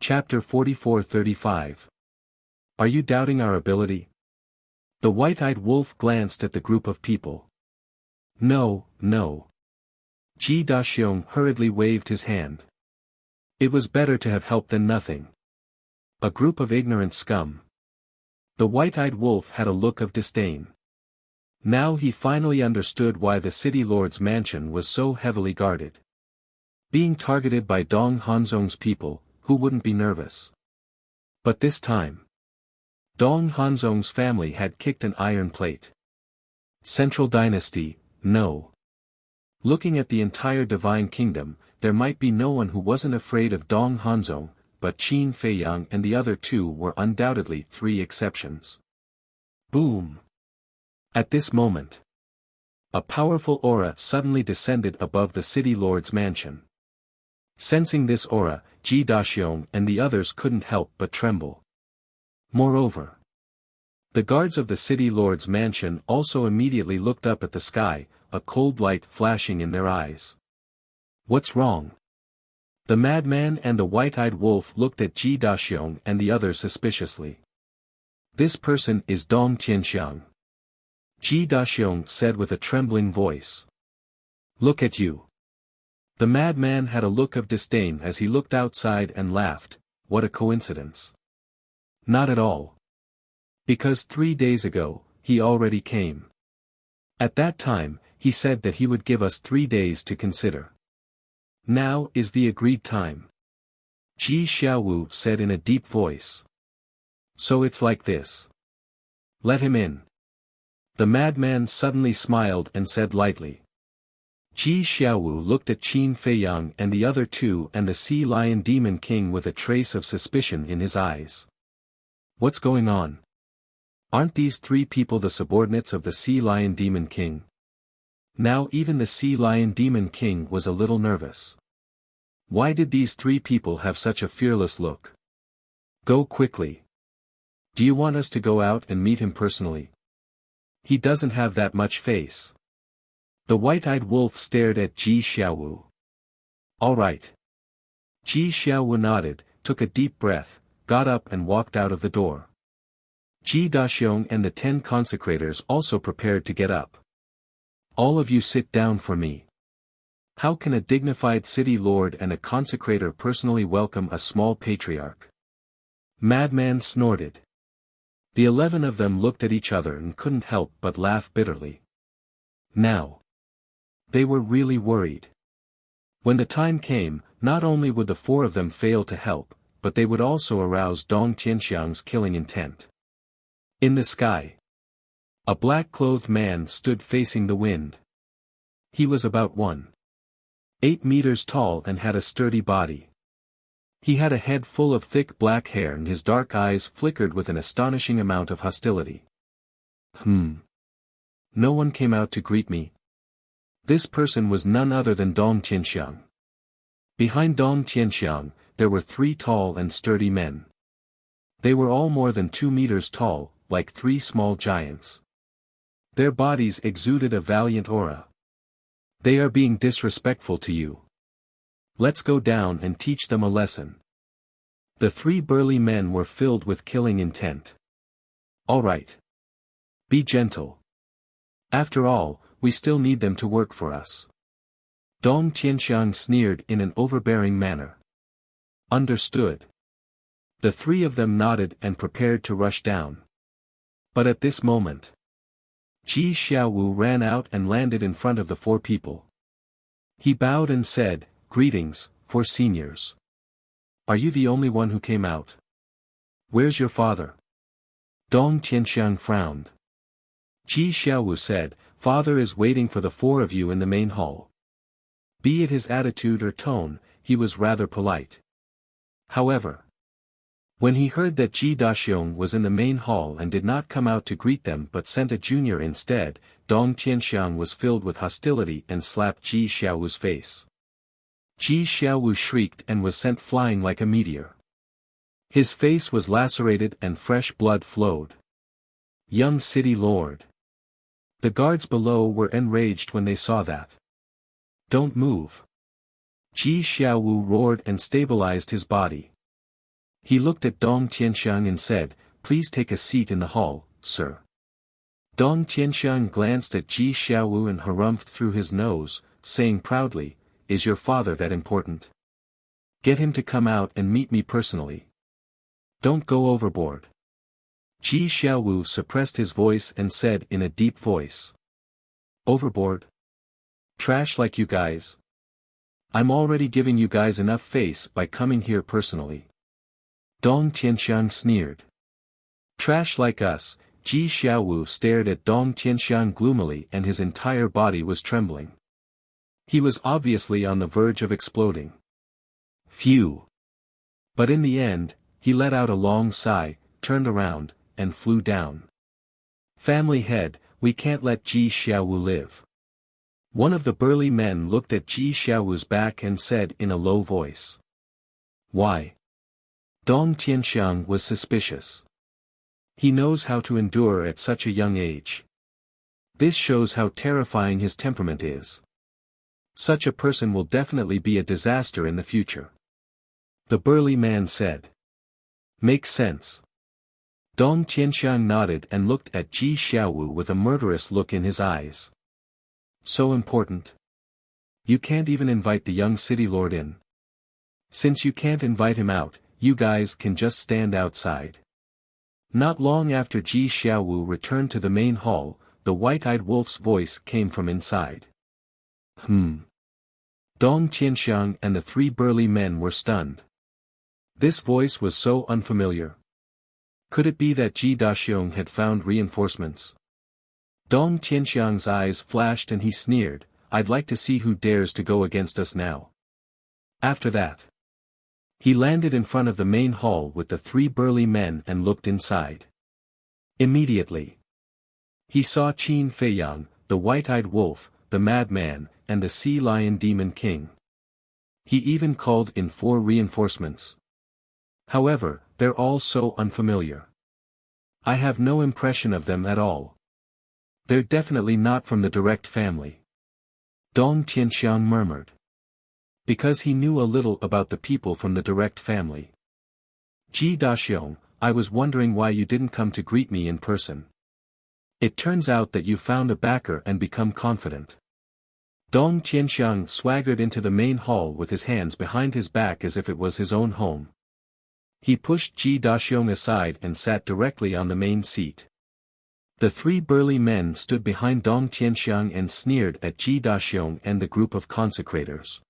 Chapter 44-35. Are you doubting our ability? The white-eyed wolf glanced at the group of people. No, no. Ji Daxiong hurriedly waved his hand. It was better to have help than nothing. A group of ignorant scum. The white-eyed wolf had a look of disdain. Now he finally understood why the city lord's mansion was so heavily guarded. Being targeted by Dong Hanzong's people, who wouldn't be nervous? But this time, Dong Hanzong's family had kicked an iron plate. Central Dynasty, no. Looking at the entire Divine Kingdom, there might be no one who wasn't afraid of Dong Hanzong, but Qin Feiyang and the other two were undoubtedly three exceptions. Boom! At this moment, a powerful aura suddenly descended above the city lord's mansion. Sensing this aura, Ji Daxiong and the others couldn't help but tremble. Moreover, the guards of the city lord's mansion also immediately looked up at the sky, a cold light flashing in their eyes. What's wrong? The madman and the white-eyed wolf looked at Ji Daxiong and the others suspiciously. This person is Dong Tianxiang. Ji Daxiong said with a trembling voice. Look at you. The madman had a look of disdain as he looked outside and laughed. What a coincidence. Not at all. Because 3 days ago, he already came. At that time, he said that he would give us 3 days to consider. Now is the agreed time. Ji Xiaowu said in a deep voice. So it's like this. Let him in. The madman suddenly smiled and said lightly. Ji Xiaowu looked at Qin Feiyang and the other two and the Sea Lion Demon King with a trace of suspicion in his eyes. What's going on? Aren't these three people the subordinates of the Sea Lion Demon King? Now even the Sea Lion Demon King was a little nervous. Why did these three people have such a fearless look? Go quickly. Do you want us to go out and meet him personally? He doesn't have that much face. The white-eyed wolf stared at Ji Xiaowu. All right. Ji Xiaowu nodded, took a deep breath, got up and walked out of the door. Ji Daxiong and the 10 consecrators also prepared to get up. All of you sit down for me. How can a dignified city lord and a consecrator personally welcome a small patriarch? Madman snorted. The 11 of them looked at each other and couldn't help but laugh bitterly. Now, they were really worried. When the time came, not only would the 4 of them fail to help, but they would also arouse Dong Tianxiang's killing intent. In the sky, a black-clothed man stood facing the wind. He was about 1.8 meters tall and had a sturdy body. He had a head full of thick black hair and his dark eyes flickered with an astonishing amount of hostility. No one came out to greet me. This person was none other than Dong Tianxiang. Behind Dong Tianxiang, there were 3 tall and sturdy men. They were all more than 2 meters tall, like 3 small giants. Their bodies exuded a valiant aura. They are being disrespectful to you. Let's go down and teach them a lesson. The 3 burly men were filled with killing intent. All right. Be gentle. After all, we still need them to work for us. Dong Tianxiang sneered in an overbearing manner. Understood. The 3 of them nodded and prepared to rush down. But at this moment, Ji Xiaowu ran out and landed in front of the 4 people. He bowed and said, Greetings, 4 seniors. Are you the only one who came out? Where's your father? Dong Tianxiang frowned. Ji Xiaowu said, Father is waiting for the 4 of you in the main hall. Be it his attitude or tone, he was rather polite. However, when he heard that Ji Daxiong was in the main hall and did not come out to greet them but sent a junior instead, Dong Tianxiang was filled with hostility and slapped Ji Xiaowu's face. Ji Xiaowu shrieked and was sent flying like a meteor. His face was lacerated and fresh blood flowed. Young city lord. The guards below were enraged when they saw that. Don't move. Ji Xiaowu roared and stabilized his body. He looked at Dong Tianxiang and said, "Please take a seat in the hall, sir." Dong Tianxiang glanced at Ji Xiaowu and harumphed through his nose, saying proudly, "Is your father that important? Get him to come out and meet me personally. Don't go overboard." Ji Xiaowu suppressed his voice and said in a deep voice. "Overboard? Trash like you guys? I'm already giving you guys enough face by coming here personally." Dong Tianxiang sneered. "Trash like us?" Ji Xiaowu stared at Dong Tianxiang gloomily and his entire body was trembling. He was obviously on the verge of exploding. Phew! But in the end, he let out a long sigh, turned around, and flew down. "Family head, we can't let Ji Xiaowu live." One of the burly men looked at Ji Xiaowu's back and said in a low voice. "Why?" Dong Tianxiang was suspicious. He knows how to endure at such a young age. This shows how terrifying his temperament is. Such a person will definitely be a disaster in the future. The burly man said. "Makes sense." Dong Tianxiang nodded and looked at Ji Xiaowu with a murderous look in his eyes. "So important? You can't even invite the young city lord in. Since you can't invite him out, you guys can just stand outside." Not long after Ji Xiaowu returned to the main hall, the white-eyed wolf's voice came from inside. Dong Tianxiang and the three burly men were stunned. This voice was so unfamiliar. Could it be that Ji Daxiong had found reinforcements? Dong Tianxiang's eyes flashed and he sneered, "I'd like to see who dares to go against us now." After that, he landed in front of the main hall with the three burly men and looked inside. Immediately, he saw Qin Feiyang, the white-eyed wolf, the madman, and the sea lion demon king. He even called in 4 reinforcements. However, they're all so unfamiliar. I have no impression of them at all. They're definitely not from the direct family. Dong Tianxiang murmured. Because he knew a little about the people from the direct family. "Ji Daxiong, I was wondering why you didn't come to greet me in person. It turns out that you found a backer and become confident." Dong Tianxiang swaggered into the main hall with his hands behind his back as if it was his own home. He pushed Ji Daxiong aside and sat directly on the main seat. The three burly men stood behind Dong Tianxiang and sneered at Ji Daxiong and the group of consecrators.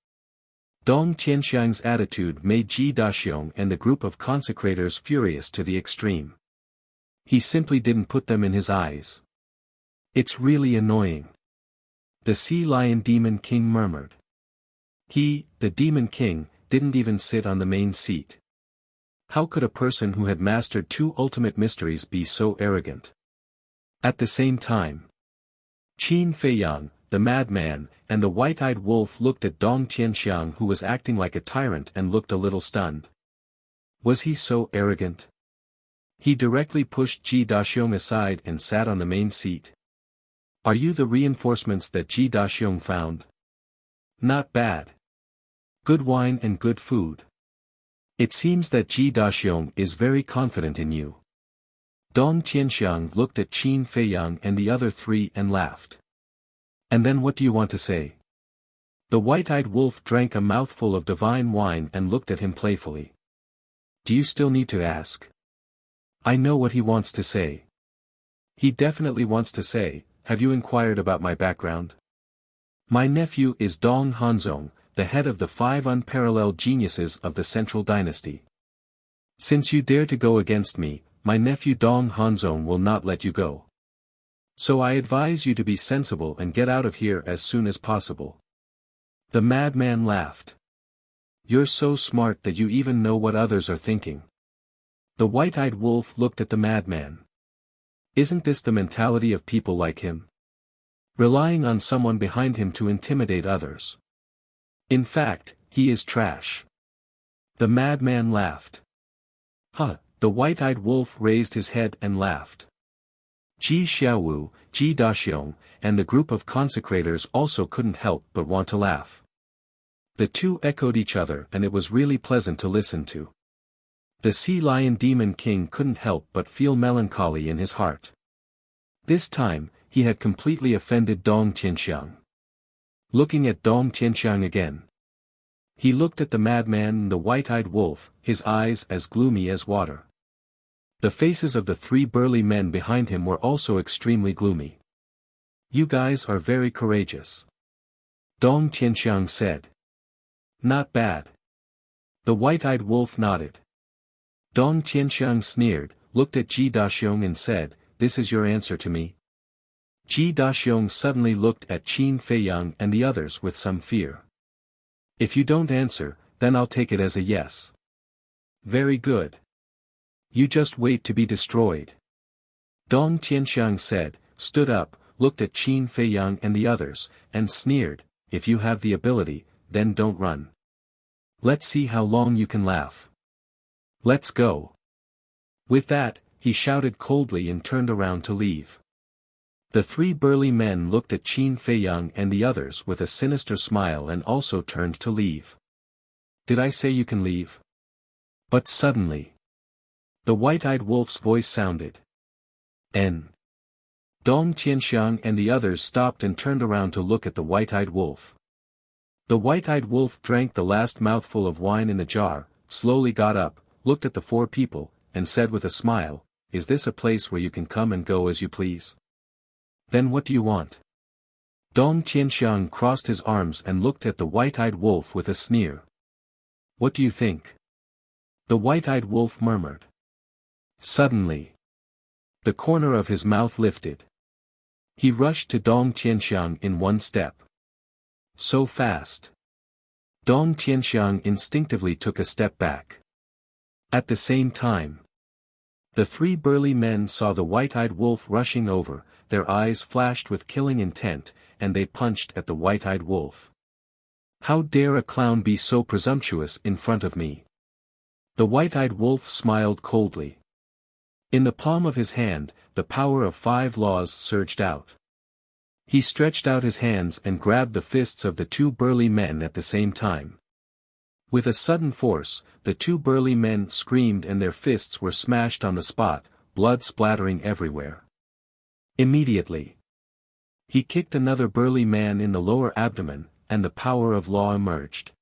Dong Tianxiang's attitude made Ji Daxiong and the group of consecrators furious to the extreme. He simply didn't put them in his eyes. "It's really annoying." The Sea Lion Demon King murmured. He, the Demon King, didn't even sit on the main seat. How could a person who had mastered 2 ultimate mysteries be so arrogant? At the same time, Qin Feiyang, the madman, and the white-eyed wolf looked at Dong Tianxiang who was acting like a tyrant and looked a little stunned. Was he so arrogant? He directly pushed Ji Daxiong aside and sat on the main seat. "Are you the reinforcements that Ji Daxiong found? Not bad. Good wine and good food. It seems that Ji Daxiong is very confident in you." Dong Tianxiang looked at Qin Feiyang and the other 3 and laughed. "And then what do you want to say?" The white-eyed wolf drank a mouthful of divine wine and looked at him playfully. "Do you still need to ask?" "I know what he wants to say. He definitely wants to say, have you inquired about my background? My nephew is Dong Hanzong, the head of the 5 unparalleled geniuses of the Central Dynasty. Since you dare to go against me, my nephew Dong Hanzong will not let you go. So I advise you to be sensible and get out of here as soon as possible." The madman laughed. "You're so smart that you even know what others are thinking." The white-eyed wolf looked at the madman. Isn't this the mentality of people like him? Relying on someone behind him to intimidate others. In fact, he is trash. The madman laughed. "Huh," the white-eyed wolf raised his head and laughed. Ji Xiaowu, Ji Daxiong, and the group of consecrators also couldn't help but want to laugh. The two echoed each other and it was really pleasant to listen to. The sea lion demon king couldn't help but feel melancholy in his heart. This time, he had completely offended Dong Qianxiang. Looking at Dong Qianxiang again. He looked at the madman and the white-eyed wolf, his eyes as gloomy as water. The faces of the three burly men behind him were also extremely gloomy. "You guys are very courageous," Dong Qianxiang said. "Not bad." The white-eyed wolf nodded. Dong Qianxiang sneered, looked at Ji Daxiong and said, "This is your answer to me?" Ji Daxiong suddenly looked at Qin Feiyang and the others with some fear. "If you don't answer, then I'll take it as a yes." "Very good. You just wait to be destroyed," Dong Qianxiang said, stood up, looked at Qin Feiyang and the others, and sneered, "If you have the ability, then don't run. Let's see how long you can laugh. Let's go." With that, he shouted coldly and turned around to leave. The three burly men looked at Qin Feiyang and the others with a sinister smile and also turned to leave. "Did I say you can leave?" But suddenly, the white-eyed wolf's voice sounded. "N." Dong Qianxiang and the others stopped and turned around to look at the white-eyed wolf. The white-eyed wolf drank the last mouthful of wine in the jar, slowly got up, looked at the four people, and said with a smile, "Is this a place where you can come and go as you please? Then what do you want?" Dong Qianxiang crossed his arms and looked at the white-eyed wolf with a sneer. "What do you think?" the white-eyed wolf murmured. Suddenly, the corner of his mouth lifted. He rushed to Dong Qianxiang in one step. So fast. Dong Qianxiang instinctively took a step back. At the same time, the three burly men saw the white-eyed wolf rushing over, their eyes flashed with killing intent, and they punched at the white-eyed wolf. "How dare a clown be so presumptuous in front of me?" The white-eyed wolf smiled coldly. In the palm of his hand, the power of 5 laws surged out. He stretched out his hands and grabbed the fists of the two burly men at the same time. With a sudden force, the two burly men screamed and their fists were smashed on the spot, blood splattering everywhere. Immediately, he kicked another burly man in the lower abdomen, and the power of law emerged.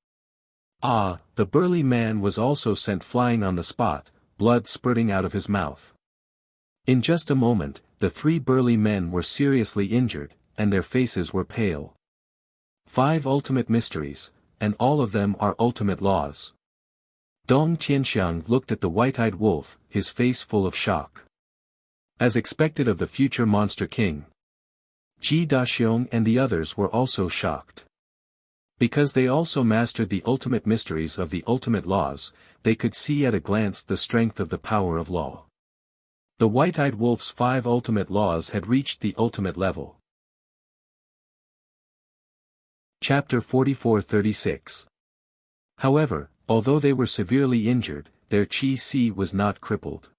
The burly man was also sent flying on the spot, blood spurting out of his mouth. In just a moment, the three burly men were seriously injured, and their faces were pale. 5 ultimate mysteries, and all of them are ultimate laws. Dong Qianxiang looked at the white-eyed wolf, his face full of shock. As expected of the future Monster King, Ji Daxiong and the others were also shocked. Because they also mastered the ultimate mysteries of the ultimate laws, they could see at a glance the strength of the power of law. The white-eyed wolf's 5 ultimate laws had reached the ultimate level. Chapter 44-36. However, although they were severely injured, their qi was not crippled.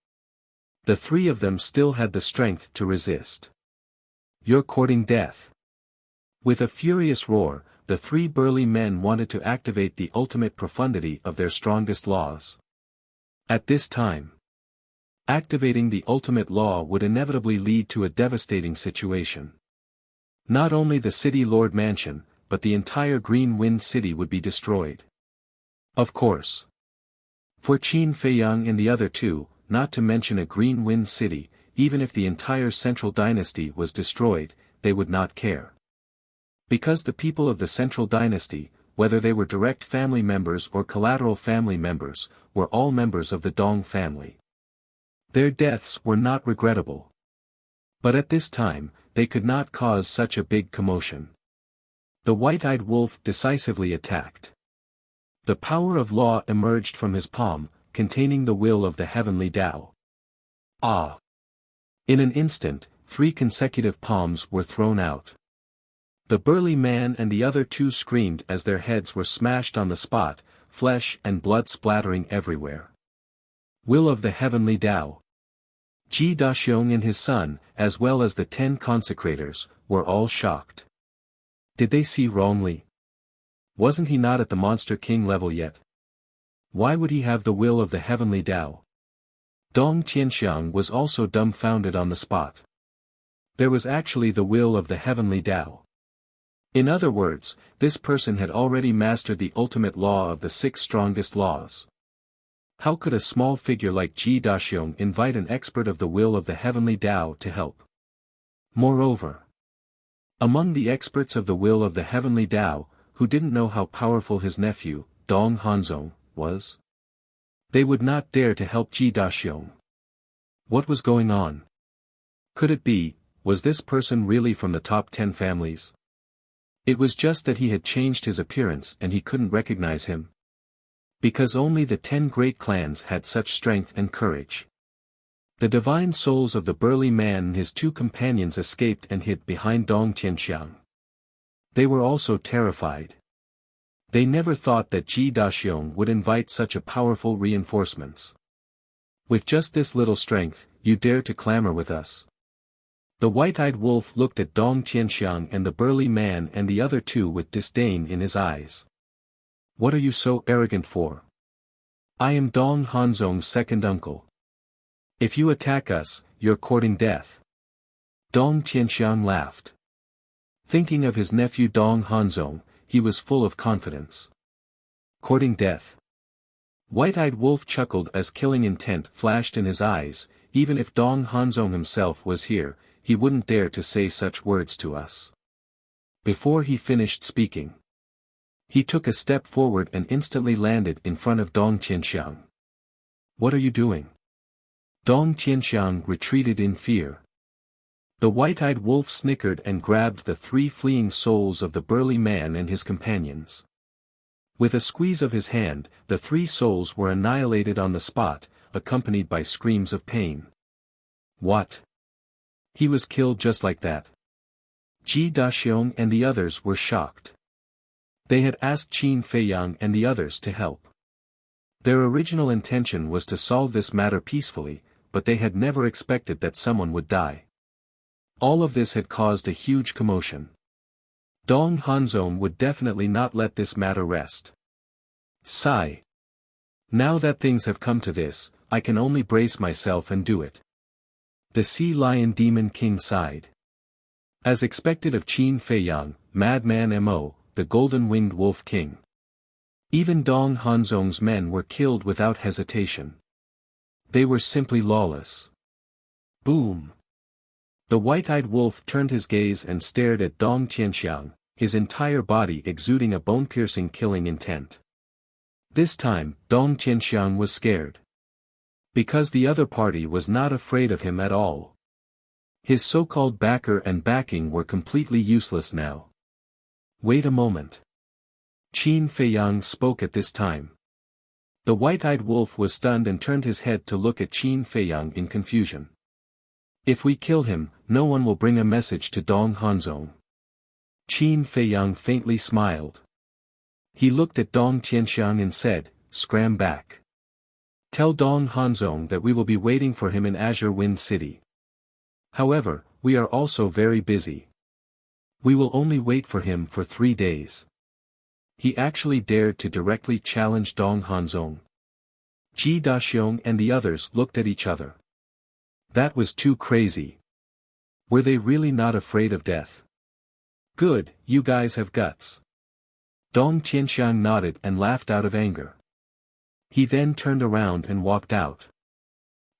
The 3 of them still had the strength to resist. "You're courting death." With a furious roar, the 3 burly men wanted to activate the ultimate profundity of their strongest laws. At this time, activating the ultimate law would inevitably lead to a devastating situation. Not only the City Lord Mansion, but the entire Green Wind City would be destroyed. Of course. For Qin Feiyang and the other two, not to mention a Green Wind City, even if the entire Central Dynasty was destroyed, they would not care. Because the people of the Central Dynasty, whether they were direct family members or collateral family members, were all members of the Dong family. Their deaths were not regrettable. But at this time, they could not cause such a big commotion. The white-eyed wolf decisively attacked. The power of law emerged from his palm, containing the will of the heavenly Tao. In an instant, 3 consecutive palms were thrown out. The burly man and the other 2 screamed as their heads were smashed on the spot, flesh and blood splattering everywhere. Will of the heavenly Tao. Ji Daxiong and his son, as well as the 10 consecrators, were all shocked. Did they see wrongly? Wasn't he not at the Monster King level yet? Why would he have the will of the heavenly Tao? Dong Tianxiang was also dumbfounded on the spot. There was actually the will of the heavenly Tao. In other words, this person had already mastered the ultimate law of the 6 strongest laws. How could a small figure like Ji Daxiong invite an expert of the will of the heavenly Tao to help? Moreover, among the experts of the will of the heavenly Tao, who didn't know how powerful his nephew, Dong Hanzong, was, they would not dare to help Ji Daxiong. What was going on? Could it be, was this person really from the top 10 families? It was just that he had changed his appearance and he couldn't recognize him. Because only the 10 great clans had such strength and courage. The divine souls of the burly man and his 2 companions escaped and hid behind Dong Tianxiang. They were also terrified. They never thought that Ji Daxiong would invite such a powerful reinforcements. With just this little strength, you dare to clamor with us? The white-eyed wolf looked at Dong Tianxiang and the burly man and the other 2 with disdain in his eyes. What are you so arrogant for? I am Dong Hanzong's second uncle. If you attack us, you're courting death. Dong Tianxiang laughed. Thinking of his nephew Dong Hanzong, he was full of confidence. Courting death. White-eyed wolf chuckled as killing intent flashed in his eyes. Even if Dong Hanzong himself was here, he wouldn't dare to say such words to us. Before he finished speaking, he took a step forward and instantly landed in front of Dong Tianxiang. What are you doing? Dong Tianxiang retreated in fear. The white-eyed wolf snickered and grabbed the 3 fleeing souls of the burly man and his companions. With a squeeze of his hand, the 3 souls were annihilated on the spot, accompanied by screams of pain. What? He was killed just like that. Ji Daxiong and the others were shocked. They had asked Qin Feiyang and the others to help. Their original intention was to solve this matter peacefully, but they had never expected that someone would die. All of this had caused a huge commotion. Dong Hanzong would definitely not let this matter rest. Sigh. Now that things have come to this, I can only brace myself and do it. The Sea Lion Demon King sighed. As expected of Qin Feiyang, Madman Mo, the Golden-Winged Wolf King. Even Dong Hanzong's men were killed without hesitation. They were simply lawless. Boom! The white-eyed wolf turned his gaze and stared at Dong Tianxiang, his entire body exuding a bone-piercing killing intent. This time, Dong Tianxiang was scared. Because the other party was not afraid of him at all. His so-called backer and backing were completely useless now. Wait a moment. Qin Feiyang spoke at this time. The white-eyed wolf was stunned and turned his head to look at Qin Feiyang in confusion. If we kill him, no one will bring a message to Dong Hanzong. Qin Feiyang faintly smiled. He looked at Dong Tianxiang and said, "Scram back. Tell Dong Hanzong that we will be waiting for him in Azure Wind City. However, we are also very busy. We will only wait for him for 3 days." He actually dared to directly challenge Dong Hanzong. Ji Daxiong and the others looked at each other. That was too crazy. Were they really not afraid of death? Good, you guys have guts. Dong Tianxiang nodded and laughed out of anger. He then turned around and walked out.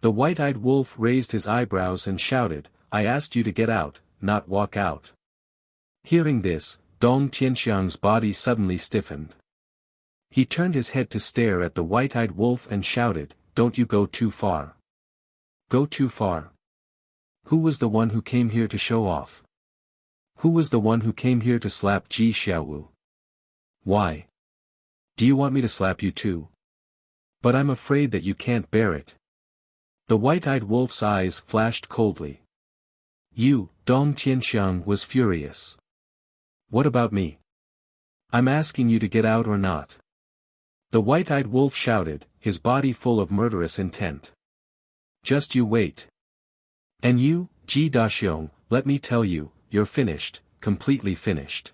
The white-eyed wolf raised his eyebrows and shouted, "I asked you to get out, not walk out." Hearing this, Dong Tianxiang's body suddenly stiffened. He turned his head to stare at the white-eyed wolf and shouted, "Don't you go too far." Go too far? Who was the one who came here to show off? Who was the one who came here to slap Ji Xiaowu? Why? Do you want me to slap you too? But I'm afraid that you can't bear it. The white-eyed wolf's eyes flashed coldly. You, Dong Tianxiang was furious. What about me? I'm asking you to get out or not. The white-eyed wolf shouted, his body full of murderous intent. Just you wait. And you, Ji Daxiong, let me tell you, you're finished, completely finished.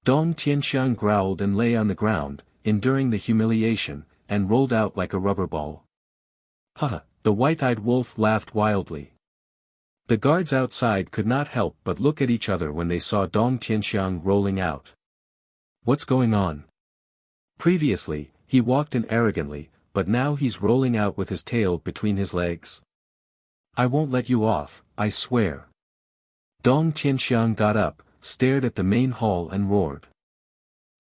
Dong Tianxiang growled and lay on the ground, enduring the humiliation, and rolled out like a rubber ball. Haha, the white-eyed wolf laughed wildly. The guards outside could not help but look at each other when they saw Dong Tianxiang rolling out. What's going on? Previously, he walked in arrogantly, but now he's rolling out with his tail between his legs. I won't let you off, I swear. Dong Tianxiang got up, stared at the main hall and roared.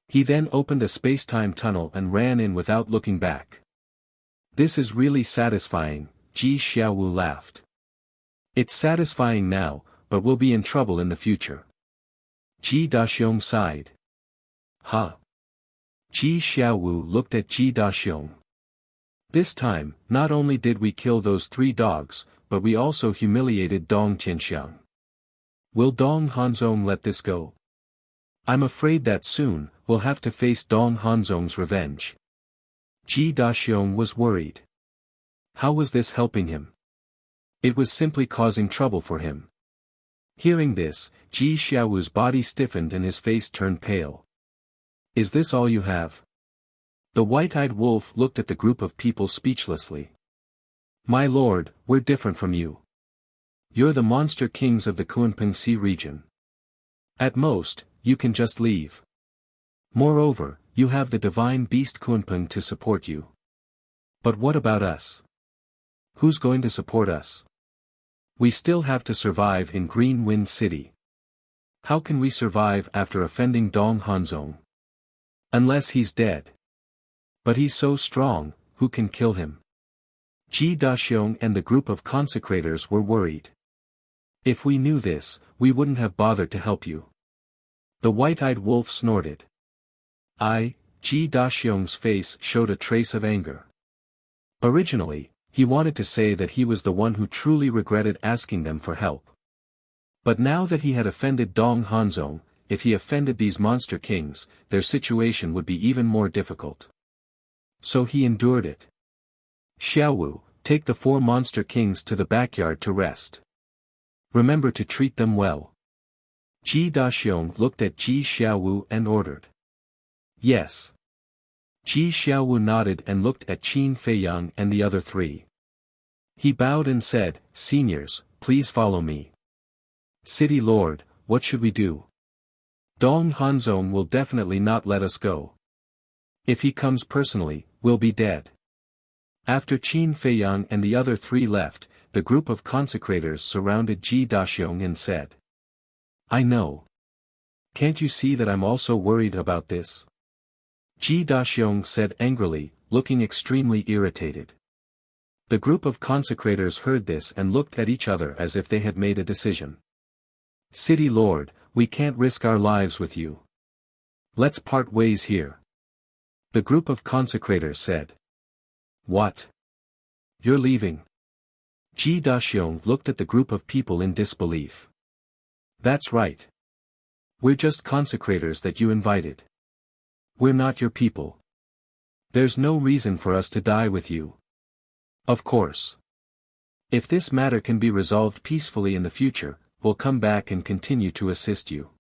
He then opened a space-time tunnel and ran in without looking back. This is really satisfying, Ji Xiaowu laughed. It's satisfying now, but we'll be in trouble in the future. Ji Daxiong sighed. Huh. Ji Xiaowu looked at Ji Daxiong. This time, not only did we kill those 3 dogs, but we also humiliated Dong Tianxiang. Will Dong Hanzong let this go? I'm afraid that soon, we'll have to face Dong Hanzong's revenge. Ji Daxiong was worried. How was this helping him? It was simply causing trouble for him. Hearing this, Ji Xiaowu's body stiffened and his face turned pale. Is this all you have? The white-eyed wolf looked at the group of people speechlessly. My lord, we're different from you. You're the monster kings of the Kunpeng Sea region. At most, you can just leave. Moreover, you have the divine beast Kunpeng to support you. But what about us? Who's going to support us? We still have to survive in Green Wind City. How can we survive after offending Dong Hanzong? Unless he's dead. But he's so strong, who can kill him? Ji Daxiong and the group of consecrators were worried. If we knew this, we wouldn't have bothered to help you. The white-eyed wolf snorted. Ji Daxiong's face showed a trace of anger. Originally, he wanted to say that he was the one who truly regretted asking them for help. But now that he had offended Dong Hanzong, if he offended these monster kings, their situation would be even more difficult. So he endured it. Xiaowu, take the 4 monster kings to the backyard to rest. Remember to treat them well. Ji Daxiong looked at Ji Xiaowu and ordered. Yes. Ji Xiaowu nodded and looked at Qin Feiyang and the other 3. He bowed and said, Seniors, please follow me. City Lord, what should we do? Dong Hanzong will definitely not let us go. If he comes personally, we'll be dead. After Qin Feiyang and the other 3 left, the group of consecrators surrounded Ji Daxiong and said. I know. Can't you see that I'm also worried about this? Ji Daxiong said angrily, looking extremely irritated. The group of consecrators heard this and looked at each other as if they had made a decision. City Lord, we can't risk our lives with you. Let's part ways here. The group of consecrators said. What? You're leaving? Ji Daxiong looked at the group of people in disbelief. That's right. We're just consecrators that you invited. We're not your people. There's no reason for us to die with you. Of course. If this matter can be resolved peacefully in the future, we'll come back and continue to assist you.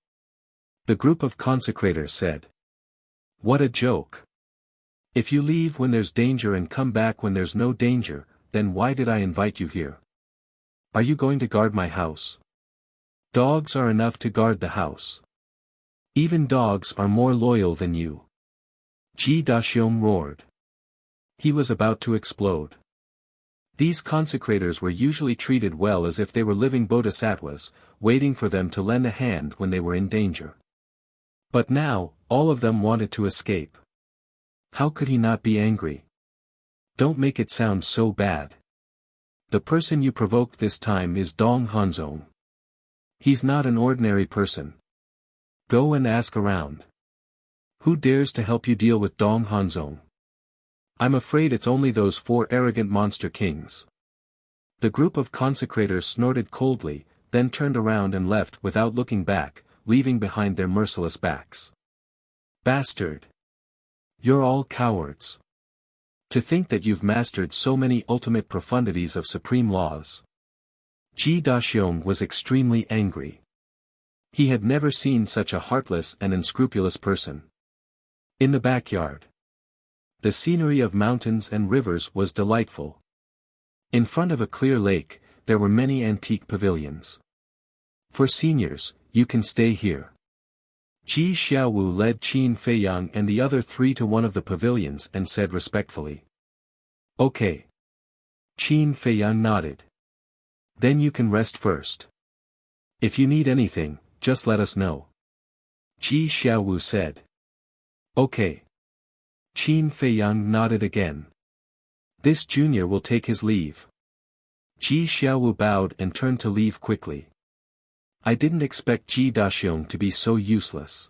The group of consecrators said. What a joke. If you leave when there's danger and come back when there's no danger, then why did I invite you here? Are you going to guard my house? Dogs are enough to guard the house. Even dogs are more loyal than you. Ji Daxiong roared. He was about to explode. These consecrators were usually treated well as if they were living bodhisattvas, waiting for them to lend a hand when they were in danger. But now, all of them wanted to escape. How could he not be angry? Don't make it sound so bad. The person you provoked this time is Dong Hanzong. He's not an ordinary person. Go and ask around. Who dares to help you deal with Dong Hanzong? I'm afraid it's only those 4 arrogant monster kings. The group of consecrators snorted coldly, then turned around and left without looking back, leaving behind their merciless backs. Bastard! You're all cowards. To think that you've mastered so many ultimate profundities of supreme laws. Ji Daxiong was extremely angry. He had never seen such a heartless and unscrupulous person. In the backyard. The scenery of mountains and rivers was delightful. In front of a clear lake, there were many antique pavilions. For seniors, you can stay here. Ji Xiaowu led Qin Feiyang and the other three to one of the pavilions and said respectfully. Okay. Qin Feiyang nodded. Then you can rest first. If you need anything, just let us know. Ji Xiaowu said. Okay. Qin Feiyang nodded again. This junior will take his leave. Ji Xiaowu bowed and turned to leave quickly. I didn't expect Ji Daxiong to be so useless.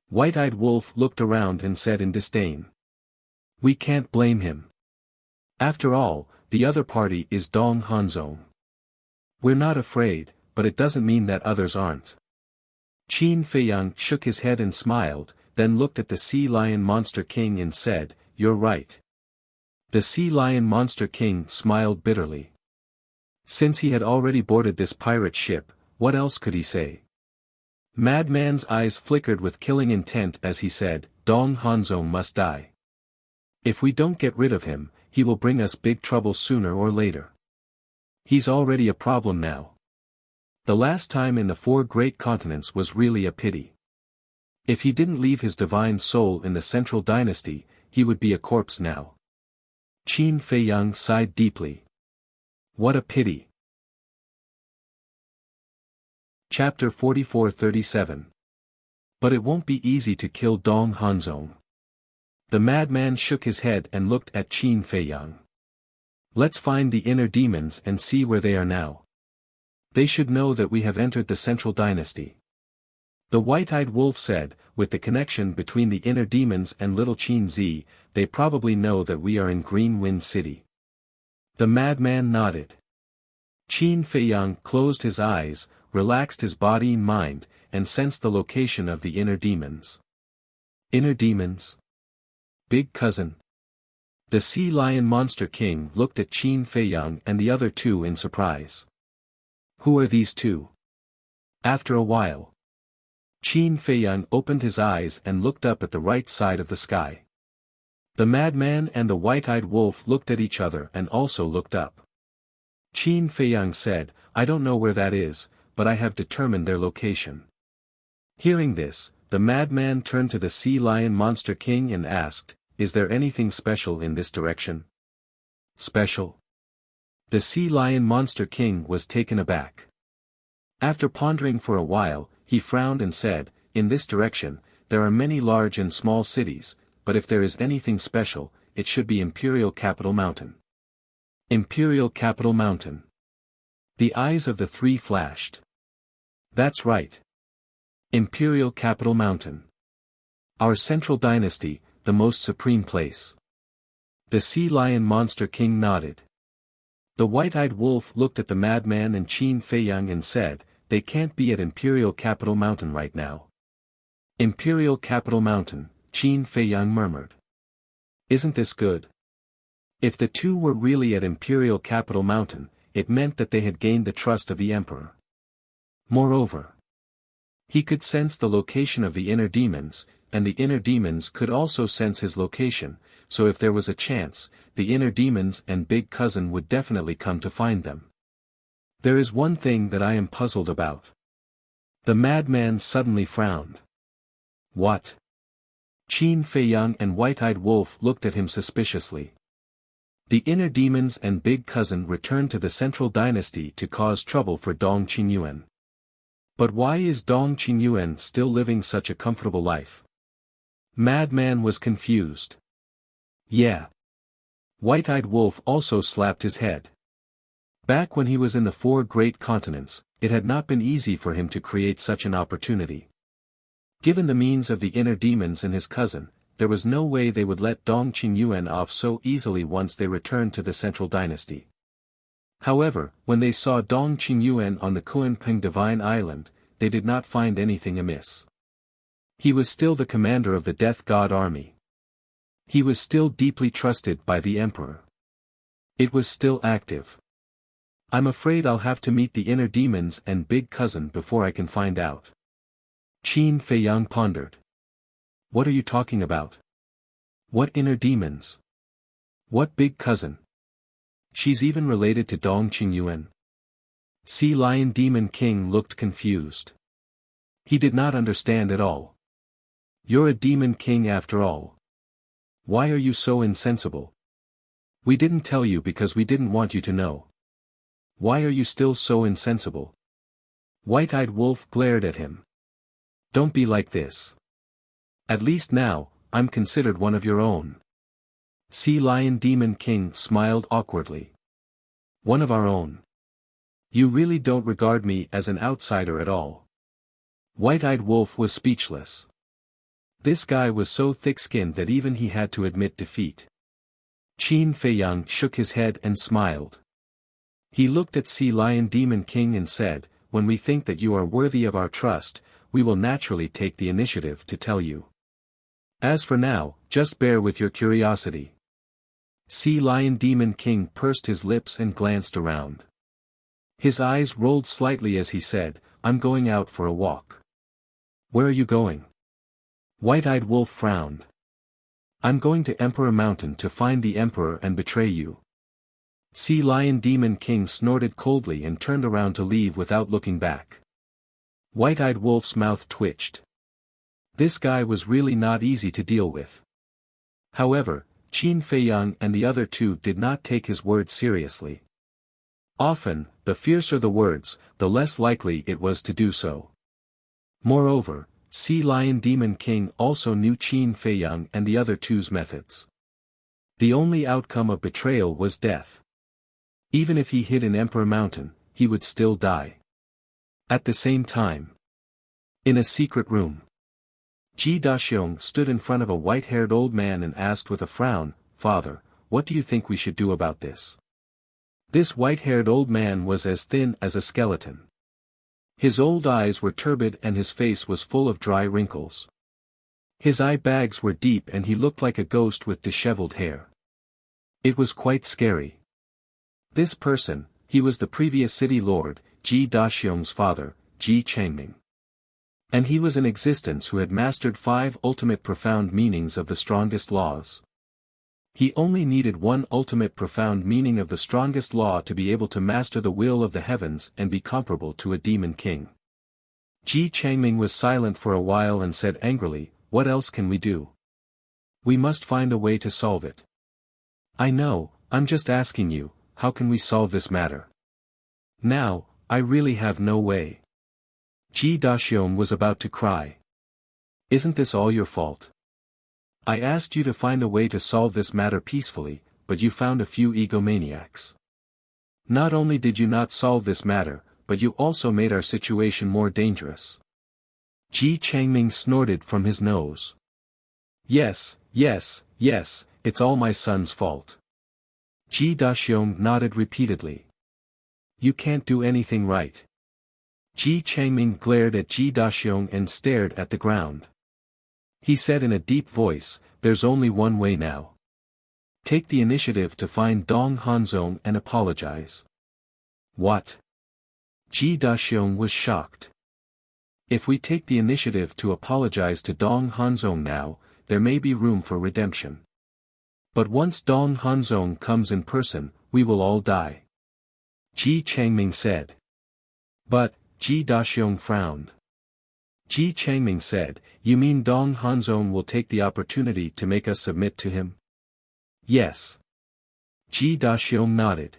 White-eyed Wolf looked around and said in disdain. We can't blame him. After all, the other party is Dong Hanzong. We're not afraid, but it doesn't mean that others aren't. Qin Feiyang shook his head and smiled, then looked at the Sea Lion Monster King and said, You're right. The Sea Lion Monster King smiled bitterly. Since he had already boarded this pirate ship, what else could he say? Madman's eyes flickered with killing intent as he said, Dong Hanzong must die. If we don't get rid of him, he will bring us big trouble sooner or later. He's already a problem now. The last time in the 4 great continents was really a pity. If he didn't leave his divine soul in the Central Dynasty, he would be a corpse now. Qin Feiyang sighed deeply. What a pity. Chapter 44-37. But it won't be easy to kill Dong Hanzong. The madman shook his head and looked at Qin Feiyang. Let's find the inner demons and see where they are now. They should know that we have entered the Central Dynasty. The white-eyed wolf said, with the connection between the inner demons and little Qin Zi, they probably know that we are in Green Wind City. The madman nodded. Qin Feiyang closed his eyes, relaxed his body and mind, and sensed the location of the inner demons. Inner demons? Big cousin. The Sea Lion Monster King looked at Qin Feiyang and the other two in surprise. Who are these two? After a while, Qin Feiyang opened his eyes and looked up at the right side of the sky. The madman and the white-eyed wolf looked at each other and also looked up. Qin Feiyang said, I don't know where that is, but I have determined their location. Hearing this, the madman turned to the Sea Lion Monster King and asked, Is there anything special in this direction? Special? The Sea Lion Monster King was taken aback. After pondering for a while, he frowned and said, In this direction, there are many large and small cities, but if there is anything special, it should be Imperial Capital Mountain. Imperial Capital Mountain. The eyes of the three flashed. That's right. Imperial Capital Mountain. Our Central Dynasty, the most supreme place. The Sea Lion Monster King nodded. The white-eyed wolf looked at the madman and Qin Feiyang and said, They can't be at Imperial Capital Mountain right now. Imperial Capital Mountain, Qin Feiyang murmured. Isn't this good? If the two were really at Imperial Capital Mountain, it meant that they had gained the trust of the emperor. Moreover, he could sense the location of the inner demons, and the inner demons could also sense his location, so if there was a chance, the inner demons and big cousin would definitely come to find them. There is one thing that I am puzzled about. The madman suddenly frowned. What? Qin Feiyang and white-eyed wolf looked at him suspiciously. The inner demons and big cousin returned to the Central Dynasty to cause trouble for Dong Qingyuan. But why is Dong Qingyuan still living such a comfortable life? Madman was confused. Yeah. White-eyed wolf also slapped his head. Back when he was in the 4 great continents, it had not been easy for him to create such an opportunity. Given the means of the inner demons and his cousin, there was no way they would let Dong Qingyuan off so easily once they returned to the Central Dynasty. However, when they saw Dong Qingyuan on the Kunpeng Divine Island, they did not find anything amiss. He was still the commander of the Death God army. He was still deeply trusted by the emperor. It was still active. I'm afraid I'll have to meet the inner demons and big cousin before I can find out. Qin Feiyang pondered. What are you talking about? What inner demons? What big cousin? She's even related to Dong Qingyuan. Sea Lion Demon King looked confused. He did not understand at all. You're a demon king after all. Why are you so insensible? We didn't tell you because we didn't want you to know. Why are you still so insensible? White-eyed Wolf glared at him. Don't be like this. At least now, I'm considered one of your own. Sea Lion Demon King smiled awkwardly. One of our own. You really don't regard me as an outsider at all. White-eyed Wolf was speechless. This guy was so thick-skinned that even he had to admit defeat. Qin Feiyang shook his head and smiled. He looked at Sea Lion Demon King and said, when we think that you are worthy of our trust, we will naturally take the initiative to tell you. As for now, just bear with your curiosity. Sea Lion Demon King pursed his lips and glanced around. His eyes rolled slightly as he said, I'm going out for a walk. Where are you going? White-eyed Wolf frowned. I'm going to Emperor Mountain to find the Emperor and betray you. Sea Lion Demon King snorted coldly and turned around to leave without looking back. White-eyed Wolf's mouth twitched. This guy was really not easy to deal with. However, Qin Feiyang and the other two did not take his words seriously. Often, the fiercer the words, the less likely it was to do so. Moreover, Sea Lion Demon King also knew Qin Feiyang and the other two's methods. The only outcome of betrayal was death. Even if he hid in Emperor Mountain, he would still die. At the same time, in a secret room, Ji Daxiong stood in front of a white-haired old man and asked with a frown, Father, what do you think we should do about this? This white-haired old man was as thin as a skeleton. His old eyes were turbid and his face was full of dry wrinkles. His eye bags were deep and he looked like a ghost with disheveled hair. It was quite scary. This person, he was the previous city lord, Ji Daxiong's father, Ji Changming. And he was in existence who had mastered 5 ultimate profound meanings of the strongest laws. He only needed one ultimate profound meaning of the strongest law to be able to master the will of the heavens and be comparable to a demon king. Ji Changming was silent for a while and said angrily, what else can we do? We must find a way to solve it. I know, I'm just asking you, how can we solve this matter? Now, I really have no way. Ji Daxiong was about to cry. Isn't this all your fault? I asked you to find a way to solve this matter peacefully, but you found a few egomaniacs. Not only did you not solve this matter, but you also made our situation more dangerous. Ji Changming snorted from his nose. Yes, yes, yes, it's all my son's fault. Ji Daxiong nodded repeatedly. You can't do anything right. Ji Changming glared at Ji Daxiong and stared at the ground. He said in a deep voice, there's only one way now. Take the initiative to find Dong Hanzong and apologize. What? Ji Daxiong was shocked. If we take the initiative to apologize to Dong Hanzong now, there may be room for redemption. But once Dong Hanzong comes in person, we will all die. Ji Changming said. But, Ji Daxiong frowned. Ji Changming said, you mean Dong Hanzong will take the opportunity to make us submit to him? Yes. Ji Daxiong nodded.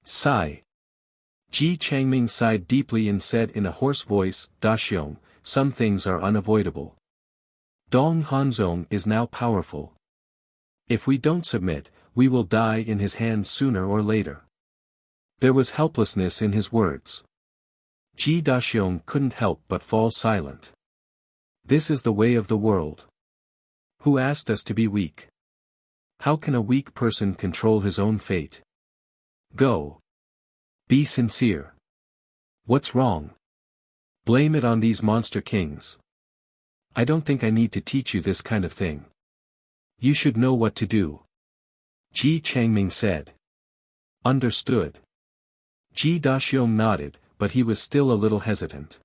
Sigh. Ji Changming sighed deeply and said in a hoarse voice, Daxiong, some things are unavoidable. Dong Hanzong is now powerful. If we don't submit, we will die in his hands sooner or later. There was helplessness in his words. Ji Daxiong couldn't help but fall silent. This is the way of the world. Who asked us to be weak? How can a weak person control his own fate? Go. Be sincere. What's wrong? Blame it on these monster kings. I don't think I need to teach you this kind of thing. You should know what to do. Ji Changming said. Understood. Ji Daxiong nodded, but he was still a little hesitant.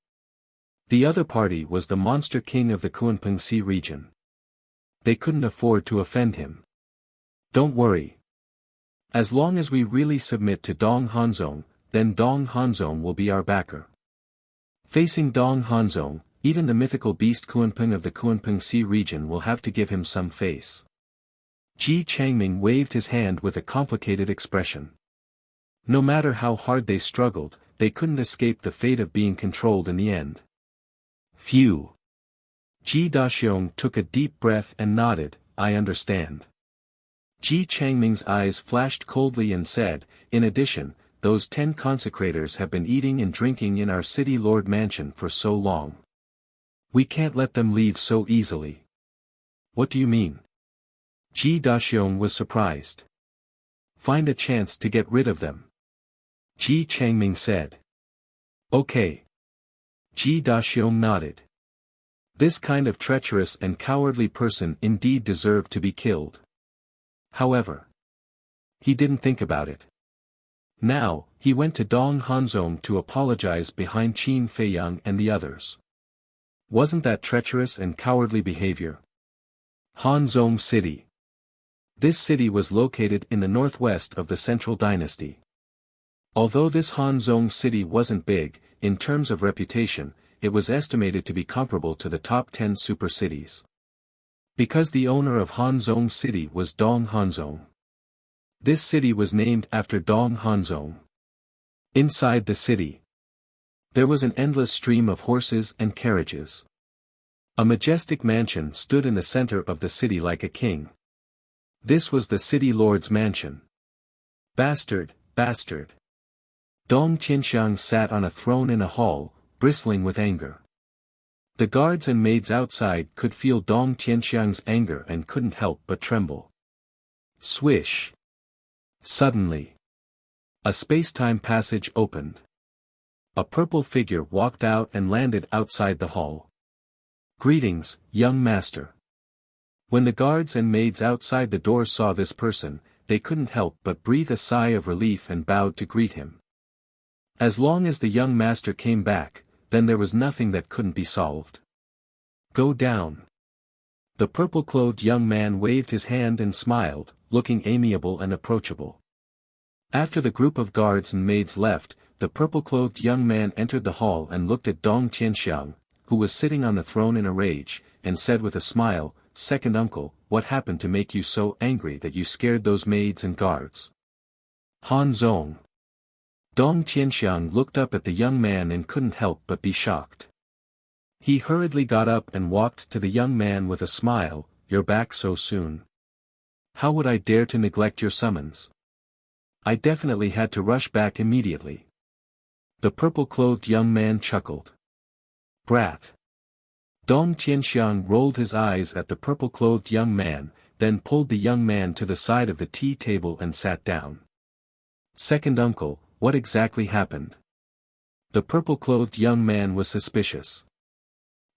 The other party was the monster king of the Kunpengsi region. They couldn't afford to offend him. Don't worry. As long as we really submit to Dong Hanzong, then Dong Hanzong will be our backer. Facing Dong Hanzong, even the mythical beast Kunpeng of the Kunpeng Sea region will have to give him some face. Ji Changming waved his hand with a complicated expression. No matter how hard they struggled, they couldn't escape the fate of being controlled in the end. Phew. Ji Daxiong took a deep breath and nodded, I understand. Ji Changming's eyes flashed coldly and said, in addition, those 10 consecrators have been eating and drinking in our city lord mansion for so long. We can't let them leave so easily. What do you mean? Ji Daxiong was surprised. Find a chance to get rid of them. Ji Changming said. Okay. Ji Daxiong nodded. This kind of treacherous and cowardly person indeed deserved to be killed. However, he didn't think about it. Now, he went to Dong Hanzong to apologize behind Qin Feiyang and the others. Wasn't that treacherous and cowardly behavior? Hanzong City. This city was located in the northwest of the Central Dynasty. Although this Hanzong City wasn't big, in terms of reputation, it was estimated to be comparable to the top 10 super cities. Because the owner of Hanzong City was Dong Hanzong. This city was named after Dong Hanzong. Inside the city, there was an endless stream of horses and carriages. A majestic mansion stood in the center of the city like a king. This was the city lord's mansion. Bastard, bastard. Dong Tianxiang sat on a throne in a hall, bristling with anger. The guards and maids outside could feel Dong Tianxiang's anger and couldn't help but tremble. Swish. Suddenly, a space-time passage opened. A purple figure walked out and landed outside the hall. Greetings, young master. When the guards and maids outside the door saw this person, they couldn't help but breathe a sigh of relief and bowed to greet him. As long as the young master came back, then there was nothing that couldn't be solved. Go down. The purple-clothed young man waved his hand and smiled, looking amiable and approachable. After the group of guards and maids left, the purple-clothed young man entered the hall and looked at Dong Tianxiang, who was sitting on the throne in a rage, and said with a smile, Second uncle, what happened to make you so angry that you scared those maids and guards? Hanzong. Dong Tianxiang looked up at the young man and couldn't help but be shocked. He hurriedly got up and walked to the young man with a smile, You're back so soon. How would I dare to neglect your summons? I definitely had to rush back immediately. The purple-clothed young man chuckled. Brat. Dong Tianxiang rolled his eyes at the purple-clothed young man, then pulled the young man to the side of the tea table and sat down. Second uncle, what exactly happened? The purple-clothed young man was suspicious.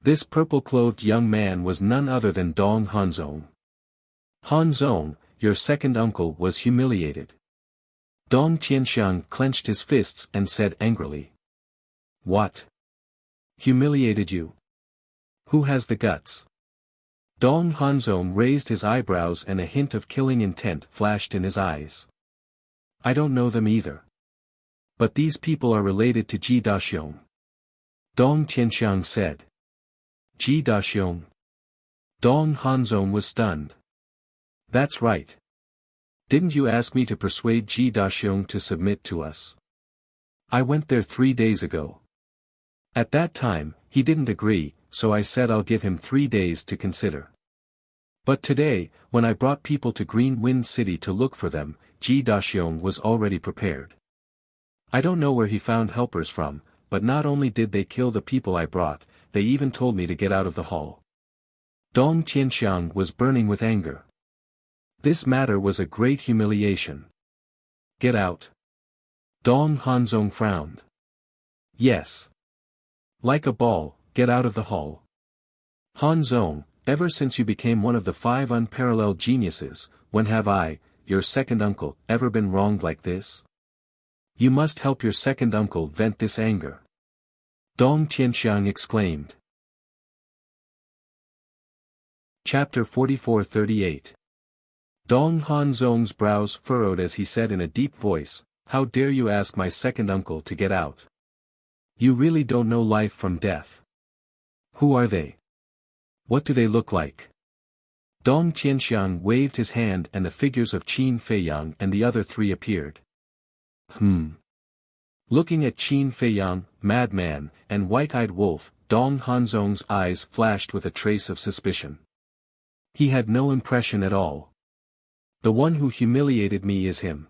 This purple-clothed young man was none other than Dong Hanzong. Hanzong, your second uncle was humiliated. Dong Tianxiang clenched his fists and said angrily. What? Humiliated you? Who has the guts? Dong Hanzong raised his eyebrows and a hint of killing intent flashed in his eyes. I don't know them either. But these people are related to Ji Daxiong. Dong Tianxiang said. Ji Daxiong. Dong Hanzong was stunned. That's right. Didn't you ask me to persuade Ji Daxiong to submit to us? I went there 3 days ago. At that time, he didn't agree, so I said I'll give him 3 days to consider. But today, when I brought people to Green Wind City to look for them, Ji Daxiong was already prepared. I don't know where he found helpers from, but not only did they kill the people I brought, they even told me to get out of the hall. Dong Tianxiang was burning with anger. This matter was a great humiliation. Get out. Dong Hanzong frowned. Yes. Like a ball, get out of the hall. Hanzong, ever since you became one of the 5 unparalleled geniuses, when have I, your second uncle, ever been wronged like this? You must help your second uncle vent this anger. Dong Tianxiang exclaimed. Chapter 44-38. Dong Hanzong's brows furrowed as he said in a deep voice, "How dare you ask my second uncle to get out? You really don't know life from death. Who are they? What do they look like?" Dong Tianxiang waved his hand and the figures of Qin Feiyang and the other three appeared. Looking at Qin Feiyang, Madman, and White-Eyed Wolf, Dong Hanzong's eyes flashed with a trace of suspicion. He had no impression at all. The one who humiliated me is him.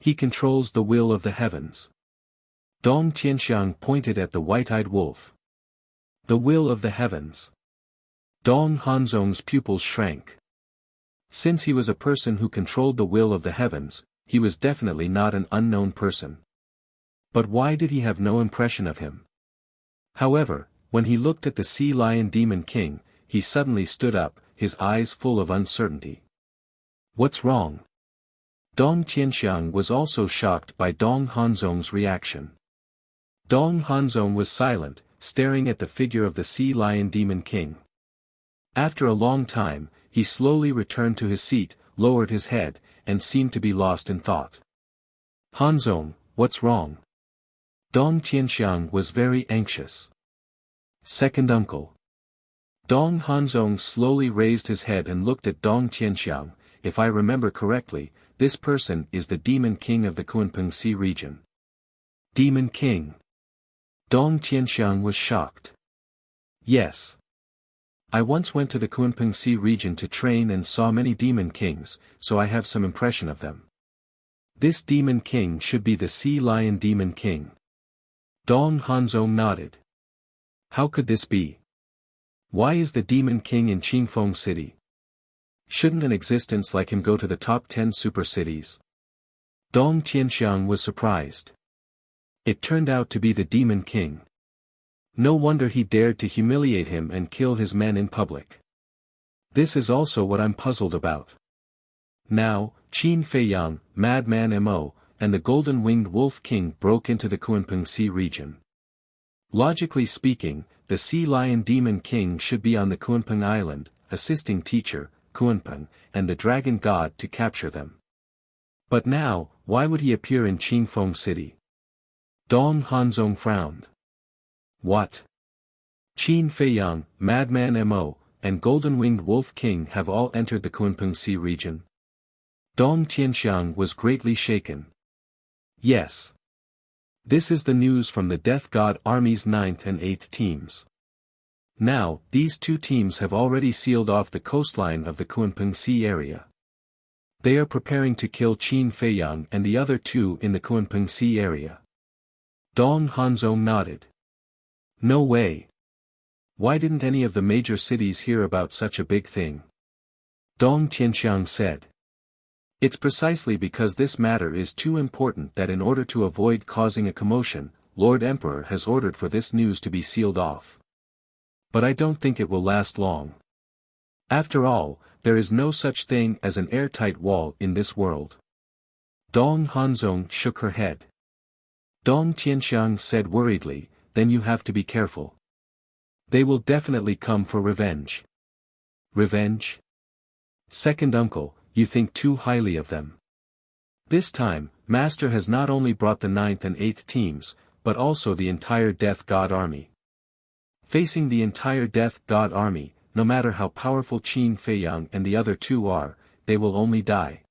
He controls the will of the heavens. Dong Tianxiang pointed at the White-Eyed Wolf. The will of the heavens. Dong Hanzong's pupils shrank. Since he was a person who controlled the will of the heavens, he was definitely not an unknown person. But why did he have no impression of him? However, when he looked at the Sea Lion Demon King, he suddenly stood up, his eyes full of uncertainty. What's wrong? Dong Tianxiang was also shocked by Dong Hanzong's reaction. Dong Hanzong was silent, staring at the figure of the Sea Lion Demon King. After a long time, he slowly returned to his seat, lowered his head, and seemed to be lost in thought. "Hanzong, what's wrong?" Dong Tianxiang was very anxious. "Second uncle." Dong Hanzong slowly raised his head and looked at Dong Tianxiang. "If I remember correctly, this person is the Demon King of the Kunpeng Sea region." Demon King? Dong Tianxiang was shocked. "Yes. I once went to the Kunpeng Sea region to train and saw many Demon Kings, so I have some impression of them. This Demon King should be the Sea Lion Demon King." Dong Hanzong nodded. "How could this be? Why is the Demon King in Qingfeng City? Shouldn't an existence like him go to the top 10 super cities?" Dong Tianxiang was surprised. It turned out to be the Demon King. No wonder he dared to humiliate him and kill his men in public. This is also what I'm puzzled about. Now, Qin Feiyang, Madman Mo, and the Golden-Winged Wolf King broke into the Kunpeng Sea region. Logically speaking, the Sea Lion Demon King should be on the Kunpeng Island, assisting teacher, Kunpeng, and the Dragon God to capture them. But now, why would he appear in Qingfeng City? Dong Hanzong frowned. What? Qin Feiyang, Madman Mo, and Golden-Winged Wolf King have all entered the Kunpeng Sea region? Dong Tianxiang was greatly shaken. Yes. This is the news from the Death God Army's 9th and 8th teams. Now, these two teams have already sealed off the coastline of the Kunpeng Sea area. They are preparing to kill Qin Feiyang and the other two in the Kunpeng Sea area. Dong Hanzong nodded. No way. Why didn't any of the major cities hear about such a big thing? Dong Tianxiang said. It's precisely because this matter is too important that in order to avoid causing a commotion, Lord Emperor has ordered for this news to be sealed off. But I don't think it will last long. After all, there is no such thing as an airtight wall in this world. Dong Hanzong shook her head. Dong Tianxiang said worriedly, "Then you have to be careful. They will definitely come for revenge." Revenge? Second uncle, you think too highly of them. This time, Master has not only brought the 9th and 8th teams, but also the entire Death God Army. Facing the entire Death God Army, no matter how powerful Qin Feiyang and the other two are, they will only die.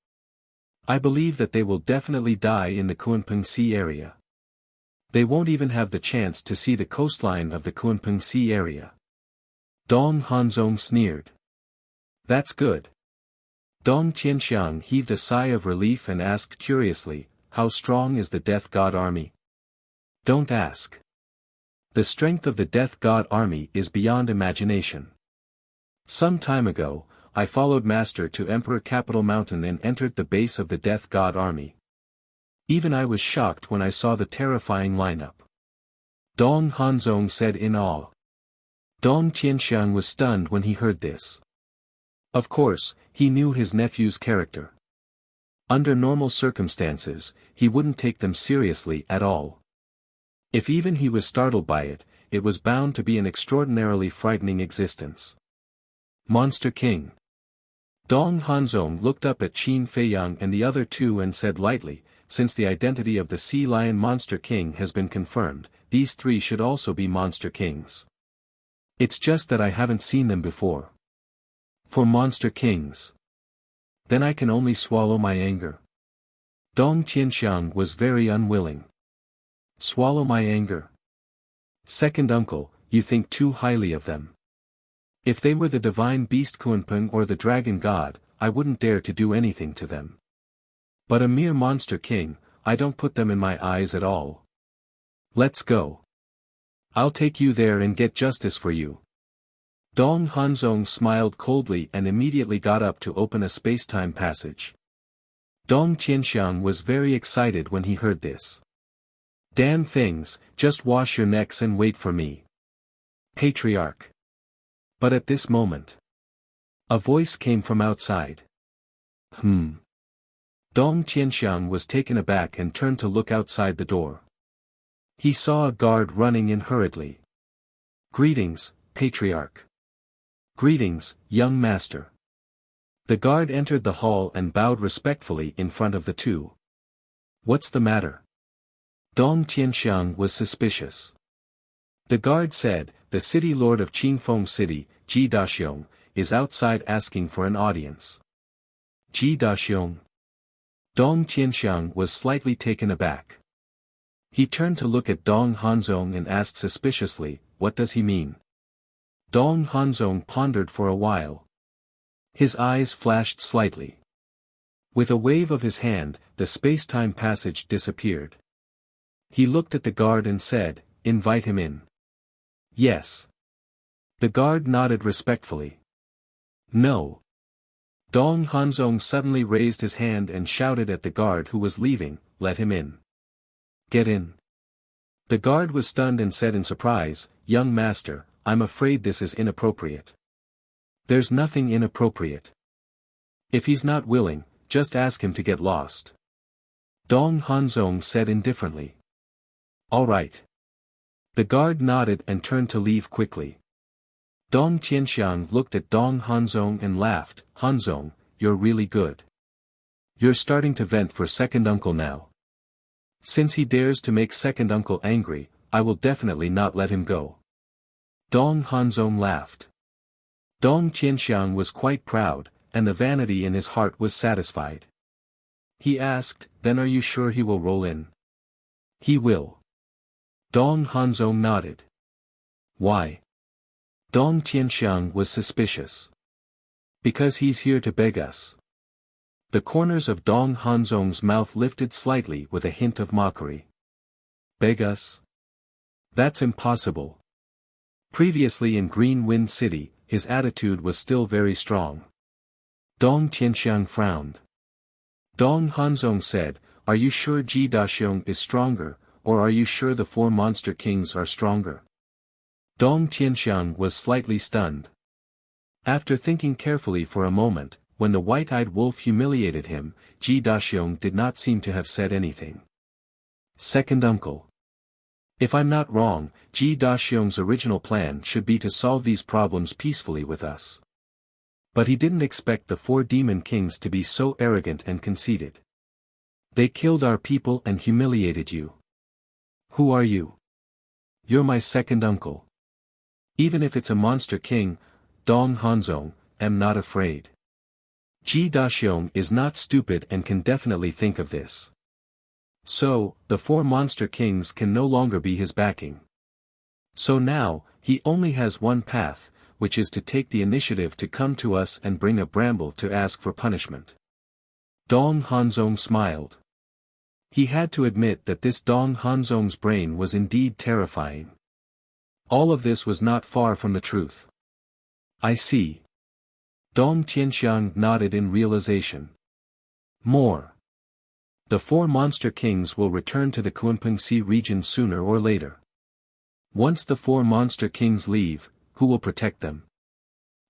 I believe that they will definitely die in the Kunpeng Sea area. They won't even have the chance to see the coastline of the Kunpeng Sea area. Dong Hanzong sneered. That's good. Dong Tianxiang heaved a sigh of relief and asked curiously, "How strong is the Death God Army?" Don't ask. The strength of the Death God Army is beyond imagination. Some time ago, I followed Master to Emperor Capital Mountain and entered the base of the Death God Army. Even I was shocked when I saw the terrifying lineup. Dong Hanzong said in awe. Dong Tianxiang was stunned when he heard this. Of course, he knew his nephew's character. Under normal circumstances, he wouldn't take them seriously at all. If even he was startled by it, it was bound to be an extraordinarily frightening existence. Monster King. Dong Hanzong looked up at Qin Feiyang and the other two and said lightly, since the identity of the Sea Lion Monster King has been confirmed, these three should also be Monster Kings. It's just that I haven't seen them before. For Monster Kings. Then I can only swallow my anger. Dong Tianxiang was very unwilling. Swallow my anger. Second uncle, you think too highly of them. If they were the divine beast Kunpeng or the dragon god, I wouldn't dare to do anything to them. But a mere monster king, I don't put them in my eyes at all. Let's go. I'll take you there and get justice for you. Dong Hanzong smiled coldly and immediately got up to open a space-time passage. Dong Tianxiang was very excited when he heard this. Damn things, just wash your necks and wait for me. Patriarch. But at this moment, a voice came from outside. Dong Tianxiang was taken aback and turned to look outside the door. He saw a guard running in hurriedly. Greetings, Patriarch. Greetings, young master. The guard entered the hall and bowed respectfully in front of the two. What's the matter? Dong Tianxiang was suspicious. The guard said, the city lord of Qingfeng City, Ji Daxiong, is outside asking for an audience. Ji Daxiong. Dong Tianxiang was slightly taken aback. He turned to look at Dong Hanzong and asked suspiciously, what does he mean? Dong Hanzong pondered for a while. His eyes flashed slightly. With a wave of his hand, the space-time passage disappeared. He looked at the guard and said, invite him in. Yes. The guard nodded respectfully. No. Dong Hanzong suddenly raised his hand and shouted at the guard who was leaving, let him in. Get in. The guard was stunned and said in surprise, young master, I'm afraid this is inappropriate. There's nothing inappropriate. If he's not willing, just ask him to get lost. Dong Hanzong said indifferently. All right. The guard nodded and turned to leave quickly. Dong Tianxiang looked at Dong Hanzong and laughed, Hanzong, you're really good. You're starting to vent for second uncle now. Since he dares to make second uncle angry, I will definitely not let him go. Dong Hanzong laughed. Dong Tianxiang was quite proud, and the vanity in his heart was satisfied. He asked, then are you sure he will roll in? He will. Dong Hanzong nodded. Why? Dong Tianxiang was suspicious. Because he's here to beg us. The corners of Dong Hanzong's mouth lifted slightly with a hint of mockery. Beg us? That's impossible. Previously in Green Wind City, his attitude was still very strong. Dong Tianxiang frowned. Dong Hanzong said, are you sure Ji Daxiong is stronger, or are you sure the four monster kings are stronger? Dong Tianxiang was slightly stunned. After thinking carefully for a moment, when the white-eyed wolf humiliated him, Ji Daxiong did not seem to have said anything. Second uncle. If I'm not wrong, Ji Daxiong's original plan should be to solve these problems peacefully with us. But he didn't expect the four demon kings to be so arrogant and conceited. They killed our people and humiliated you. Who are you? You're my second uncle. Even if it's a monster king, Dong Hanzong, am not afraid. Ji Daxiong is not stupid and can definitely think of this. So, the four monster kings can no longer be his backing. So now, he only has one path, which is to take the initiative to come to us and bring a bramble to ask for punishment. Dong Hanzong smiled. He had to admit that this Dong Hanzong's brain was indeed terrifying. All of this was not far from the truth. I see. Dong Tianxiang nodded in realization. More. The four monster kings will return to the Kunpeng Sea region sooner or later. Once the four monster kings leave, who will protect them?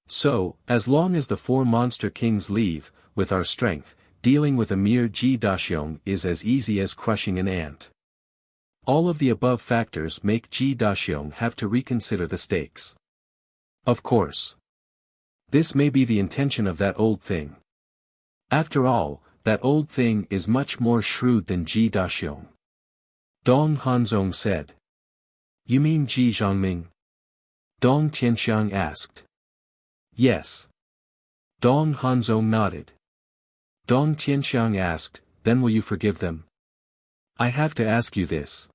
So, as long as the four monster kings leave, with our strength, dealing with a mere Ji Daxiong is as easy as crushing an ant. All of the above factors make Ji Daxiong have to reconsider the stakes. Of course. This may be the intention of that old thing. After all, that old thing is much more shrewd than Ji Daxiong. Dong Hanzong said. You mean Ji Zhongming? Dong Tianxiang asked. Yes. Dong Hanzong nodded. Dong Tianxiang asked, then will you forgive them? I have to ask you this.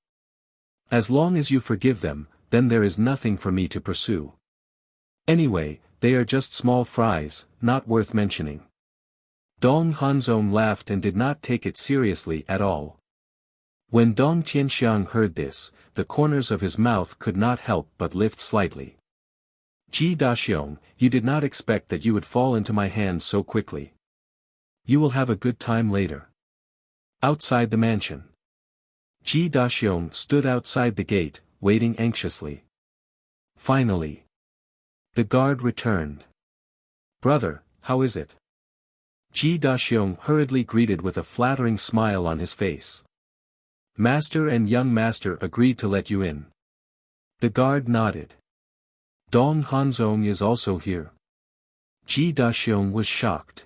As long as you forgive them, then there is nothing for me to pursue. Anyway, they are just small fries, not worth mentioning. Dong Hanzong laughed and did not take it seriously at all. When Dong Tianxiang heard this, the corners of his mouth could not help but lift slightly. Ji Daxiong, you did not expect that you would fall into my hands so quickly. You will have a good time later. Outside the mansion. Ji Daxiong stood outside the gate, waiting anxiously. Finally. The guard returned. Brother, how is it? Ji Daxiong hurriedly greeted with a flattering smile on his face. Master and young master agreed to let you in. The guard nodded. Dong Hanzong is also here. Ji Daxiong was shocked.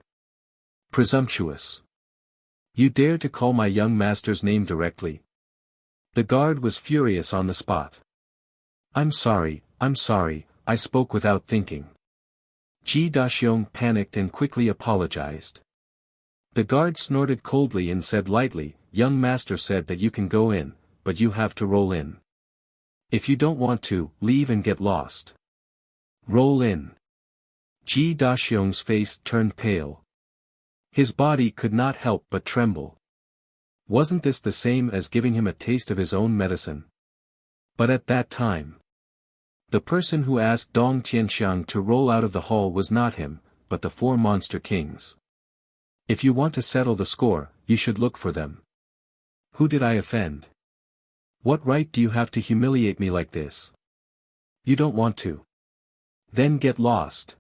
Presumptuous. You dare to call my young master's name directly? The guard was furious on the spot. I'm sorry, I spoke without thinking. Ji Daxiong panicked and quickly apologized. The guard snorted coldly and said lightly, young master said that you can go in, but you have to roll in. If you don't want to, leave and get lost. Roll in. Ji Daxiong's face turned pale. His body could not help but tremble. Wasn't this the same as giving him a taste of his own medicine? But at that time, the person who asked Dong Tianxiang to roll out of the hall was not him, but the four monster kings. If you want to settle the score, you should look for them. Who did I offend? What right do you have to humiliate me like this? You don't want to. Then get lost.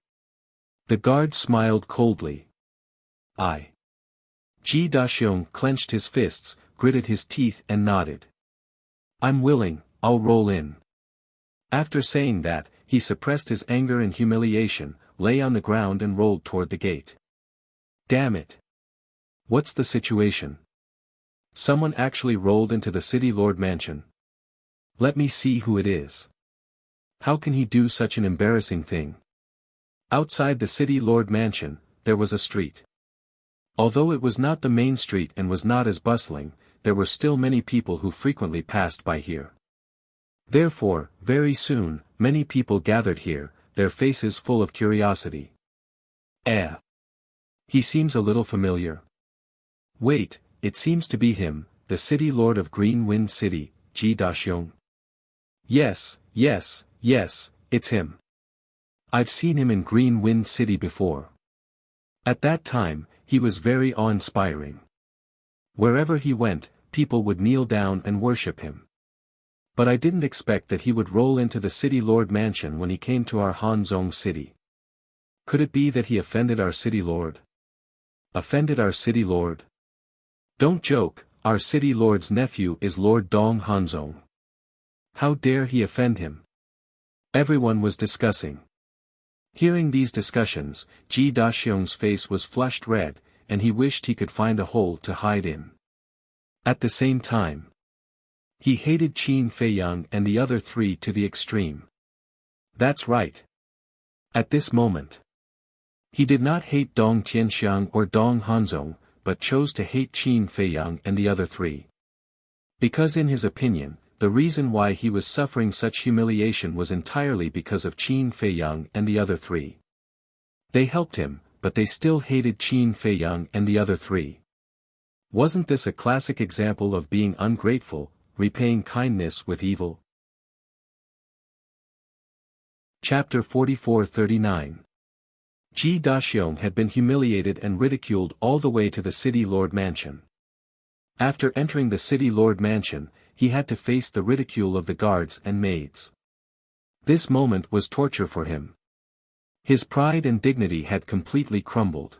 The guard smiled coldly. Ji Daxiong clenched his fists, gritted his teeth and nodded. I'm willing, I'll roll in. After saying that, he suppressed his anger and humiliation, lay on the ground and rolled toward the gate. Damn it. What's the situation? Someone actually rolled into the city lord mansion. Let me see who it is. How can he do such an embarrassing thing? Outside the city lord mansion, there was a street. Although it was not the main street and was not as bustling, there were still many people who frequently passed by here. Therefore, very soon, many people gathered here, their faces full of curiosity. He seems a little familiar. Wait, it seems to be him, the city lord of Green Wind City, Ji Daxiong. Yes, it's him. I've seen him in Green Wind City before. At that time, he was very awe-inspiring. Wherever he went, people would kneel down and worship him. But I didn't expect that he would roll into the city lord mansion when he came to our Hanzong city. Could it be that he offended our city lord? Offended our city lord? Don't joke, our city lord's nephew is Lord Dong Hanzong. How dare he offend him? Everyone was discussing. Hearing these discussions, Ji Daxiong's face was flushed red, and he wished he could find a hole to hide in. At the same time, he hated Qin Feiyang and the other three to the extreme. That's right. At this moment, he did not hate Dong Tianxiang or Dong Hanzong, but chose to hate Qin Feiyang and the other three. Because in his opinion, the reason why he was suffering such humiliation was entirely because of Qin Feiyang and the other three. They helped him, but they still hated Qin Feiyang and the other three. Wasn't this a classic example of being ungrateful, repaying kindness with evil? Chapter 44-39. Ji Daxiong had been humiliated and ridiculed all the way to the city lord mansion. After entering the city lord mansion, he had to face the ridicule of the guards and maids. This moment was torture for him. His pride and dignity had completely crumbled.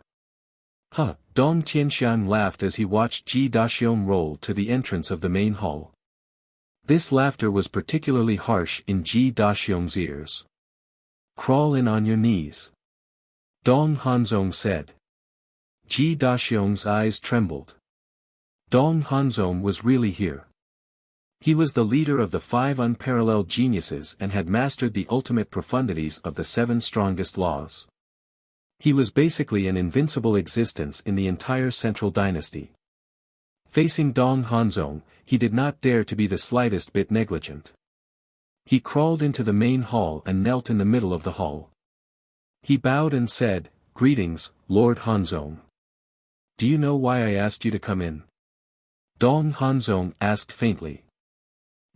Dong Tianxiang laughed as he watched Ji Daxiong roll to the entrance of the main hall. This laughter was particularly harsh in Ji Daxiong's ears. Crawl in on your knees. Dong Hanzong said. Ji Daxiong's eyes trembled. Dong Hanzong was really here. He was the leader of the 5 unparalleled geniuses and had mastered the ultimate profundities of the 7 strongest laws. He was basically an invincible existence in the entire central dynasty. Facing Dong Hanzong, he did not dare to be the slightest bit negligent. He crawled into the main hall and knelt in the middle of the hall. He bowed and said, "Greetings, Lord Hanzong. Do you know why I asked you to come in?" Dong Hanzong asked faintly.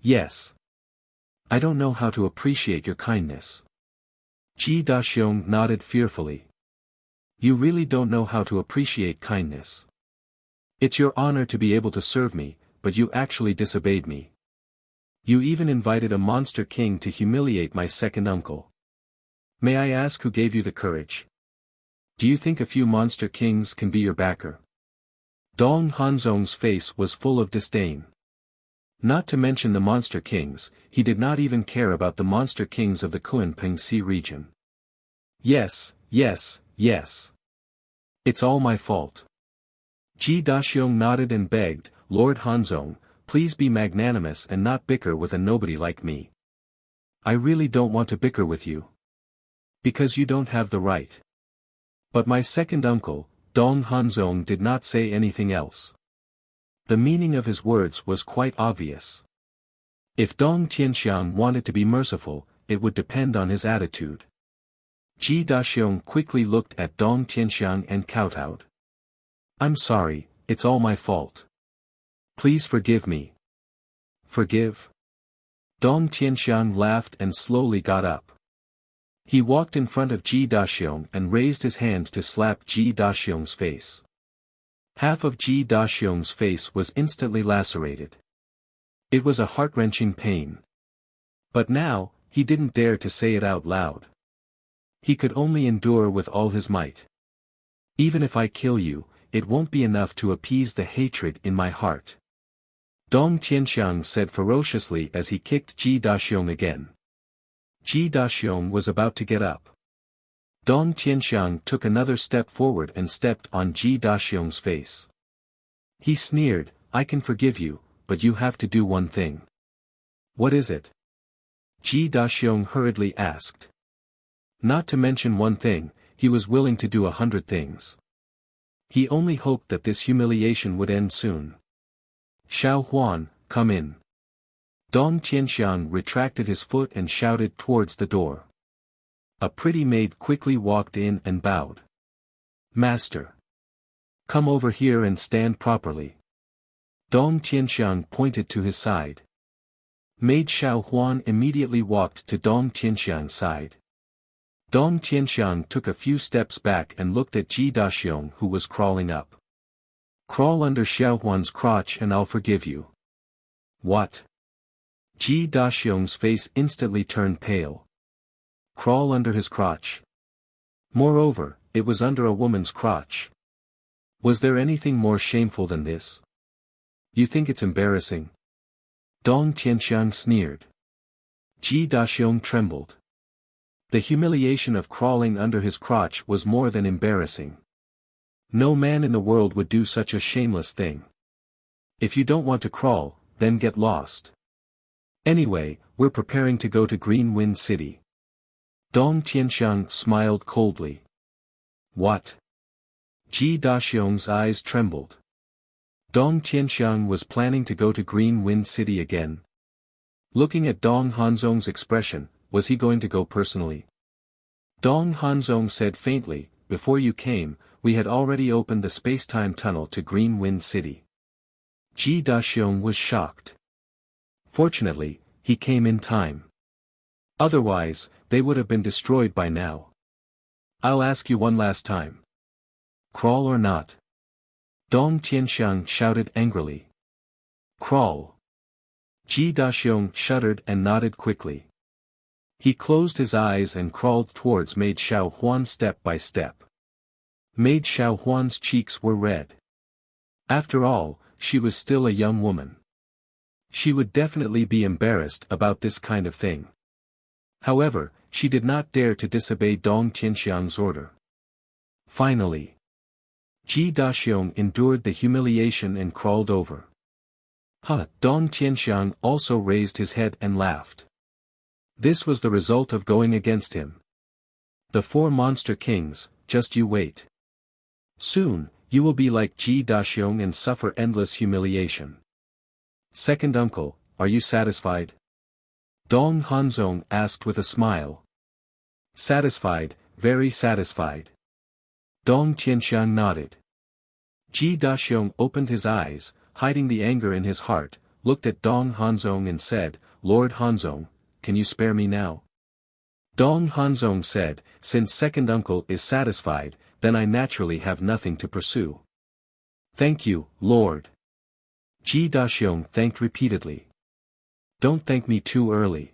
"Yes. I don't know how to appreciate your kindness." Ji Daxiong nodded fearfully. "You really don't know how to appreciate kindness. It's your honor to be able to serve me, but you actually disobeyed me. You even invited a monster king to humiliate my second uncle. May I ask who gave you the courage? Do you think a few monster kings can be your backer?" Dong Hanzong's face was full of disdain. Not to mention the monster kings, he did not even care about the monster kings of the Kunpeng Sea region. "Yes, yes, yes. It's all my fault." Ji Daxiong nodded and begged, "Lord Hanzong, please be magnanimous and not bicker with a nobody like me. I really don't want to bicker with you. Because you don't have the right." But my second uncle, Dong Hanzong did not say anything else. The meaning of his words was quite obvious. If Dong Tianxiang wanted to be merciful, it would depend on his attitude. Ji Daxiong quickly looked at Dong Tianxiang and kowtowed. "I'm sorry, it's all my fault. Please forgive me." "Forgive?" Dong Tianxiang laughed and slowly got up. He walked in front of Ji Daxiong and raised his hand to slap Ji Daxiong's face. Half of Ji Daxiong's face was instantly lacerated. It was a heart-wrenching pain. But now, he didn't dare to say it out loud. He could only endure with all his might. "Even if I kill you, it won't be enough to appease the hatred in my heart," Dong Tianxiang said ferociously as he kicked Ji Daxiong again. Ji Daxiong was about to get up. Dong Tianxiang took another step forward and stepped on Ji Daxiong's face. He sneered, "I can forgive you, but you have to do one thing." "What is it?" Ji Daxiong hurriedly asked. Not to mention one thing, he was willing to do 100 things. He only hoped that this humiliation would end soon. "Xiao Huan, come in." Dong Tianxiang retracted his foot and shouted towards the door. A pretty maid quickly walked in and bowed. "Master. Come over here and stand properly." Dong Tianxiang pointed to his side. Maid Xiao Huan immediately walked to Dong Tianxiang's side. Dong Tianxiang took a few steps back and looked at Ji Daxiong who was crawling up. "Crawl under Xiao Huan's crotch and I'll forgive you." "What?" Ji Daxiong's face instantly turned pale. Crawl under his crotch. Moreover, it was under a woman's crotch. Was there anything more shameful than this? You think it's embarrassing? Dong Tianxiang sneered. Ji Daxiong trembled. The humiliation of crawling under his crotch was more than embarrassing. No man in the world would do such a shameless thing. If you don't want to crawl, then get lost. Anyway, we're preparing to go to Green Wind City. Dong Tianxiang smiled coldly. What? Ji Daxiong's eyes trembled. Dong Tianxiang was planning to go to Green Wind City again. Looking at Dong Hanzong's expression, was he going to go personally? Dong Hanzong said faintly, "Before you came, we had already opened the space-time tunnel to Green Wind City." Ji Daxiong was shocked. Fortunately, he came in time. Otherwise, they would have been destroyed by now. I'll ask you one last time. Crawl or not? Dong Tianxiang shouted angrily. Crawl. Ji Daxiong shuddered and nodded quickly. He closed his eyes and crawled towards Maid Xiao Huan step by step. Maid Xiao Huan's cheeks were red. After all, she was still a young woman. She would definitely be embarrassed about this kind of thing. However, she did not dare to disobey Dong Tianxiang's order. Finally, Ji Daxiong endured the humiliation and crawled over. Dong Tianxiang also raised his head and laughed. This was the result of going against him. The 4 monster kings, just you wait. Soon, you will be like Ji Daxiong and suffer endless humiliation. Second uncle, are you satisfied? Dong Hanzong asked with a smile. Satisfied, very satisfied. Dong Tianxiang nodded. Ji Daxiong opened his eyes, hiding the anger in his heart, looked at Dong Hanzong and said, Lord Hanzong, can you spare me now? Dong Hanzong said, since second uncle is satisfied, then I naturally have nothing to pursue. Thank you, Lord. Ji Daxiong thanked repeatedly. Don't thank me too early.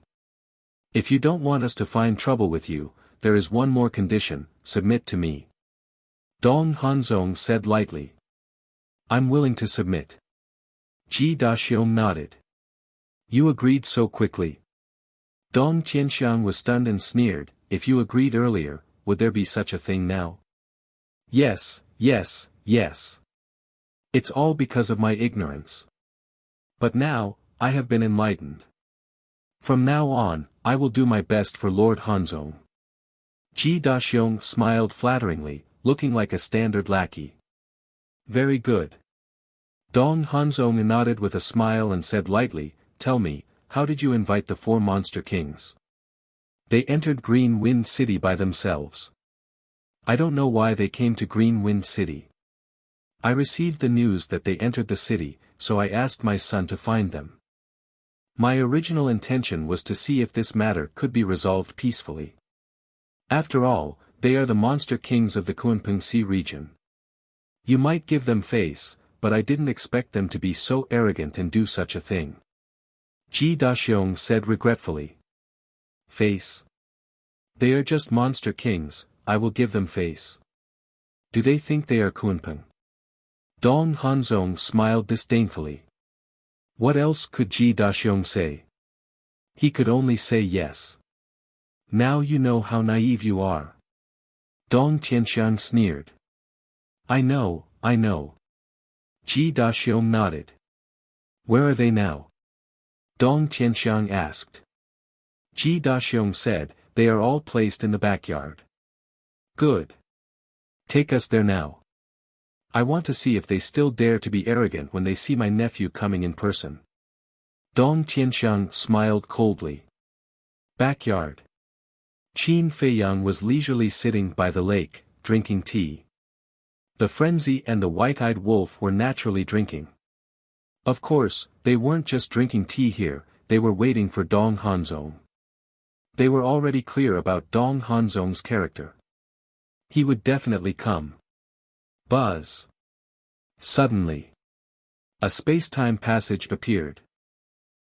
If you don't want us to find trouble with you, there is one more condition, submit to me. Dong Hanzong said lightly. I'm willing to submit. Ji Daxiong nodded. You agreed so quickly. Dong Tianxiang was stunned and sneered, if you agreed earlier, would there be such a thing now? Yes, yes, yes. It's all because of my ignorance. But now, I have been enlightened. From now on, I will do my best for Lord Hanzong. Ji Daxiong smiled flatteringly, looking like a standard lackey. Very good. Dong Hanzong nodded with a smile and said lightly, tell me, how did you invite the 4 monster kings? They entered Green Wind City by themselves. I don't know why they came to Green Wind City. I received the news that they entered the city, so I asked my son to find them. My original intention was to see if this matter could be resolved peacefully. After all, they are the monster kings of the Kunpeng Sea region. You might give them face, but I didn't expect them to be so arrogant and do such a thing. Ji Daxiong said regretfully. Face? They are just monster kings, I will give them face. Do they think they are Kunpeng? Dong Hanzong smiled disdainfully. What else could Ji Daxiong say? He could only say yes. Now you know how naive you are. Dong Tianxiang sneered. I know, I know. Ji Daxiong nodded. Where are they now? Dong Tianxiang asked. Ji Daxiong said, they are all placed in the backyard. Good. Take us there now. I want to see if they still dare to be arrogant when they see my nephew coming in person. Dong Tianxiang smiled coldly. Backyard. Qin Feiyang was leisurely sitting by the lake, drinking tea. The frenzy and the white-eyed wolf were naturally drinking. Of course, they weren't just drinking tea here, they were waiting for Dong Hanzong. They were already clear about Dong Hanzong's character. He would definitely come. Buzz. Suddenly, a space-time passage appeared.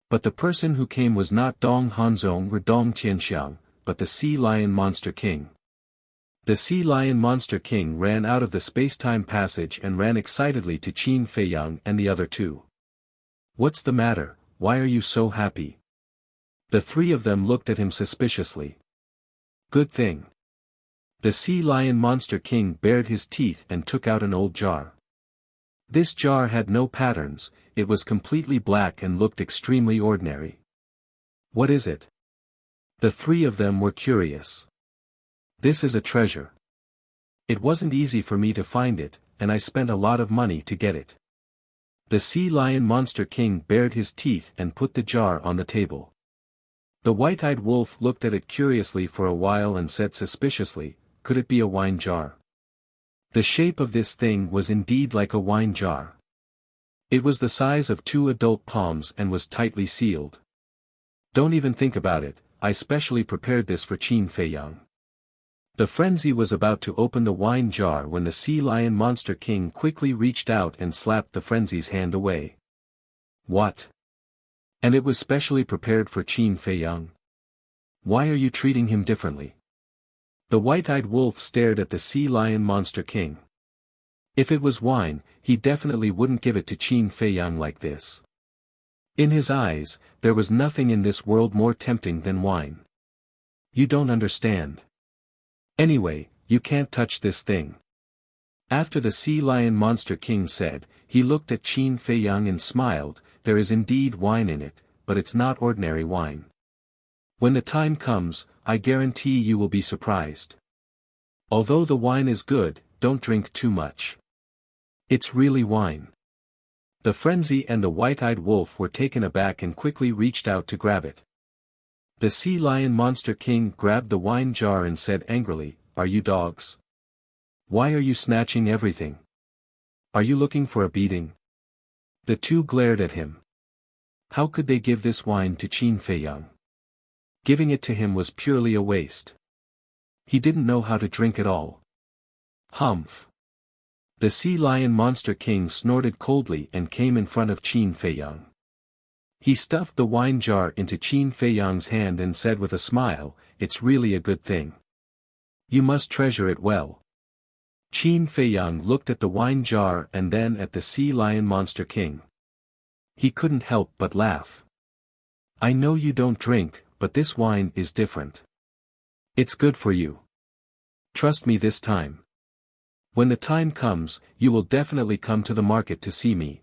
But the person who came was not Dong Hanzong or Dong Tianxiang, but the Sea Lion Monster King. The Sea Lion Monster King ran out of the space-time passage and ran excitedly to Qin Feiyang and the other 2. What's the matter, why are you so happy? The 3 of them looked at him suspiciously. Good thing. The Sea Lion Monster King bared his teeth and took out an old jar. This jar had no patterns, it was completely black and looked extremely ordinary. What is it? The 3 of them were curious. This is a treasure. It wasn't easy for me to find it, and I spent a lot of money to get it. The Sea Lion Monster King bared his teeth and put the jar on the table. The white-eyed wolf looked at it curiously for a while and said suspiciously, could it be a wine jar? The shape of this thing was indeed like a wine jar. It was the size of 2 adult palms and was tightly sealed. Don't even think about it, I specially prepared this for Qin Feiyang. The frenzy was about to open the wine jar when the Sea Lion Monster King quickly reached out and slapped the frenzy's hand away. What? And it was specially prepared for Qin Feiyang? Why are you treating him differently? The white-eyed wolf stared at the Sea Lion Monster King. If it was wine, he definitely wouldn't give it to Qin Feiyang like this. In his eyes, there was nothing in this world more tempting than wine. You don't understand. Anyway, you can't touch this thing. After the Sea Lion Monster King said, he looked at Qin Fei Yang and smiled, there is indeed wine in it, but it's not ordinary wine. When the time comes, I guarantee you will be surprised. Although the wine is good, don't drink too much. It's really wine. The Frenzy and the White-Eyed Wolf were taken aback and quickly reached out to grab it. The Sea Lion Monster King grabbed the wine jar and said angrily, "Are you dogs? Why are you snatching everything? Are you looking for a beating?" The two glared at him. How could they give this wine to Qin Fei Yang? Giving it to him was purely a waste. He didn't know how to drink it all. Humph. The Sea Lion Monster King snorted coldly and came in front of Qin Fei Yang. He stuffed the wine jar into Qin Fei Yang's hand and said with a smile, "It's really a good thing. You must treasure it well." Qin Fei Yang looked at the wine jar and then at the Sea Lion Monster King. He couldn't help but laugh. "I know you don't drink, but this wine is different. It's good for you. Trust me this time. When the time comes, you will definitely come to the market to see me,"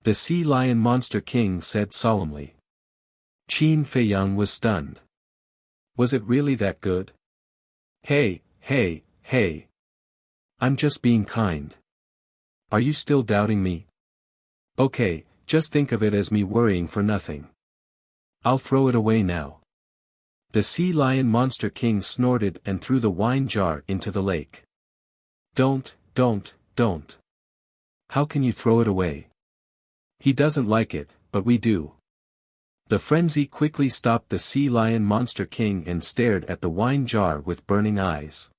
the Sea Lion Monster King said solemnly. Qin Fei Yang was stunned. Was it really that good? Hey, hey, hey. I'm just being kind. Are you still doubting me? Okay, just think of it as me worrying for nothing. I'll throw it away now. The Sea Lion Monster King snorted and threw the wine jar into the lake. Don't. How can you throw it away? He doesn't like it, but we do. The Frenzy quickly stopped the Sea Lion Monster King and stared at the wine jar with burning eyes.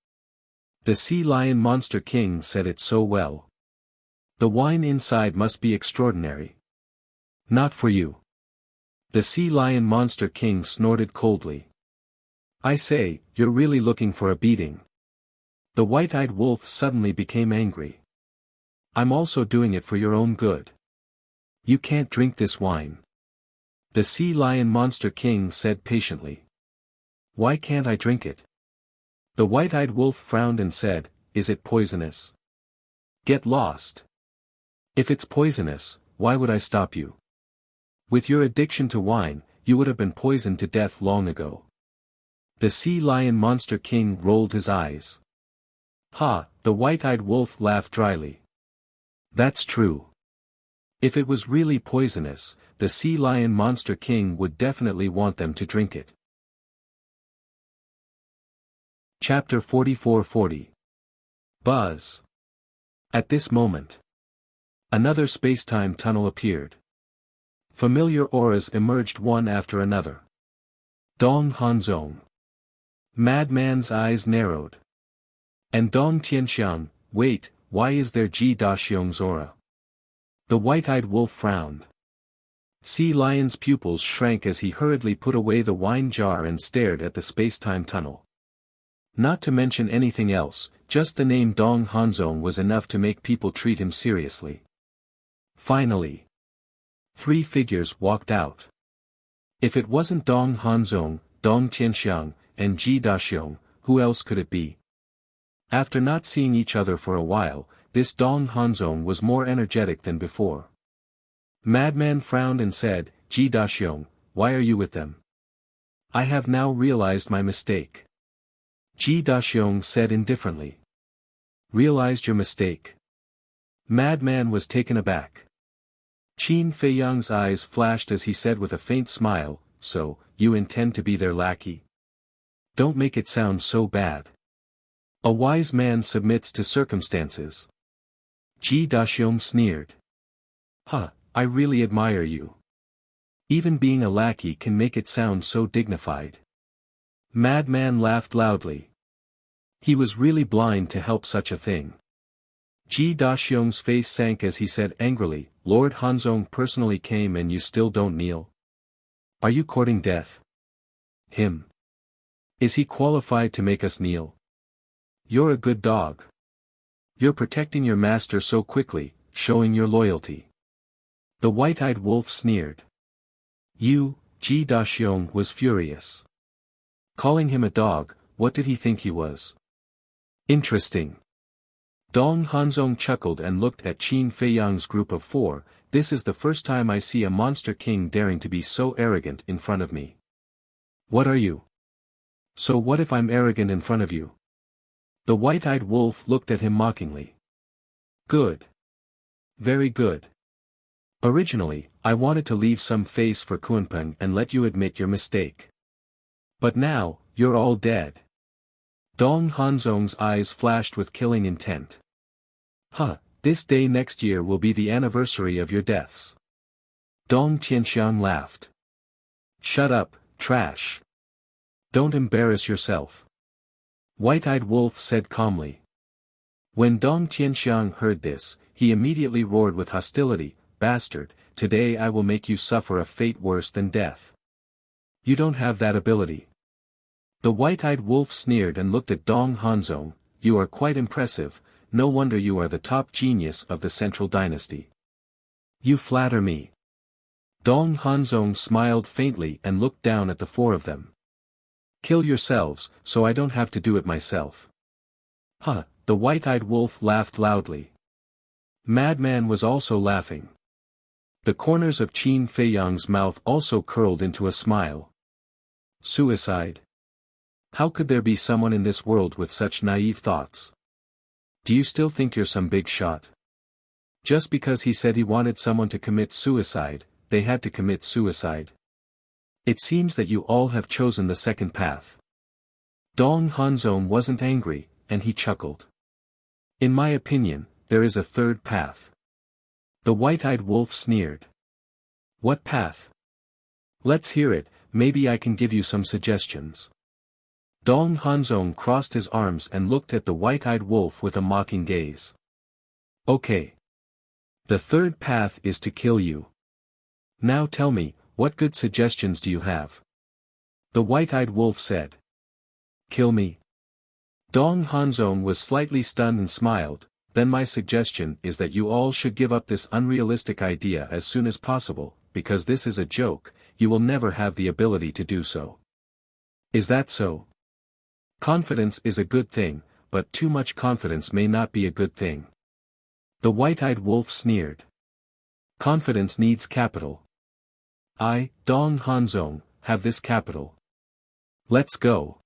The Sea Lion Monster King said it so well. The wine inside must be extraordinary. Not for you. The Sea Lion Monster King snorted coldly. I say, you're really looking for a beating. The White-Eyed Wolf suddenly became angry. I'm also doing it for your own good. You can't drink this wine. The Sea Lion Monster King said patiently. Why can't I drink it? The White-Eyed Wolf frowned and said, Is it poisonous? Get lost. If it's poisonous, why would I stop you? With your addiction to wine, you would have been poisoned to death long ago. The Sea Lion Monster King rolled his eyes. Ha, the White-Eyed Wolf laughed dryly. That's true. If it was really poisonous, the Sea Lion Monster King would definitely want them to drink it. Chapter 4440. Buzz. At this moment, another space-time tunnel appeared. Familiar auras emerged one after another. Dong Hanzong. Madman's eyes narrowed. And Dong Tianxiang, wait, why is there Ji Daxiong's aura? The White-Eyed Wolf frowned. Sea Lion's pupils shrank as he hurriedly put away the wine jar and stared at the space-time tunnel. Not to mention anything else, just the name Dong Hanzong was enough to make people treat him seriously. Finally, 3 figures walked out. If it wasn't Dong Hanzong, Dong Tianxiang, and Ji Daxiong, who else could it be? After not seeing each other for a while, this Dong Hanzong was more energetic than before. Madman frowned and said, Ji Daxiong, why are you with them? I have now realized my mistake. Ji Daxiong said indifferently. Realized your mistake? Madman was taken aback. Qin Fei Yang's eyes flashed as he said with a faint smile, so, you intend to be their lackey? Don't make it sound so bad. A wise man submits to circumstances. Ji Daxiong sneered. Huh, I really admire you. Even being a lackey can make it sound so dignified. Madman laughed loudly. He was really blind to help such a thing. Ji Daxiong's face sank as he said angrily, Lord Hanzong personally came and you still don't kneel? Are you courting death? Him. Is he qualified to make us kneel? You're a good dog. You're protecting your master so quickly, showing your loyalty. The White-Eyed Wolf sneered. You, Ji Daxiong was furious. Calling him a dog, what did he think he was? Interesting. Dong Hanzong chuckled and looked at Qin Feiyang's group of 4, this is the first time I see a monster king daring to be so arrogant in front of me. What are you? So what if I'm arrogant in front of you? The white-eyed wolf looked at him mockingly. Good. Very good. Originally, I wanted to leave some face for Kunpeng and let you admit your mistake. But now, you're all dead. Dong Hanzong's eyes flashed with killing intent. Huh, this day next year will be the anniversary of your deaths. Dong Tianxiang laughed. Shut up, trash. Don't embarrass yourself. White-eyed wolf said calmly. When Dong Tianxiang heard this, he immediately roared with hostility, bastard, today I will make you suffer a fate worse than death. You don't have that ability. The white-eyed wolf sneered and looked at Dong Hanzong, you are quite impressive, no wonder you are the top genius of the Central Dynasty. You flatter me. Dong Hanzong smiled faintly and looked down at the 4 of them. Kill yourselves, so I don't have to do it myself. Huh, the white-eyed wolf laughed loudly. Madman was also laughing. The corners of Qin Feiyang's mouth also curled into a smile. Suicide? How could there be someone in this world with such naive thoughts? Do you still think you're some big shot? Just because he said he wanted someone to commit suicide, they had to commit suicide. It seems that you all have chosen the second path. Dong Hanzong wasn't angry, and he chuckled. In my opinion, there is a third path. The white-eyed wolf sneered. What path? Let's hear it, maybe I can give you some suggestions. Dong Hanzong crossed his arms and looked at the white-eyed wolf with a mocking gaze. Okay. The third path is to kill you. Now tell me, what good suggestions do you have? The white-eyed wolf said. Kill me. Dong Hanzong was slightly stunned and smiled, then my suggestion is that you all should give up this unrealistic idea as soon as possible, because this is a joke, you will never have the ability to do so. Is that so? Confidence is a good thing, but too much confidence may not be a good thing. The white-eyed wolf sneered. Confidence needs capital. I, Dong Hanzong, have this capital. Let's go.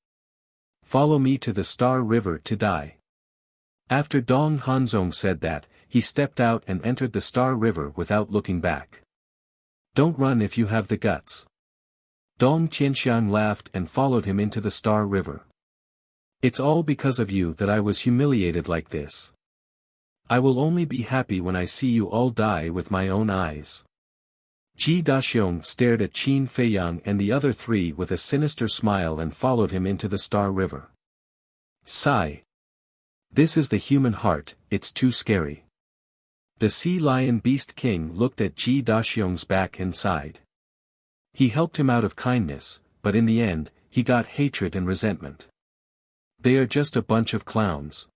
Follow me to the Star River to die. After Dong Hanzong said that, he stepped out and entered the Star River without looking back. Don't run if you have the guts. Dong Tianxiang laughed and followed him into the Star River. It's all because of you that I was humiliated like this. I will only be happy when I see you all die with my own eyes. Ji Daxiong stared at Qin Feiyang and the other 3 with a sinister smile and followed him into the Star River. Sigh. This is the human heart, it's too scary. The Sea Lion Beast King looked at Ji Daxiong's back and sighed. He helped him out of kindness, but in the end, he got hatred and resentment. They are just a bunch of clowns.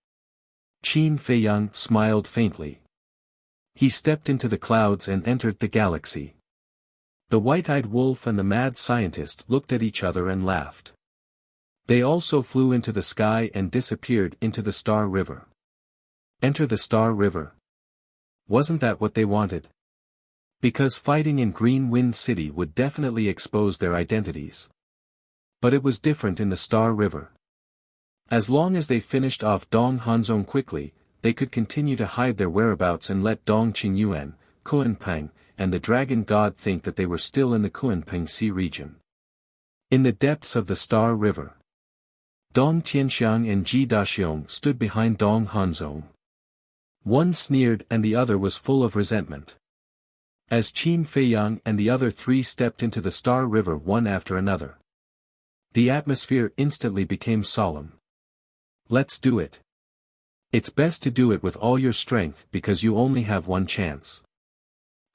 Qin Feiyang smiled faintly. He stepped into the clouds and entered the galaxy. The white-eyed wolf and the mad scientist looked at each other and laughed. They also flew into the sky and disappeared into the Star River. Enter the Star River. Wasn't that what they wanted? Because fighting in Green Wind City would definitely expose their identities. But it was different in the Star River. As long as they finished off Dong Hanzong quickly, they could continue to hide their whereabouts and let Dong Qingyuan, Kunpeng, and the Dragon God think that they were still in the Kunpeng Sea region. In the depths of the Star River, Dong Tianxiang and Ji Daxiong stood behind Dong Hanzong. One sneered and the other was full of resentment. As Qin Feiyang and the other 3 stepped into the Star River one after another, the atmosphere instantly became solemn. Let's do it. It's best to do it with all your strength because you only have one chance.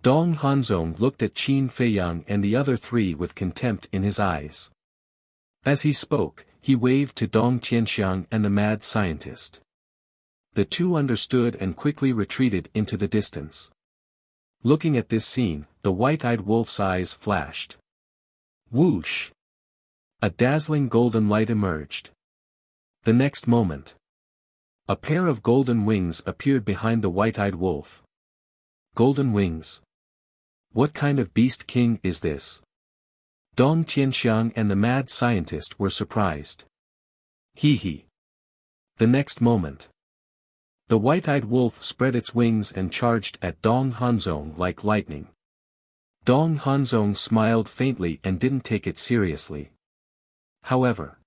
Dong Hanzong looked at Qin Feiyang and the other 3 with contempt in his eyes. As he spoke, he waved to Dong Tianxiang and the mad scientist. The 2 understood and quickly retreated into the distance. Looking at this scene, the white-eyed wolf's eyes flashed. Whoosh! A dazzling golden light emerged. The next moment, A pair of golden wings appeared behind the white-eyed wolf. Golden wings? What kind of beast king is this? Dong Tianxiang and the mad scientist were surprised. Hee. The next moment, the white-eyed wolf spread its wings and charged at Dong Hanzong like lightning. Dong Hanzong smiled faintly and didn't take it seriously. However,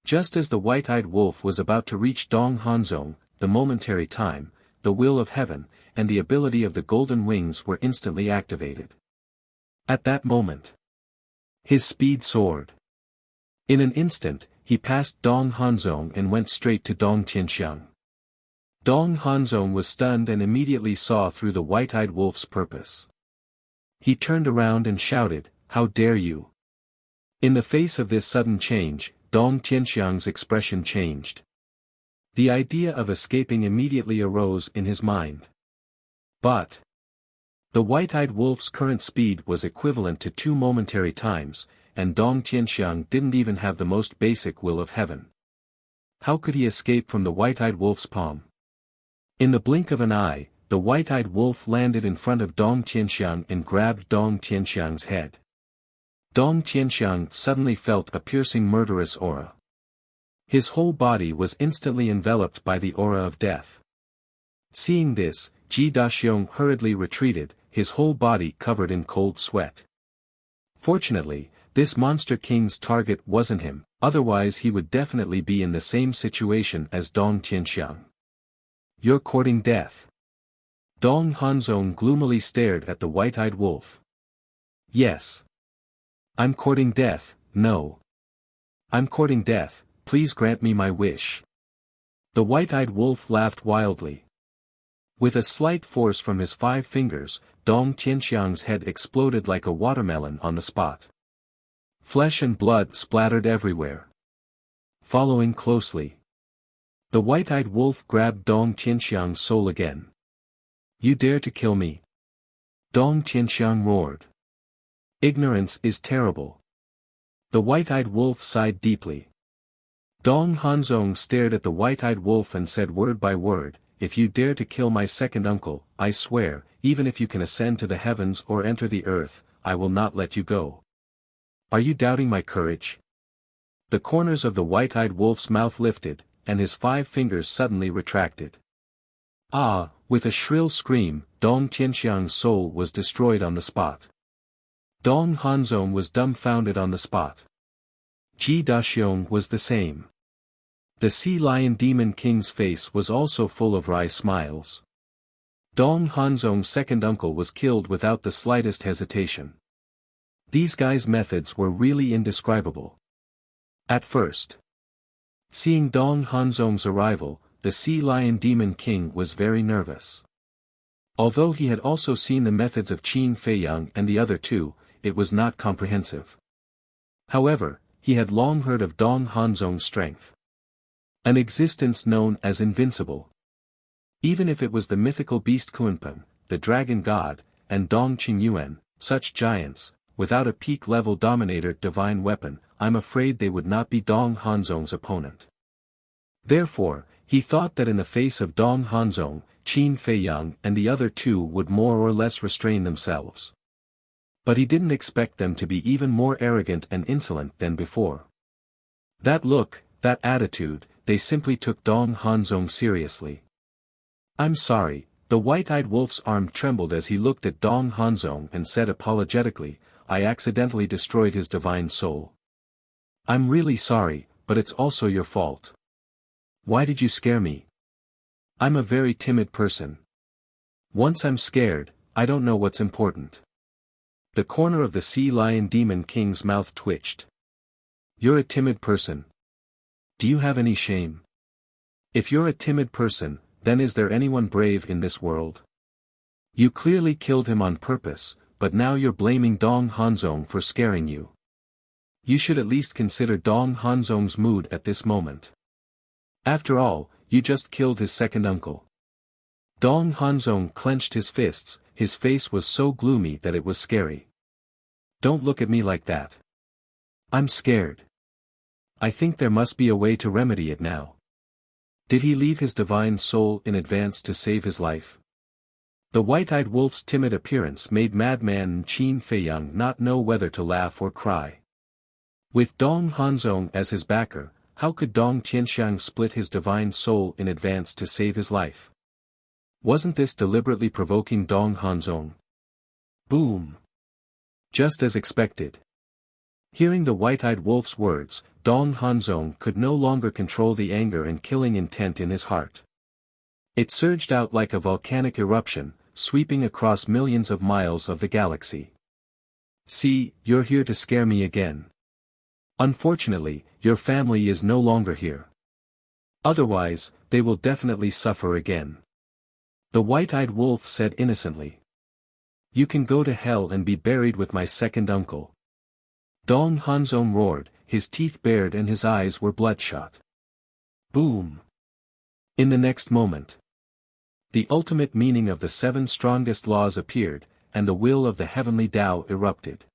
just as the white-eyed wolf was about to reach Dong Hanzong, the momentary time, the will of heaven, and the ability of the golden wings were instantly activated. At that moment, his speed soared. In an instant, he passed Dong Hanzong and went straight to Dong Tianxiang. Dong Hanzong was stunned and immediately saw through the white-eyed wolf's purpose. He turned around and shouted, "How dare you!" In the face of this sudden change, Dong Tianxiang's expression changed. The idea of escaping immediately arose in his mind. But the white-eyed wolf's current speed was equivalent to 2 momentary times, and Dong Tianxiang didn't even have the most basic will of heaven. How could he escape from the white-eyed wolf's palm? In the blink of an eye, the white-eyed wolf landed in front of Dong Tianxiang and grabbed Dong Tianxiang's head. Dong Tianxiang suddenly felt a piercing murderous aura. His whole body was instantly enveloped by the aura of death. Seeing this, Ji Daxiong hurriedly retreated, his whole body covered in cold sweat. Fortunately, this monster king's target wasn't him, otherwise he would definitely be in the same situation as Dong Tianxiang. "You're courting death." Dong Hanzong gloomily stared at the white-eyed wolf. "Yes. I'm courting death, no. I'm courting death, please grant me my wish." The white-eyed wolf laughed wildly. With a slight force from his 5 fingers, Dong Tianxiang's head exploded like a watermelon on the spot. Flesh and blood splattered everywhere. Following closely, the white-eyed wolf grabbed Dong Tianxiang's soul again. "You dare to kill me?" Dong Tianxiang roared. "Ignorance is terrible." The white-eyed wolf sighed deeply. Dong Hanzong stared at the white-eyed wolf and said word by word, "If you dare to kill my second uncle, I swear, even if you can ascend to the heavens or enter the earth, I will not let you go. Are you doubting my courage?" The corners of the white-eyed wolf's mouth lifted, and his 5 fingers suddenly retracted. Ah! With a shrill scream, Dong Tianxiang's soul was destroyed on the spot. Dong Hanzong was dumbfounded on the spot. Ji Daxiong was the same. The Sea Lion Demon King's face was also full of wry smiles. Dong Hanzong's second uncle was killed without the slightest hesitation. These guys' methods were really indescribable. At first, seeing Dong Hanzong's arrival, the Sea Lion Demon King was very nervous. Although he had also seen the methods of Qin Feiyang and the other two, it was not comprehensive. However, he had long heard of Dong Hanzong's strength. An existence known as invincible. Even if it was the mythical beast Kunpeng, the dragon god, and Dong Qingyuan, such giants, without a peak-level dominator divine weapon, I'm afraid they would not be Dong Hanzong's opponent. Therefore, he thought that in the face of Dong Hanzong, Qin Feiyang and the other two would more or less restrain themselves. But he didn't expect them to be even more arrogant and insolent than before. That look, that attitude, they simply took Dong Hanzong seriously. "I'm sorry," the white-eyed wolf's arm trembled as he looked at Dong Hanzong and said apologetically, "I accidentally destroyed his divine soul. I'm really sorry, but it's also your fault. Why did you scare me? I'm a very timid person. Once I'm scared, I don't know what's important." The corner of the Sea Lion Demon King's mouth twitched. "You're a timid person. Do you have any shame? If you're a timid person, then is there anyone brave in this world? You clearly killed him on purpose, but now you're blaming Dong Hanzong for scaring you. You should at least consider Dong Hanzong's mood at this moment. After all, you just killed his second uncle." Dong Hanzong clenched his fists, his face was so gloomy that it was scary. "Don't look at me like that. I'm scared. I think there must be a way to remedy it now." Did he leave his divine soul in advance to save his life? The white-eyed wolf's timid appearance made madman Qin Feiyang not know whether to laugh or cry. With Dong Hanzong as his backer, how could Dong Tianxiang split his divine soul in advance to save his life? Wasn't this deliberately provoking Dong Hanzong? Boom! Just as expected. Hearing the white-eyed wolf's words, Dong Hanzong could no longer control the anger and killing intent in his heart. It surged out like a volcanic eruption, sweeping across millions of miles of the galaxy. See, you're here to scare me again. Unfortunately, your family is no longer here. Otherwise, they will definitely suffer again. The white-eyed wolf said innocently. You can go to hell and be buried with my second uncle. Dong Hanzong roared, his teeth bared and his eyes were bloodshot. Boom! In the next moment, the ultimate meaning of the 7 strongest laws appeared, and the will of the heavenly Tao erupted.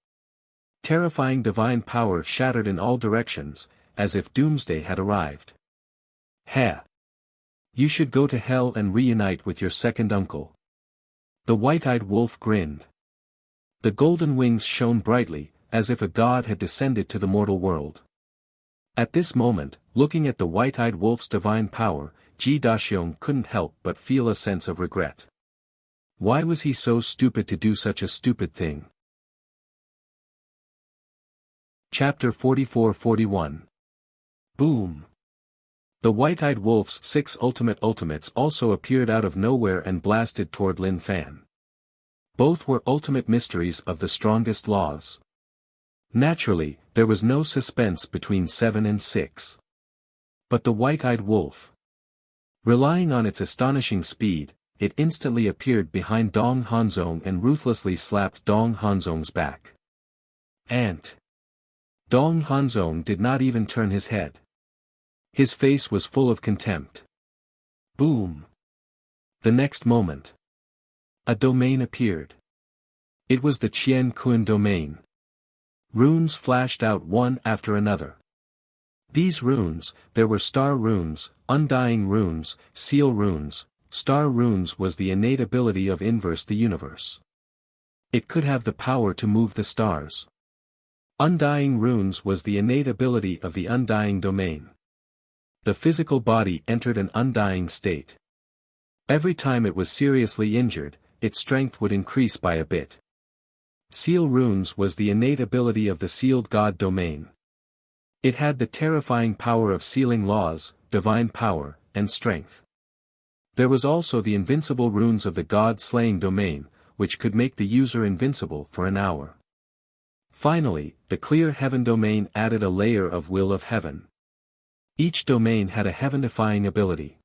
Terrifying divine power shattered in all directions, as if doomsday had arrived. Ha! You should go to hell and reunite with your second uncle. The white-eyed wolf grinned. The golden wings shone brightly, as if a god had descended to the mortal world. At this moment, looking at the white-eyed wolf's divine power, Ji Daxiong couldn't help but feel a sense of regret. Why was he so stupid to do such a stupid thing? Chapter 44-41. Boom! The white-eyed wolf's 6 ultimates also appeared out of nowhere and blasted toward Lin Fan. Both were ultimate mysteries of the strongest laws. Naturally, there was no suspense between 7 and 6. But the white-eyed wolf, relying on its astonishing speed, it instantly appeared behind Dong Hanzong and ruthlessly slapped Dong Hanzong's back. Ant! Dong Hanzong did not even turn his head. His face was full of contempt. Boom! The next moment, a domain appeared. It was the Qian Kun domain. Runes flashed out one after another. These runes, there were star runes, undying runes, seal runes. Star runes was the innate ability of inverse the universe. It could have the power to move the stars. Undying runes was the innate ability of the undying domain. The physical body entered an undying state. Every time it was seriously injured, its strength would increase by a bit. Seal runes was the innate ability of the sealed god domain. It had the terrifying power of sealing laws, divine power, and strength. There was also the invincible runes of the god-slaying domain, which could make the user invincible for an hour. Finally, the clear heaven domain added a layer of will of heaven. Each domain had a heaven-defying ability.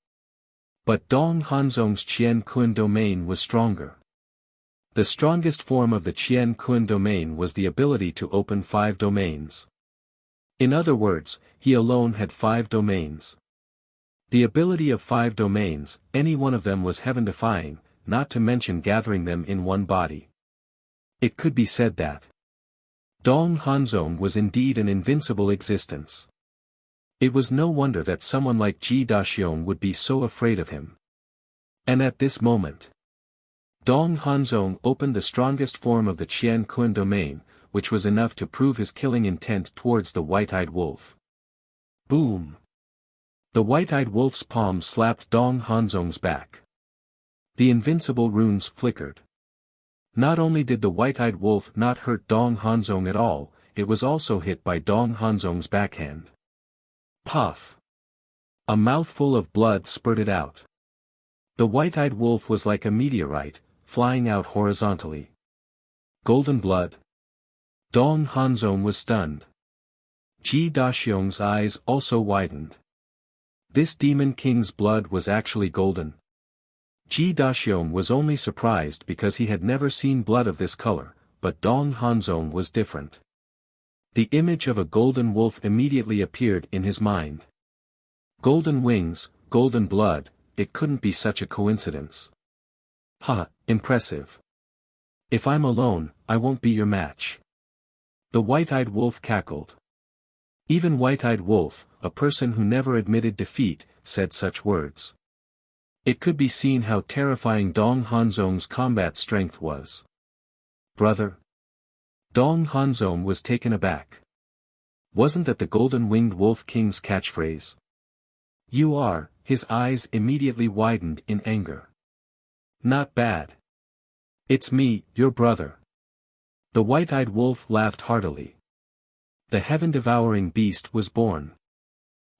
But Dong Hanzong's Qian Kun domain was stronger. The strongest form of the Qian Kun domain was the ability to open 5 domains. In other words, he alone had 5 domains. The ability of 5 domains, any one of them was heaven-defying, not to mention gathering them in one body. It could be said that Dong Hanzong was indeed an invincible existence. It was no wonder that someone like Ji Daxiong would be so afraid of him. And at this moment, Dong Hanzong opened the strongest form of the Qian Kun domain, which was enough to prove his killing intent towards the white-eyed wolf. Boom! The white-eyed wolf's palm slapped Dong Hanzong's back. The invincible runes flickered. Not only did the white-eyed wolf not hurt Dong Hanzong at all, it was also hit by Dong Hanzong's backhand. Puff! A mouthful of blood spurted out. The white-eyed wolf was like a meteorite, flying out horizontally. Golden blood. Dong Hanzong was stunned. Ji Daxiong's eyes also widened. This demon king's blood was actually golden. Ji Daxiong was only surprised because he had never seen blood of this color, but Dong Hanzong was different. The image of a golden wolf immediately appeared in his mind. Golden wings, golden blood, it couldn't be such a coincidence. Ha, impressive. If I'm alone, I won't be your match. The white-eyed wolf cackled. Even white-eyed wolf, a person who never admitted defeat, said such words. It could be seen how terrifying Dong Hanzong's combat strength was. Brother? Dong Hanzong was taken aback. Wasn't that the Golden-Winged Wolf King's catchphrase? You are, his eyes immediately widened in anger. Not bad. It's me, your brother. The white-eyed wolf laughed heartily. The heaven-devouring beast was born.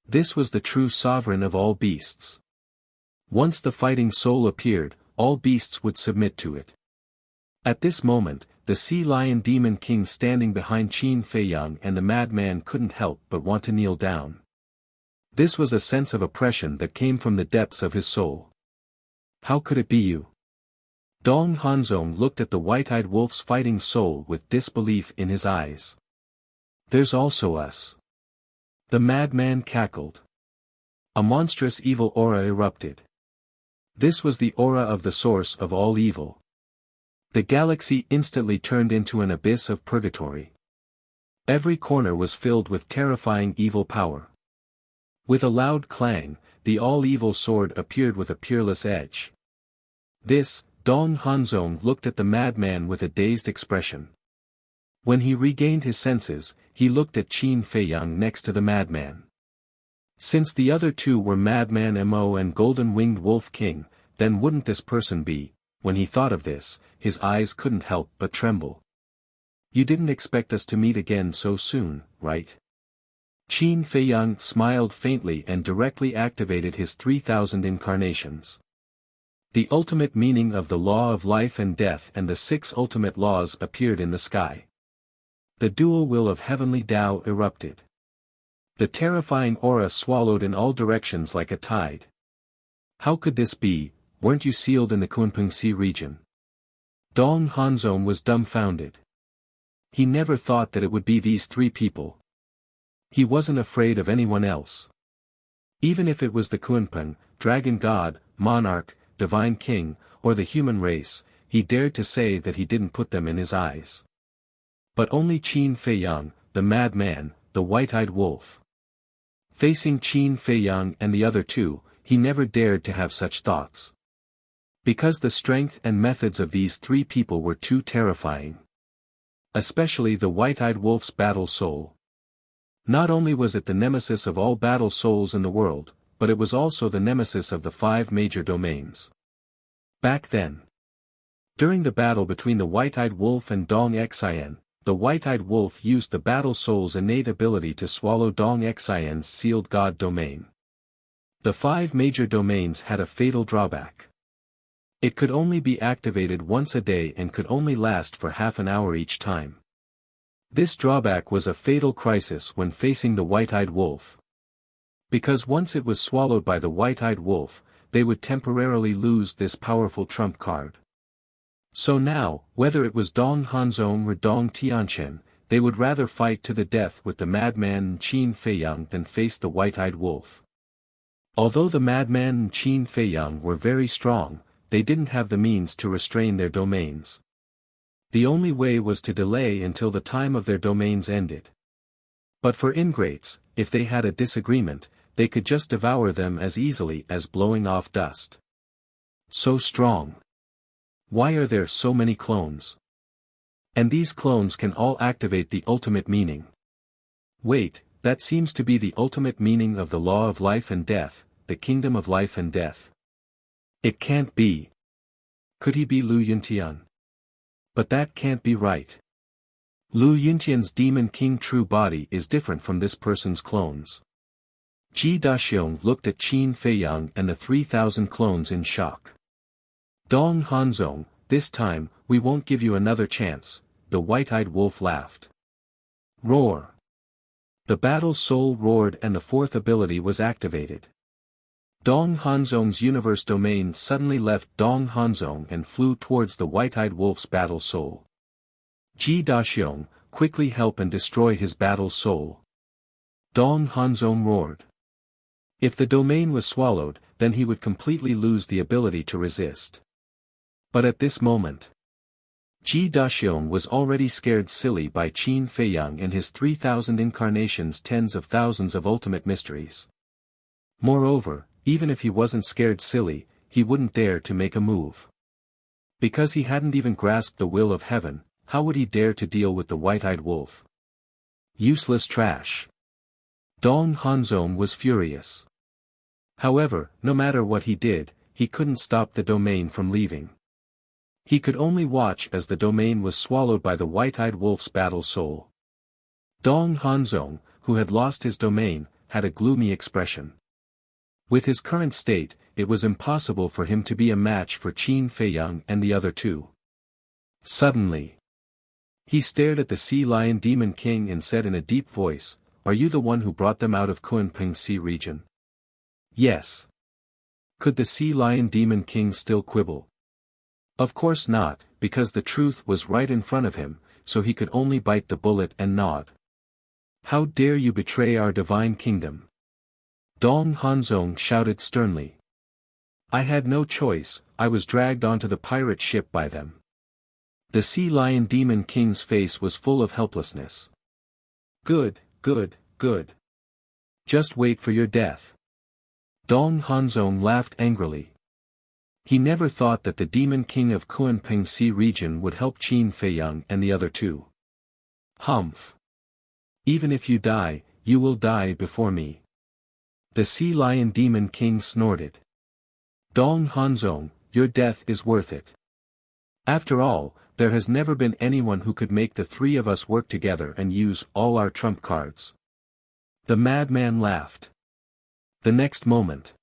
This was the true sovereign of all beasts. Once the fighting soul appeared, all beasts would submit to it. At this moment, the sea lion demon king standing behind Qin Feiyang and the madman couldn't help but want to kneel down. This was a sense of oppression that came from the depths of his soul. How could it be you? Dong Hanzong looked at the white-eyed wolf's fighting soul with disbelief in his eyes. There's also us. The madman cackled. A monstrous evil aura erupted. This was the aura of the source of all evil. The galaxy instantly turned into an abyss of purgatory. Every corner was filled with terrifying evil power. With a loud clang, the all-evil sword appeared with a peerless edge. This, Dong Hanzong looked at the madman with a dazed expression. When he regained his senses, he looked at Qin Feiyang next to the madman. Since the other two were Madman Mo and Golden-Winged Wolf King, then wouldn't this person be? When he thought of this, his eyes couldn't help but tremble. You didn't expect us to meet again so soon, right? Qin Feiyang smiled faintly and directly activated his 3,000 incarnations. The ultimate meaning of the law of life and death and the 6 ultimate laws appeared in the sky. The dual will of heavenly Tao erupted. The terrifying aura swallowed in all directions like a tide. How could this be? Weren't you sealed in the Kunpeng Sea region? Dong Hanzong was dumbfounded. He never thought that it would be these 3 people. He wasn't afraid of anyone else. Even if it was the Kunpeng, dragon god, monarch, divine king, or the human race, he dared to say that he didn't put them in his eyes. But only Qin Feiyang, the madman, the white-eyed wolf. Facing Qin Feiyang and the other 2, he never dared to have such thoughts. Because the strength and methods of these 3 people were too terrifying. Especially the white-eyed wolf's battle soul. Not only was it the nemesis of all battle souls in the world, but it was also the nemesis of the 5 major domains. Back then. During the battle between the white-eyed wolf and Dong Xian, the white-eyed wolf used the battle soul's innate ability to swallow Dong Xian's sealed god domain. The 5 major domains had a fatal drawback. It could only be activated once a day and could only last for half an hour each time. This drawback was a fatal crisis when facing the white-eyed wolf. Because once it was swallowed by the white-eyed wolf, they would temporarily lose this powerful trump card. So now, whether it was Dong Hanzong or Dong Tianchen, they would rather fight to the death with the madman Qin Feiyang than face the white-eyed wolf. Although the madman and Qin Feiyang were very strong, they didn't have the means to restrain their domains. The only way was to delay until the time of their domains ended. But for ingrates, if they had a disagreement, they could just devour them as easily as blowing off dust. So strong. Why are there so many clones? And these clones can all activate the ultimate meaning. Wait, that seems to be the ultimate meaning of the law of life and death, the kingdom of life and death. It can't be. Could he be Lu Yuntian? But that can't be right. Lu Yuntian's demon king true body is different from this person's clones. Ji Daxiong looked at Qin Feiyang and the 3,000 clones in shock. Dong Hanzong, this time, we won't give you another chance, the white-eyed wolf laughed. Roar. The battle soul roared and the 4th ability was activated. Dong Hanzong's universe domain suddenly left Dong Hanzong and flew towards the white-eyed wolf's battle soul. Ji Daxiong, quickly help and destroy his battle soul. Dong Hanzong roared. If the domain was swallowed, then he would completely lose the ability to resist. But at this moment, Ji Daxiong was already scared silly by Qin Feiyang and his 3,000 incarnations, tens of thousands of ultimate mysteries. Moreover, Even if he wasn't scared silly, he wouldn't dare to make a move. Because he hadn't even grasped the will of heaven, how would he dare to deal with the white-eyed wolf? Useless trash. Dong Hanzong was furious. However, no matter what he did, he couldn't stop the domain from leaving. He could only watch as the domain was swallowed by the white-eyed wolf's battle soul. Dong Hanzong, who had lost his domain, had a gloomy expression. With his current state, it was impossible for him to be a match for Qin Feiyang and the other two. Suddenly, he stared at the Sea Lion Demon King and said in a deep voice, "Are you the one who brought them out of Kunping Sea region?" Yes. Could the Sea Lion Demon King still quibble? Of course not, because the truth was right in front of him, so he could only bite the bullet and nod. "How dare you betray our divine kingdom?" Dong Hanzong shouted sternly. "I had no choice, I was dragged onto the pirate ship by them." The Sea Lion Demon King's face was full of helplessness. Good, good, good. Just wait for your death." Dong Hanzong laughed angrily. He never thought that the Demon King of Kunping Sea region would help Qin Feiyang and the other two. "Humph. Even if you die, you will die before me." The Sea Lion Demon King snorted. "Dong Hanzong, your death is worth it. After all, there has never been anyone who could make the three of us work together and use all our trump cards." The madman laughed. The next moment,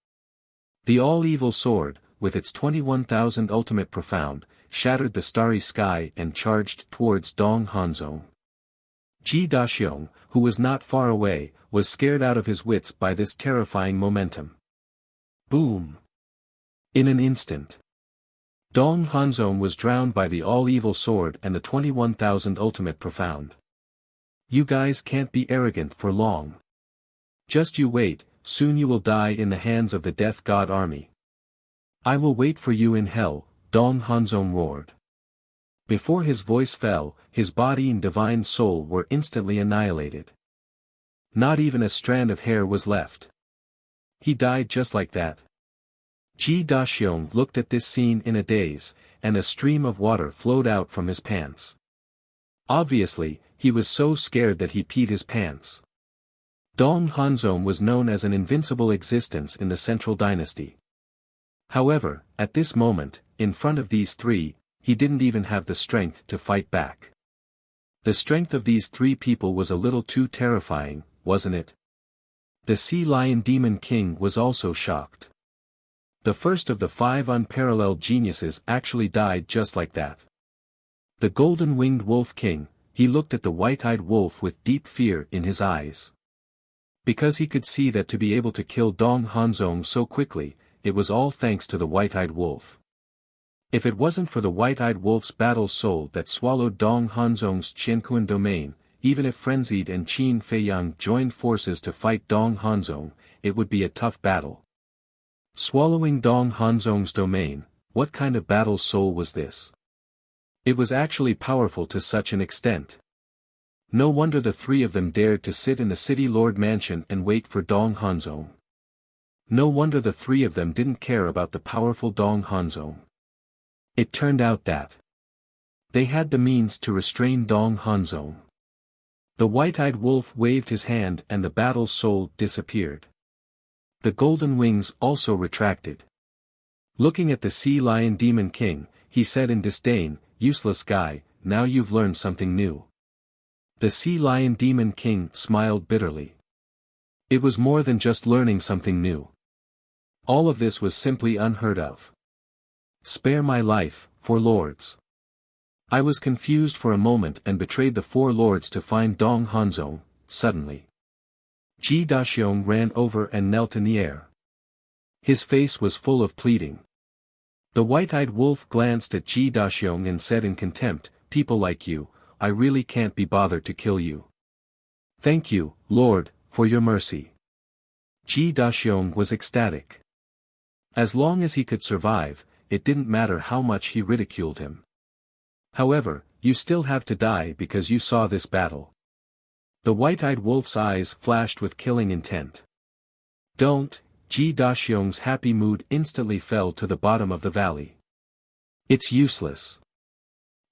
the all-evil sword, with its 21,000 ultimate profound, shattered the starry sky and charged towards Dong Hanzong. Ji Daxiong, who was not far away, was scared out of his wits by this terrifying momentum. Boom! In an instant, Dong Hanzong was drowned by the all-evil sword and the 21,000 ultimate profound. "You guys can't be arrogant for long. Just you wait, soon you will die in the hands of the Death God army." "I will wait for you in hell," Dong Hanzong roared. Before his voice fell, his body and divine soul were instantly annihilated. Not even a strand of hair was left. He died just like that. Ji Daxiong looked at this scene in a daze, and a stream of water flowed out from his pants. Obviously, he was so scared that he peed his pants. Dong Hanzong was known as an invincible existence in the Central Dynasty. However, at this moment, in front of these three, he didn't even have the strength to fight back. The strength of these three people was a little too terrifying, wasn't it? The Sea Lion Demon King was also shocked. The first of the 5 unparalleled geniuses actually died just like that. The Golden-Winged Wolf King, he looked at the white-eyed wolf with deep fear in his eyes. Because he could see that to be able to kill Dong Hanzong so quickly, it was all thanks to the white-eyed wolf. If it wasn't for the white-eyed wolf's battle soul that swallowed Dong Hanzong's Qianquan domain, even if Frenzied and Qin Feiyang joined forces to fight Dong Hanzong, it would be a tough battle. Swallowing Dong Hanzong's domain, what kind of battle soul was this? It was actually powerful to such an extent. No wonder the three of them dared to sit in the city lord mansion and wait for Dong Hanzong. No wonder the three of them didn't care about the powerful Dong Hanzong. It turned out that they had the means to restrain Dong Hanzong. The white-eyed wolf waved his hand and the battle soul disappeared. The golden wings also retracted. Looking at the Sea Lion Demon King, he said in disdain, "Useless guy, now you've learned something new." The Sea Lion Demon King smiled bitterly. It was more than just learning something new. All of this was simply unheard of. "Spare my life, four lords." I was confused for a moment and betrayed the 4 lords to find Dong Hanzong, suddenly. Ji Daxiong ran over and knelt in the air. His face was full of pleading. The white-eyed wolf glanced at Ji Daxiong and said in contempt, "People like you, I really can't be bothered to kill you. Thank you, Lord, for your mercy." Ji Daxiong was ecstatic. As long as he could survive, it didn't matter how much he ridiculed him. "However, you still have to die because you saw this battle." The white-eyed wolf's eyes flashed with killing intent. "Don't, Ji Daxiong's happy mood instantly fell to the bottom of the valley. It's useless.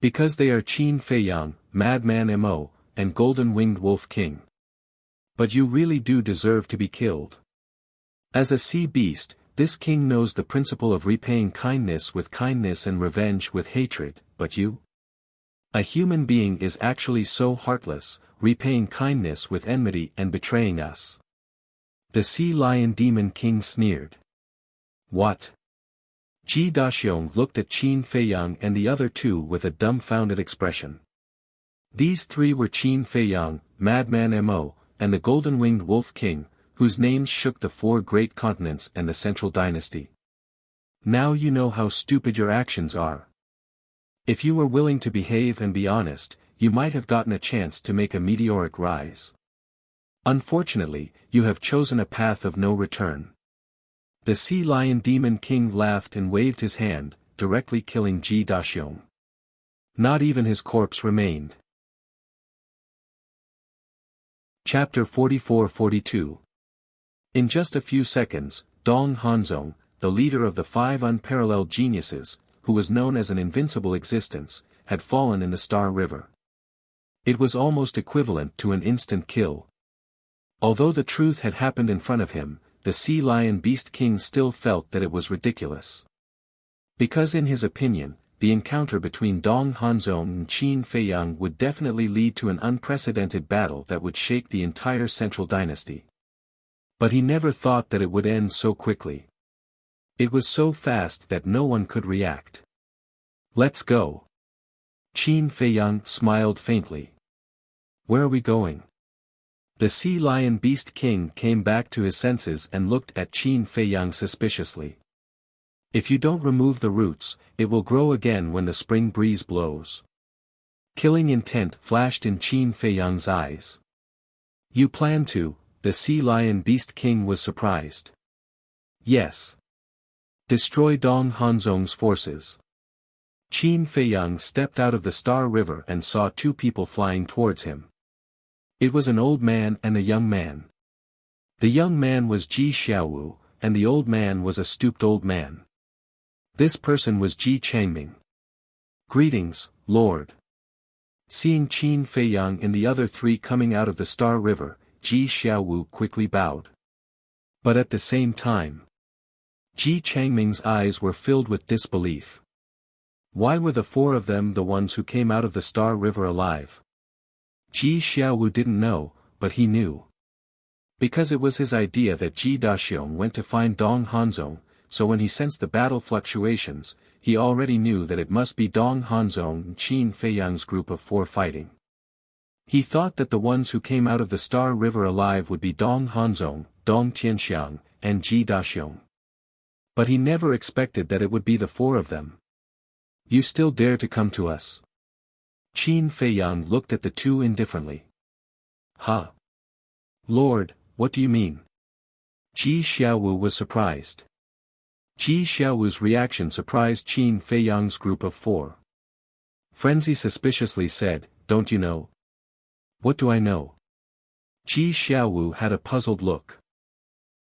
Because they are Qin Feiyang, Madman Mo, and Golden-Winged Wolf King. But you really do deserve to be killed. As a sea beast, this king knows the principle of repaying kindness with kindness and revenge with hatred, but you? A human being is actually so heartless, repaying kindness with enmity and betraying us. The Sea Lion Demon King sneered. What? Ji Daxiong looked at Qin Feiyang and the other two with a dumbfounded expression. These three were Qin Feiyang, Madman Mo, and the Golden-Winged Wolf King, whose names shook the 4 great continents and the Central Dynasty. Now you know how stupid your actions are. If you were willing to behave and be honest, you might have gotten a chance to make a meteoric rise. Unfortunately, you have chosen a path of no return. The Sea Lion Demon King laughed and waved his hand, directly killing Ji Daxiong. Not even his corpse remained. Chapter 44-42. In just a few seconds, Dong Hanzong, the leader of the 5 unparalleled geniuses, who was known as an invincible existence, had fallen in the Star River. It was almost equivalent to an instant kill. Although the truth had happened in front of him, the Sea Lion Beast King still felt that it was ridiculous. Because in his opinion, the encounter between Dong Hanzong and Qin Feiyang would definitely lead to an unprecedented battle that would shake the entire Central Dynasty. But he never thought that it would end so quickly. It was so fast that no one could react. Let's go. Qin Feiyang smiled faintly. Where are we going? The Sea Lion Beast King came back to his senses and looked at Qin Feiyang suspiciously. If you don't remove the roots, it will grow again when the spring breeze blows. Killing intent flashed in Qin Feiyang's eyes. You plan to? The Sea Lion Beast King was surprised. Yes. Destroy Dong Hanzong's forces. Qin Feiyang stepped out of the Star River and saw 2 people flying towards him. It was an old man and a young man. The young man was Ji Xiaowu, and the old man was a stooped old man. This person was Ji Changming. Greetings, Lord. Seeing Qin Feiyang and the other 3 coming out of the Star River, Ji Xiaowu quickly bowed. But at the same time, Ji Changming's eyes were filled with disbelief. Why were the 4 of them the ones who came out of the Star River alive? Ji Xiaowu didn't know, but he knew. Because it was his idea that Ji Daxiong went to find Dong Hanzong, so when he sensed the battle fluctuations, he already knew that it must be Dong Hanzong and Qin Feiyang's group of 4 fighting. He thought that the ones who came out of the Star River alive would be Dong Hanzong, Dong Tianxiang, and Ji Daxiong. But he never expected that it would be the 4 of them. You still dare to come to us? Qin Feiyang looked at the 2 indifferently. Huh? Lord, what do you mean? Ji Xiaowu was surprised. Ji Xiaowu's reaction surprised Qin Feiyang's group of 4. Frenzy suspiciously said, Don't you know? What do I know? Ji Xiaowu had a puzzled look.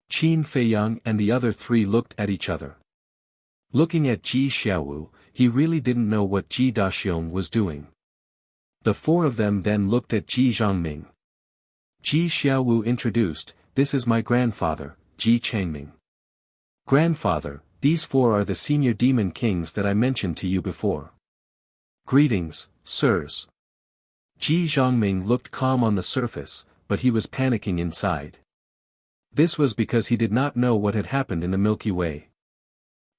Qin Feiyang and the other 3 looked at each other. Looking at Ji Xiaowu, he really didn't know what Ji Daxiong was doing. The 4 of them then looked at Ji Zhangming. Ji Xiaowu introduced, This is my grandfather, Ji Changming. Grandfather, these 4 are the senior demon kings that I mentioned to you before. Greetings, sirs. Ji Zhangming looked calm on the surface, but he was panicking inside. This was because he did not know what had happened in the Milky Way.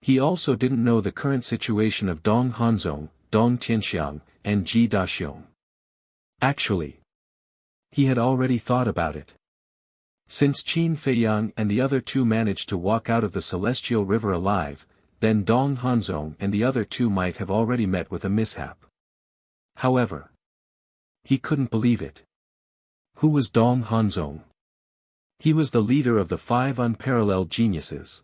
He also didn't know the current situation of Dong Hanzong, Dong Tianxiang, and Ji Daxiong. Actually, he had already thought about it. Since Qin Feiyang and the other 2 managed to walk out of the Celestial River alive, then Dong Hanzong and the other 2 might have already met with a mishap. However, he couldn't believe it. Who was Dong Hanzong? He was the leader of the 5 unparalleled geniuses.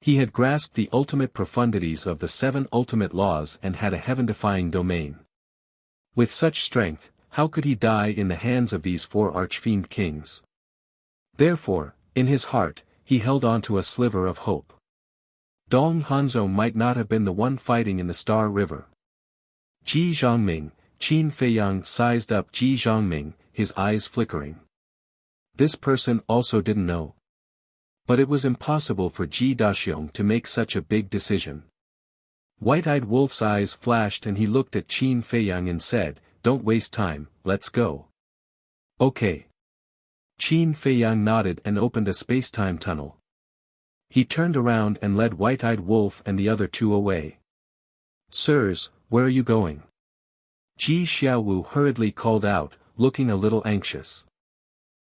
He had grasped the ultimate profundities of the 7 ultimate laws and had a heaven-defying domain. With such strength, how could he die in the hands of these 4 archfiend kings? Therefore, in his heart, he held on to a sliver of hope. Dong Hanzong might not have been the one fighting in the Star River. Ji Zhongming, Qin Feiyang sized up Ji Zhongming, his eyes flickering. This person also didn't know. But it was impossible for Ji Daxiong to make such a big decision. White-eyed Wolf's eyes flashed and he looked at Qin Feiyang and said, "Don't waste time, let's go." "Okay." Qin Feiyang nodded and opened a space-time tunnel. He turned around and led White-eyed Wolf and the other two away. "Sirs, where are you going?" Ji Xiaowu hurriedly called out, looking a little anxious.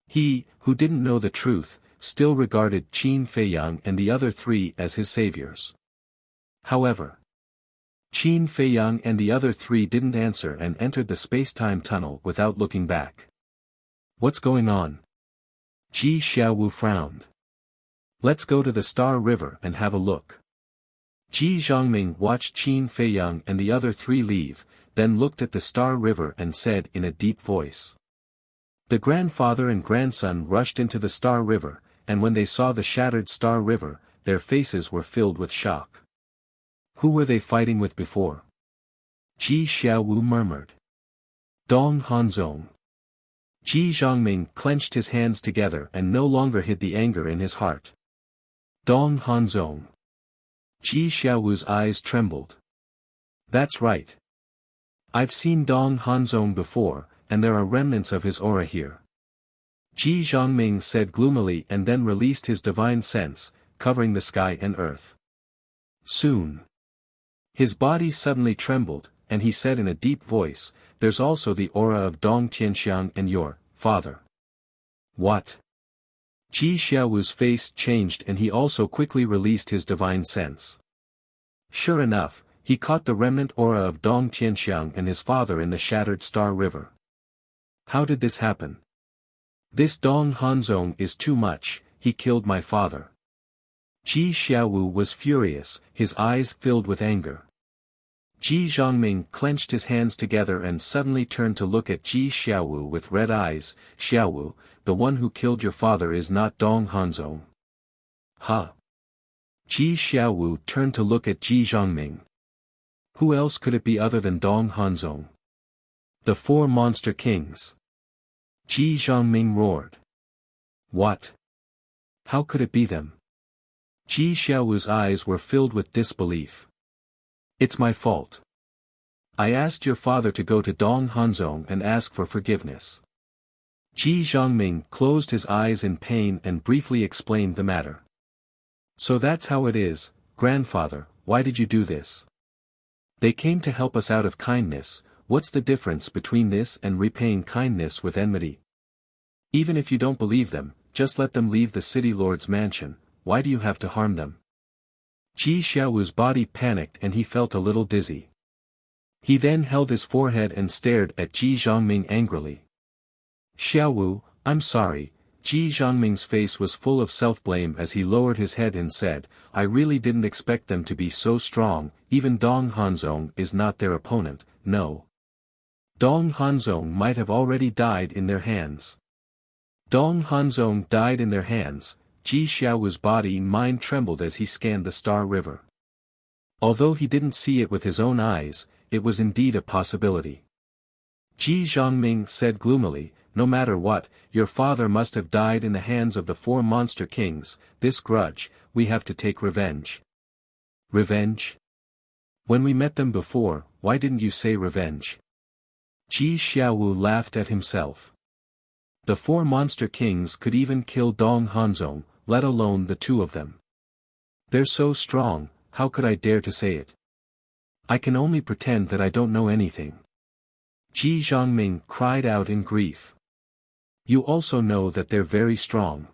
He, who didn't know the truth, still regarded Qin Feiyang and the other three as his saviors. However, Qin Feiyang and the other three didn't answer and entered the space-time tunnel without looking back. "What's going on?" Ji Xiaowu frowned. "Let's go to the Star River and have a look." Ji Zhongming watched Qin Feiyang and the other three leave, then looked at the Star River and said in a deep voice. The grandfather and grandson rushed into the Star River, and when they saw the shattered Star River, their faces were filled with shock. Who were they fighting with before? Ji Xiaowu murmured. Dong Hanzong. Ji Zhongming clenched his hands together and no longer hid the anger in his heart. Dong Hanzong. Ji Xiaowu's eyes trembled. That's right. I've seen Dong Hanzong before, and there are remnants of his aura here. Ji Zhongming said gloomily and then released his divine sense, covering the sky and earth. Soon. His body suddenly trembled, and he said in a deep voice, "There's also the aura of Dong Tianxiang and your father." What? Ji Xiaowu's face changed and he also quickly released his divine sense. Sure enough, he caught the remnant aura of Dong Tianxiang and his father in the shattered Star River. How did this happen? This Dong Hanzong is too much, he killed my father. Ji Xiaowu was furious, his eyes filled with anger. Ji Zhongming clenched his hands together and suddenly turned to look at Ji Xiaowu with red eyes. "Xiaowu, the one who killed your father is not Dong Hanzong." Huh? Ji Xiaowu turned to look at Ji Zhongming. Who else could it be other than Dong Hanzong? The four monster kings. Ji Zhongming roared. What? How could it be them? Ji Xiaowu's eyes were filled with disbelief. It's my fault. I asked your father to go to Dong Hanzong and ask for forgiveness. Ji Zhongming closed his eyes in pain and briefly explained the matter. So that's how it is, grandfather, why did you do this? They came to help us out of kindness. What's the difference between this and repaying kindness with enmity? Even if you don't believe them, just let them leave the city lord's mansion. Why do you have to harm them? Ji Xiaowu's body panicked and he felt a little dizzy. He then held his forehead and stared at Ji Zhongming angrily. Xiaowu, I'm sorry. Ji Zhongming's face was full of self-blame as he lowered his head and said, I really didn't expect them to be so strong. Even Dong Hanzong is not their opponent, no. Dong Hanzong might have already died in their hands. Dong Hanzong died in their hands. Ji Xiaowu's body and mind trembled as he scanned the Star River. Although he didn't see it with his own eyes, it was indeed a possibility. Ji Zhongming said gloomily, no matter what, your father must have died in the hands of the four monster kings. This grudge, we have to take revenge. Revenge? When we met them before, why didn't you say revenge? Ji Xiaowu laughed at himself. The four monster kings could even kill Dong Hanzong, let alone the two of them. They're so strong, how could I dare to say it? I can only pretend that I don't know anything. Ji Zhongming cried out in grief. You also know that they're very strong.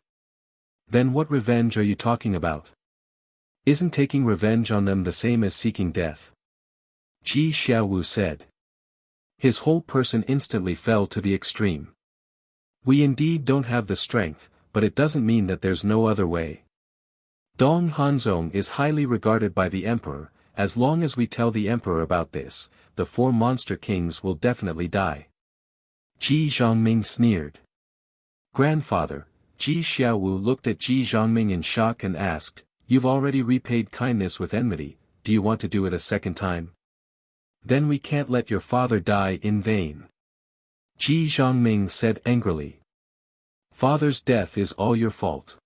Then what revenge are you talking about? Isn't taking revenge on them the same as seeking death? Ji Xiaowu said. His whole person instantly fell to the extreme. We indeed don't have the strength, but it doesn't mean that there's no other way. Dong Hanzong is highly regarded by the emperor. As long as we tell the emperor about this, the four monster kings will definitely die. Ji Zhongming sneered. Grandfather, Ji Xiaowu looked at Ji Zhongming in shock and asked, "You've already repaid kindness with enmity, do you want to do it a second time? Then we can't let your father die in vain." Ji Zhongming said angrily. "Father's death is all your fault.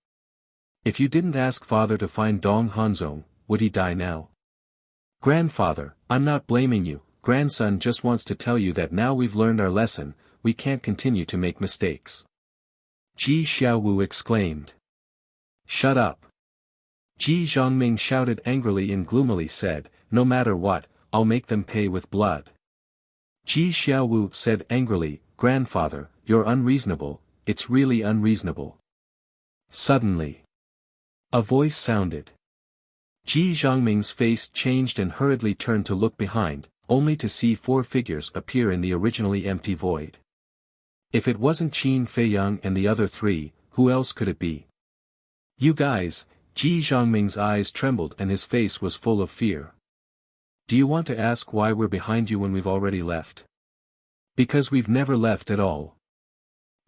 If you didn't ask father to find Dong Hanzong, would he die now? Grandfather, I'm not blaming you, grandson just wants to tell you that now we've learned our lesson, we can't continue to make mistakes." Ji Xiaowu exclaimed. "Shut up." Ji Zhongming shouted angrily and gloomily said, "No matter what, I'll make them pay with blood." Ji Xiaowu said angrily, "Grandfather, you're unreasonable, it's really unreasonable." Suddenly, a voice sounded. Ji Zhongming's face changed and hurriedly turned to look behind, only to see 4 figures appear in the originally empty void. If it wasn't Qin Feiyang and the other 3, who else could it be? "You guys," Ji Zhongming's eyes trembled and his face was full of fear. "Do you want to ask why we're behind you when we've already left?" "Because we've never left at all.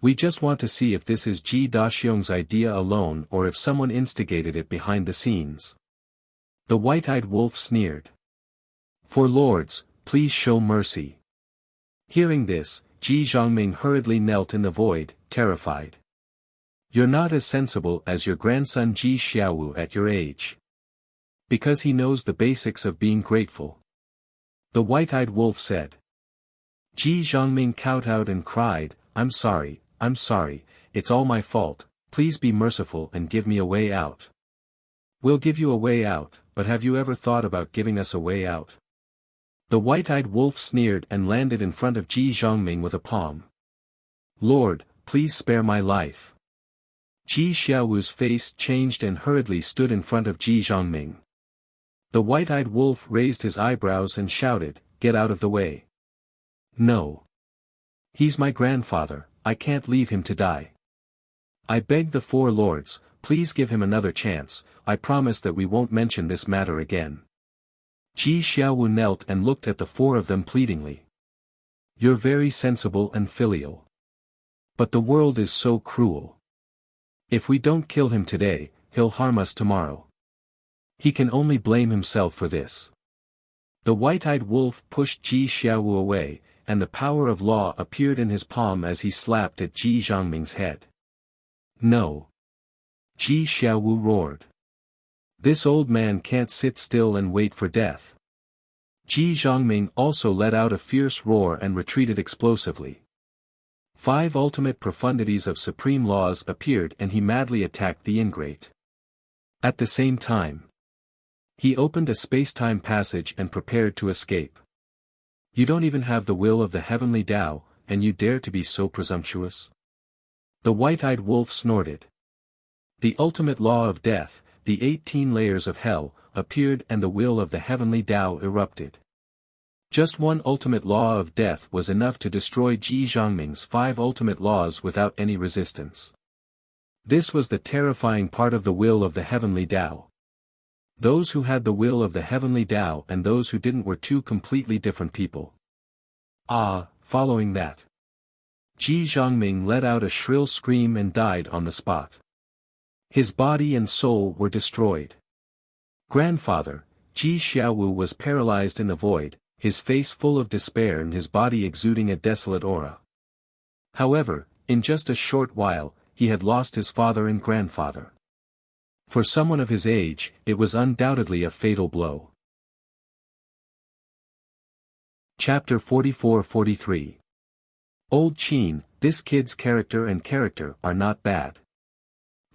We just want to see if this is Ji Daxiong's idea alone or if someone instigated it behind the scenes." The white-eyed wolf sneered. "For lords, please show mercy." Hearing this, Ji Zhongming hurriedly knelt in the void, terrified. "You're not as sensible as your grandson Ji Xiaowu at your age. Because he knows the basics of being grateful." The white-eyed wolf said. Ji Zhongming kowtowed and cried, I'm sorry, it's all my fault, please be merciful and give me a way out." "We'll give you a way out, but have you ever thought about giving us a way out?" The white-eyed wolf sneered and landed in front of Ji Zhongming with a palm. "Lord, please spare my life." Ji Xiaowu's face changed and hurriedly stood in front of Ji Zhongming. The white-eyed wolf raised his eyebrows and shouted, "Get out of the way." "No. He's my grandfather, I can't leave him to die. I beg the 4 lords, please give him another chance, I promise that we won't mention this matter again." Ji Xiaowu knelt and looked at the 4 of them pleadingly. "You're very sensible and filial. But the world is so cruel. If we don't kill him today, he'll harm us tomorrow. He can only blame himself for this." The white-eyed wolf pushed Ji Xiaowu away, and the power of law appeared in his palm as he slapped at Ji Zhongming's head. "No!" Ji Xiaowu roared. "This old man can't sit still and wait for death." Ji Zhongming also let out a fierce roar and retreated explosively. 5 ultimate profundities of supreme laws appeared and he madly attacked the ingrate. At the same time, he opened a space-time passage and prepared to escape. "You don't even have the will of the heavenly Tao, and you dare to be so presumptuous?" The white-eyed wolf snorted. The ultimate law of death, the 18 layers of hell, appeared and the will of the heavenly Tao erupted. Just one ultimate law of death was enough to destroy Ji Zhongming's 5 ultimate laws without any resistance. This was the terrifying part of the will of the heavenly Tao. Those who had the will of the heavenly Tao and those who didn't were 2 completely different people. Following that, Ji Zhongming let out a shrill scream and died on the spot. His body and soul were destroyed. Grandfather, Ji Xiaowu was paralyzed in the void, his face full of despair and his body exuding a desolate aura. However, in just a short while, he had lost his father and grandfather. For someone of his age, it was undoubtedly a fatal blow. Chapter 44-43. Old Qin, this kid's character are not bad.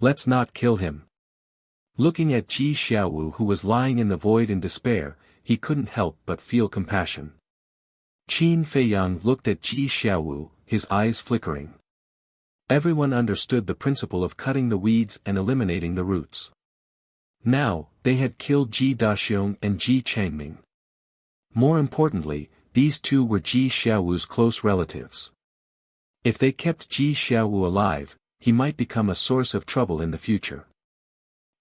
Let's not kill him. Looking at Ji Xiaowu who was lying in the void in despair, he couldn't help but feel compassion. Qin Feiyang looked at Ji Xiaowu, his eyes flickering. Everyone understood the principle of cutting the weeds and eliminating the roots. Now, they had killed Ji Daxiong and Ji Changming. More importantly, these 2 were Ji Xiaowu's close relatives. If they kept Ji Xiaowu alive, he might become a source of trouble in the future.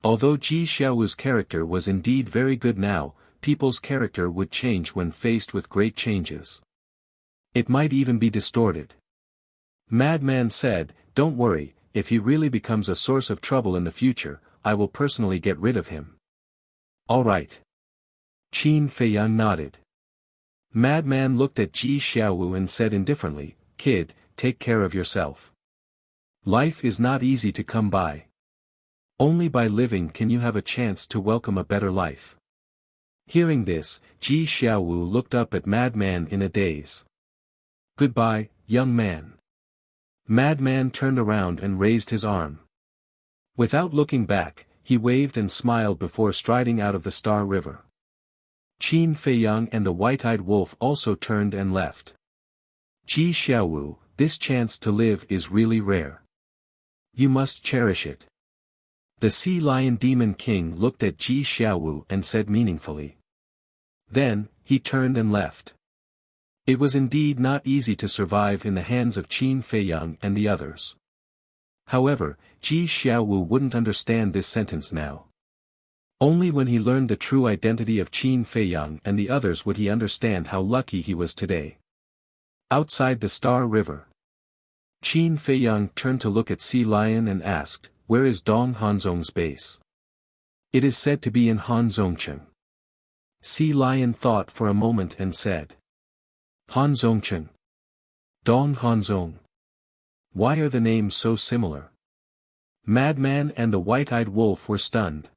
Although Ji Xiaowu's character was indeed very good now, people's character would change when faced with great changes. It might even be distorted. Madman said, "Don't worry, if he really becomes a source of trouble in the future, I will personally get rid of him. All right. Qin Feiyang nodded. Madman looked at Ji Xiaowu and said indifferently, "Kid, take care of yourself. Life is not easy to come by. Only by living can you have a chance to welcome a better life." Hearing this, Ji Xiaowu looked up at Madman in a daze. "Goodbye, young man." Madman turned around and raised his arm. Without looking back, he waved and smiled before striding out of the Star River. Qin Feiyang and the white-eyed wolf also turned and left. Ji Xiaowu, this chance to live is really rare. You must cherish it. The Sea Lion Demon King looked at Ji Xiaowu and said meaningfully. Then, he turned and left. It was indeed not easy to survive in the hands of Qin Feiyang and the others. However, Ji Xiaowu wouldn't understand this sentence now. Only when he learned the true identity of Qin Feiyang and the others would he understand how lucky he was today. Outside the Star River, Qin Feiyang turned to look at Sea Lion and asked, "Where is Dong Hanzong's base?" "It is said to be in Hanzongcheng." Sea Lion thought for a moment and said, "Hanzongcheng? Dong Hanzong? Why are the names so similar?" Madman and the white-eyed wolf were stunned.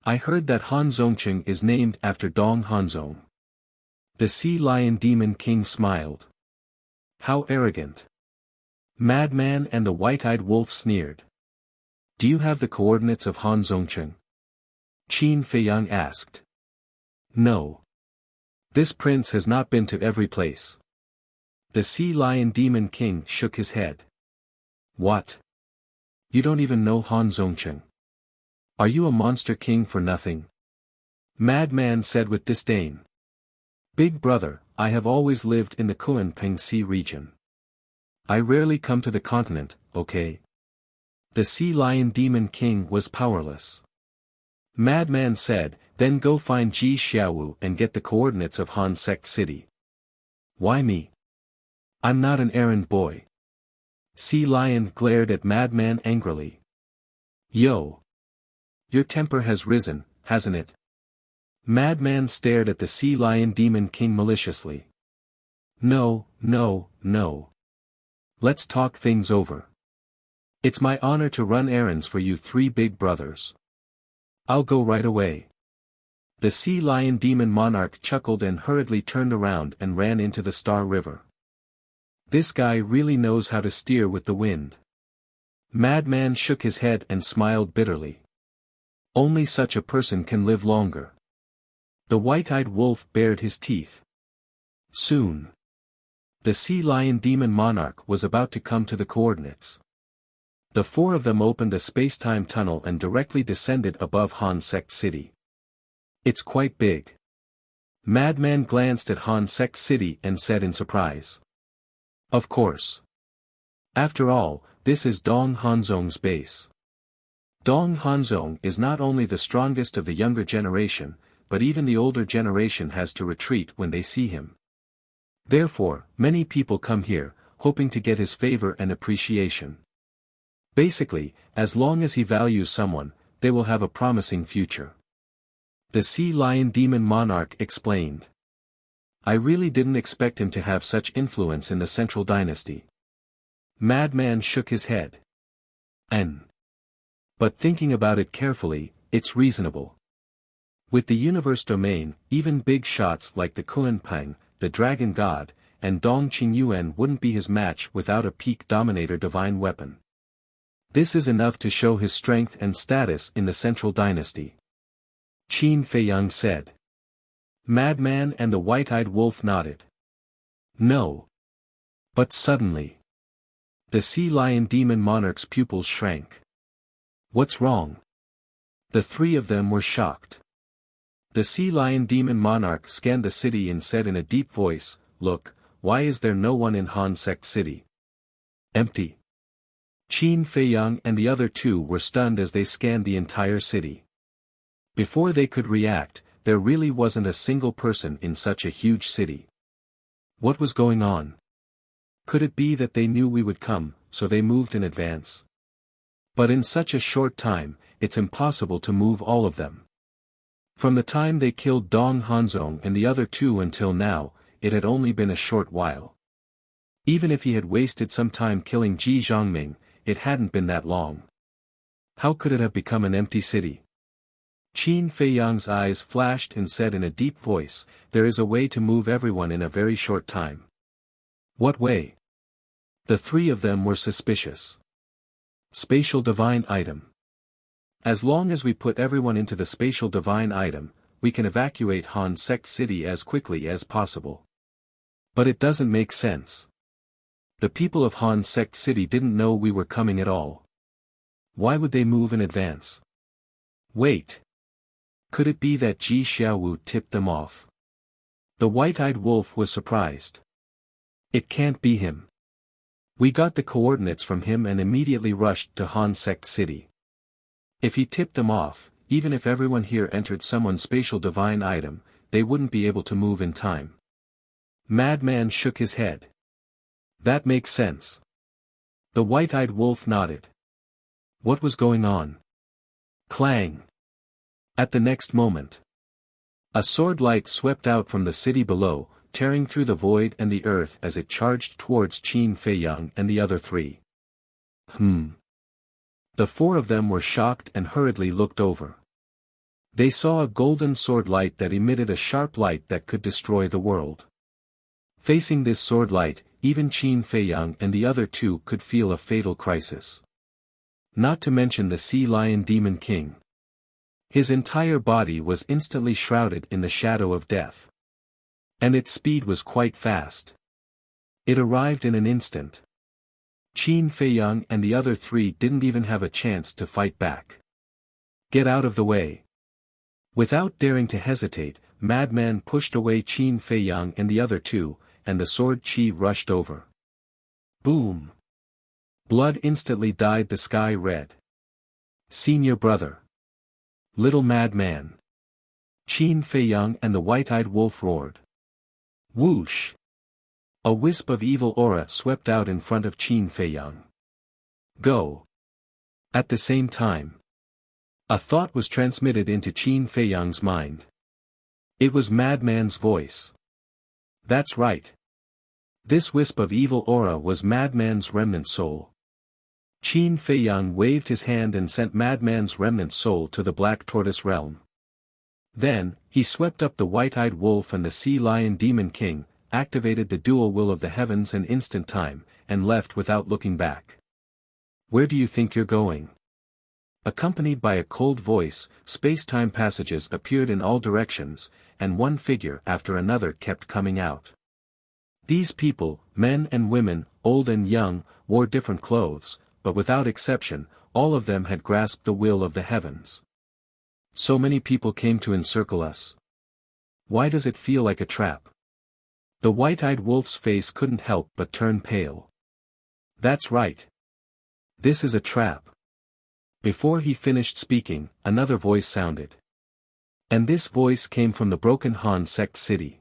"I heard that Hanzongcheng is named after Dong Hanzong." The Sea Lion Demon King smiled. "How arrogant." Madman and the white-eyed wolf sneered. "Do you have the coordinates of Hanzongcheng?" Qin Feiyang asked. "No. This prince has not been to every place." The Sea Lion Demon King shook his head. "What? You don't even know Hanzongcheng? Are you a monster king for nothing?" Madman said with disdain. "Big brother, I have always lived in the Kunpeng Sea region. I rarely come to the continent, okay?" The Sea Lion Demon King was powerless. Madman said, "Then go find Ji Xiaowu and get the coordinates of Han Sect City." "Why me? I'm not an errand boy." Sea Lion glared at Madman angrily. "Yo! Your temper has risen, hasn't it?" Madman stared at the Sea Lion Demon King maliciously. No. Let's talk things over. It's my honor to run errands for you three big brothers. I'll go right away." The Sea Lion Demon Monarch chuckled and hurriedly turned around and ran into the Star River. This guy really knows how to steer with the wind. Madman shook his head and smiled bitterly. Only such a person can live longer. The white-eyed wolf bared his teeth. Soon, the Sea Lion Demon Monarch was about to come to the coordinates. The four of them opened a space-time tunnel and directly descended above Han Sect City. "It's quite big." Madman glanced at Han Sect City and said in surprise. "Of course. After all, this is Dong Hanzong's base. Dong Hanzong is not only the strongest of the younger generation, but even the older generation has to retreat when they see him. Therefore, many people come here, hoping to get his favor and appreciation. Basically, as long as he values someone, they will have a promising future." The Sea Lion Demon Monarch explained. "I really didn't expect him to have such influence in the Central Dynasty." Madman shook his head. But thinking about it carefully, it's reasonable. With the universe domain, even big shots like the Kunpeng, the Dragon God, and Dong Qingyuan wouldn't be his match without a peak Dominator divine weapon. This is enough to show his strength and status in the Central Dynasty. Qin Feiyang said. Madman and the white-eyed wolf nodded. No. But suddenly, the Sea Lion Demon Monarch's pupils shrank. What's wrong? The three of them were shocked. The Sea Lion Demon Monarch scanned the city and said in a deep voice, "Look, why is there no one in Han Sect City? Empty." Qin Feiyang and the other two were stunned as they scanned the entire city. Before they could react, there really wasn't a single person in such a huge city. What was going on? Could it be that they knew we would come, so they moved in advance? But in such a short time, it's impossible to move all of them. From the time they killed Dong Hanzong and the other two until now, it had only been a short while. Even if he had wasted some time killing Ji Zhongming, it hadn't been that long. How could it have become an empty city? Qin Feiyang's eyes flashed and said in a deep voice, "There is a way to move everyone in a very short time." What way? The three of them were suspicious. Spatial divine item. As long as we put everyone into the spatial divine item, we can evacuate Han Sect City as quickly as possible. But it doesn't make sense. The people of Han Sect City didn't know we were coming at all. Why would they move in advance? Wait. Could it be that Ji Xiaowu tipped them off? The white-eyed wolf was surprised. It can't be him. We got the coordinates from him and immediately rushed to Han Sect City. If he tipped them off, even if everyone here entered someone's spatial divine item, they wouldn't be able to move in time. Madman shook his head. That makes sense. The white-eyed wolf nodded. What was going on? Clang. At the next moment, a sword light swept out from the city below, tearing through the void and the earth as it charged towards Qin Feiyang and the other three. The four of them were shocked and hurriedly looked over. They saw a golden sword light that emitted a sharp light that could destroy the world. Facing this sword light, even Qin Feiyang and the other two could feel a fatal crisis. Not to mention the Sea Lion Demon King. His entire body was instantly shrouded in the shadow of death. And its speed was quite fast. It arrived in an instant. Qin Feiyang and the other three didn't even have a chance to fight back. Get out of the way. Without daring to hesitate, Madman pushed away Qin Feiyang and the other two, and the sword chi rushed over. Boom! Blood instantly dyed the sky red. Senior brother. Little Madman. Qin Feiyang and the white-eyed wolf roared. Whoosh! A wisp of evil aura swept out in front of Qin Feiyang. Go! At the same time, a thought was transmitted into Qin Feiyang's mind. It was Madman's voice. That's right. This wisp of evil aura was Madman's remnant soul. Qin Feiyang waved his hand and sent Madman's remnant soul to the Black Tortoise realm. Then, he swept up the white-eyed wolf and the Sea Lion Demon King, activated the dual will of the heavens and instant time, and left without looking back. Where do you think you're going? Accompanied by a cold voice, space-time passages appeared in all directions, and one figure after another kept coming out. These people, men and women, old and young, wore different clothes, but without exception, all of them had grasped the will of the heavens. So many people came to encircle us. Why does it feel like a trap? The white-eyed wolf's face couldn't help but turn pale. That's right. This is a trap. Before he finished speaking, another voice sounded. And this voice came from the broken Han Sect City.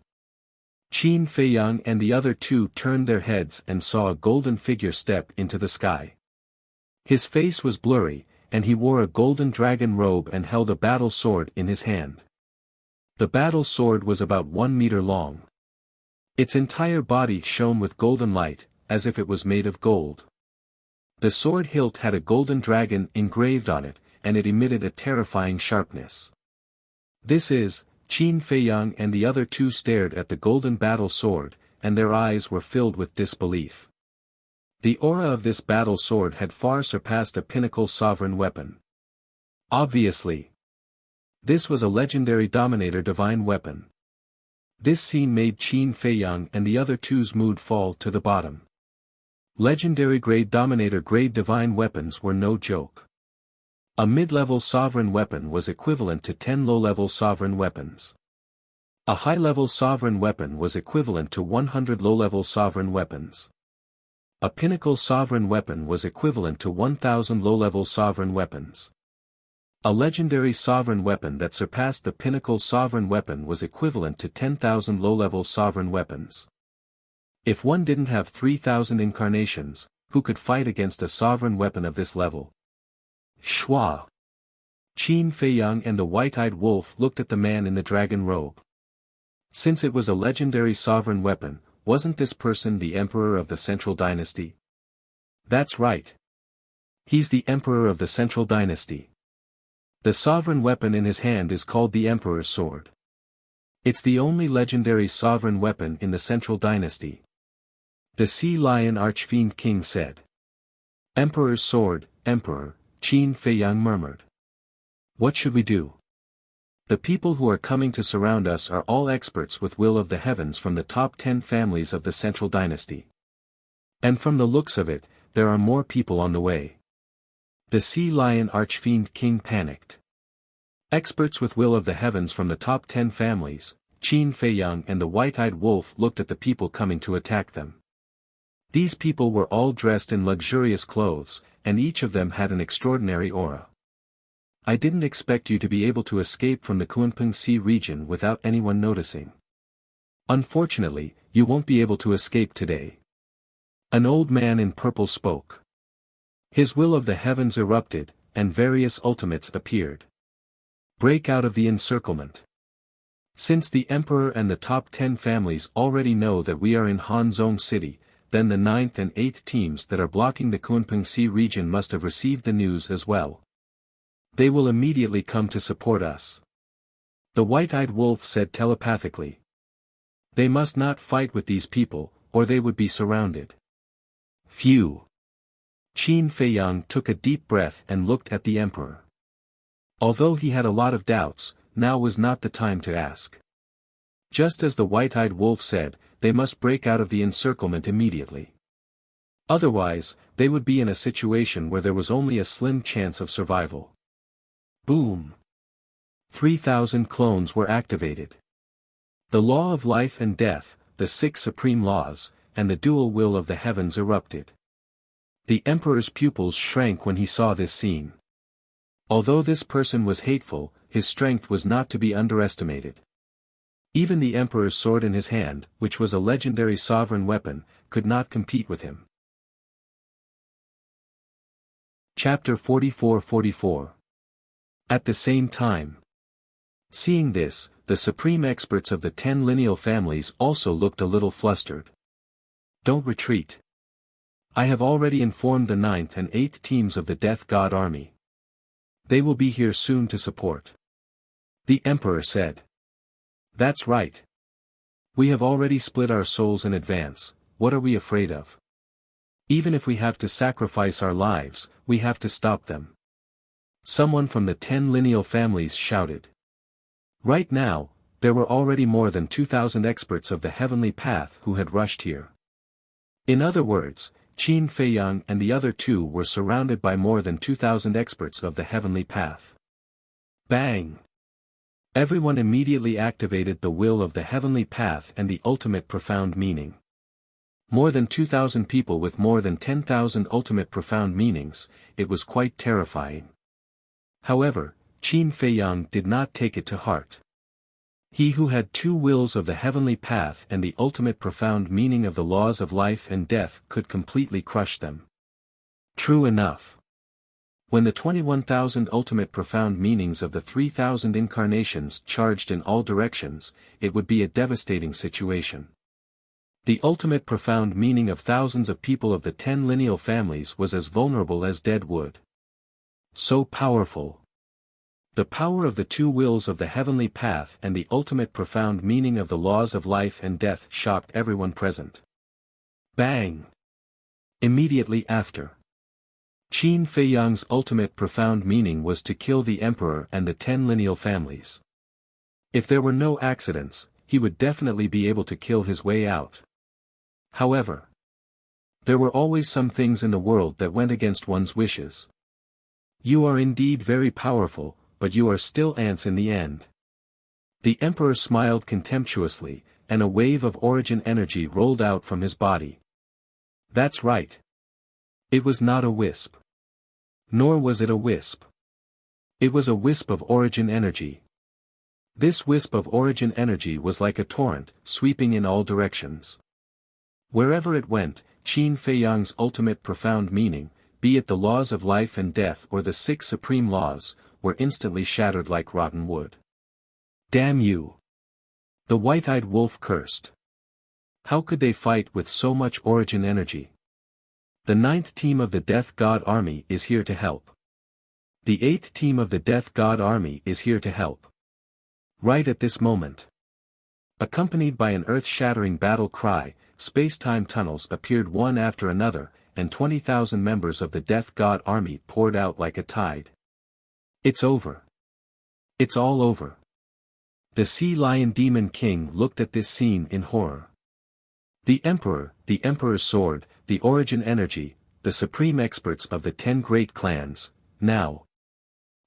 Qin Feiyang and the other two turned their heads and saw a golden figure step into the sky. His face was blurry, and he wore a golden dragon robe and held a battle sword in his hand. The battle sword was about 1 meter long. Its entire body shone with golden light, as if it was made of gold. The sword hilt had a golden dragon engraved on it, and it emitted a terrifying sharpness. This is, Qin Feiyang and the other two stared at the golden battle sword, and their eyes were filled with disbelief. The aura of this battle sword had far surpassed a pinnacle sovereign weapon. Obviously, this was a legendary Dominator divine weapon. This scene made Qin Feiyang and the other two's mood fall to the bottom. Legendary grade Dominator grade divine weapons were no joke. A mid-level sovereign weapon was equivalent to 10 low-level sovereign weapons. A high-level sovereign weapon was equivalent to 100 low-level sovereign weapons. A pinnacle sovereign weapon was equivalent to 1,000 low-level sovereign weapons. A legendary sovereign weapon that surpassed the pinnacle sovereign weapon was equivalent to 10,000 low-level sovereign weapons. If one didn't have 3,000 incarnations, who could fight against a sovereign weapon of this level? Schwa. Qin Feiyang and the white-eyed wolf looked at the man in the dragon robe. Since it was a legendary sovereign weapon, wasn't this person the emperor of the Central Dynasty? That's right. He's the emperor of the Central Dynasty. The sovereign weapon in his hand is called the Emperor's Sword. It's the only legendary sovereign weapon in the Central Dynasty. The Sea Lion Archfiend King said. Emperor's Sword, Emperor, Qin Feiyang murmured. What should we do? The people who are coming to surround us are all experts with will of the heavens from the top 10 families of the Central Dynasty. And from the looks of it, there are more people on the way. The Sea Lion Archfiend King panicked. Experts with will of the heavens from the top 10 families, Qin Feiyang and the white-eyed wolf looked at the people coming to attack them. These people were all dressed in luxurious clothes, and each of them had an extraordinary aura. I didn't expect you to be able to escape from the Kunpeng Sea region without anyone noticing. Unfortunately, you won't be able to escape today. An old man in purple spoke. His will of the heavens erupted, and various ultimates appeared. Break out of the encirclement. Since the Emperor and the top 10 families already know that we are in Hanzhong City, then the 9th and 8th teams that are blocking the Kunpeng Sea region must have received the news as well. They will immediately come to support us. The white-eyed wolf said telepathically. They must not fight with these people, or they would be surrounded. Phew. Qin Feiyang took a deep breath and looked at the emperor. Although he had a lot of doubts, now was not the time to ask. Just as the white-eyed wolf said, they must break out of the encirclement immediately. Otherwise, they would be in a situation where there was only a slim chance of survival. Boom! 3,000 clones were activated. The law of life and death, the 6 supreme laws, and the dual will of the heavens erupted. The emperor's pupils shrank when he saw this scene. Although this person was hateful, his strength was not to be underestimated. Even the emperor's sword in his hand, which was a legendary sovereign weapon, could not compete with him. Chapter 44-44. At the same time. Seeing this, the supreme experts of the 10 lineal families also looked a little flustered. Don't retreat. I have already informed the 9th and 8th teams of the Death God Army. They will be here soon to support. The Emperor said. That's right. We have already split our souls in advance, what are we afraid of? Even if we have to sacrifice our lives, we have to stop them. Someone from the 10 lineal families shouted. Right now, there were already more than 2,000 experts of the heavenly path who had rushed here. In other words, Qin Feiyang and the other two were surrounded by more than 2,000 experts of the heavenly path. Bang! Everyone immediately activated the will of the heavenly path and the ultimate profound meaning. More than 2,000 people with more than 10,000 ultimate profound meanings, it was quite terrifying. However, Qin Feiyang did not take it to heart. He who had 2 wills of the heavenly path and the ultimate profound meaning of the laws of life and death could completely crush them. True enough. When the 21,000 ultimate profound meanings of the 3,000 incarnations charged in all directions, it would be a devastating situation. The ultimate profound meaning of thousands of people of the 10 lineal families was as vulnerable as dead wood. So powerful. The power of the 2 wills of the heavenly path and the ultimate profound meaning of the laws of life and death shocked everyone present. Bang! Immediately after. Qin Feiyang's ultimate profound meaning was to kill the emperor and the 10 lineal families. If there were no accidents, he would definitely be able to kill his way out. However, there were always some things in the world that went against one's wishes. You are indeed very powerful, but you are still ants in the end. The emperor smiled contemptuously, and a wave of origin energy rolled out from his body. That's right. It was not a wisp. Nor was it a wisp. It was a wisp of origin energy. This wisp of origin energy was like a torrent, sweeping in all directions. Wherever it went, Qin Feiyang's ultimate profound meaning, be it the laws of life and death or the 6 supreme laws, were instantly shattered like rotten wood. Damn you! The white-eyed wolf cursed. How could they fight with so much origin energy? The 9th team of the Death God Army is here to help. The 8th team of the Death God Army is here to help. Right at this moment. Accompanied by an earth-shattering battle cry, space-time tunnels appeared one after another, and 20,000 members of the Death God Army poured out like a tide. It's over. It's all over. The Sea Lion Demon King looked at this scene in horror. The Emperor's sword, the origin energy, the supreme experts of the 10 great clans, now.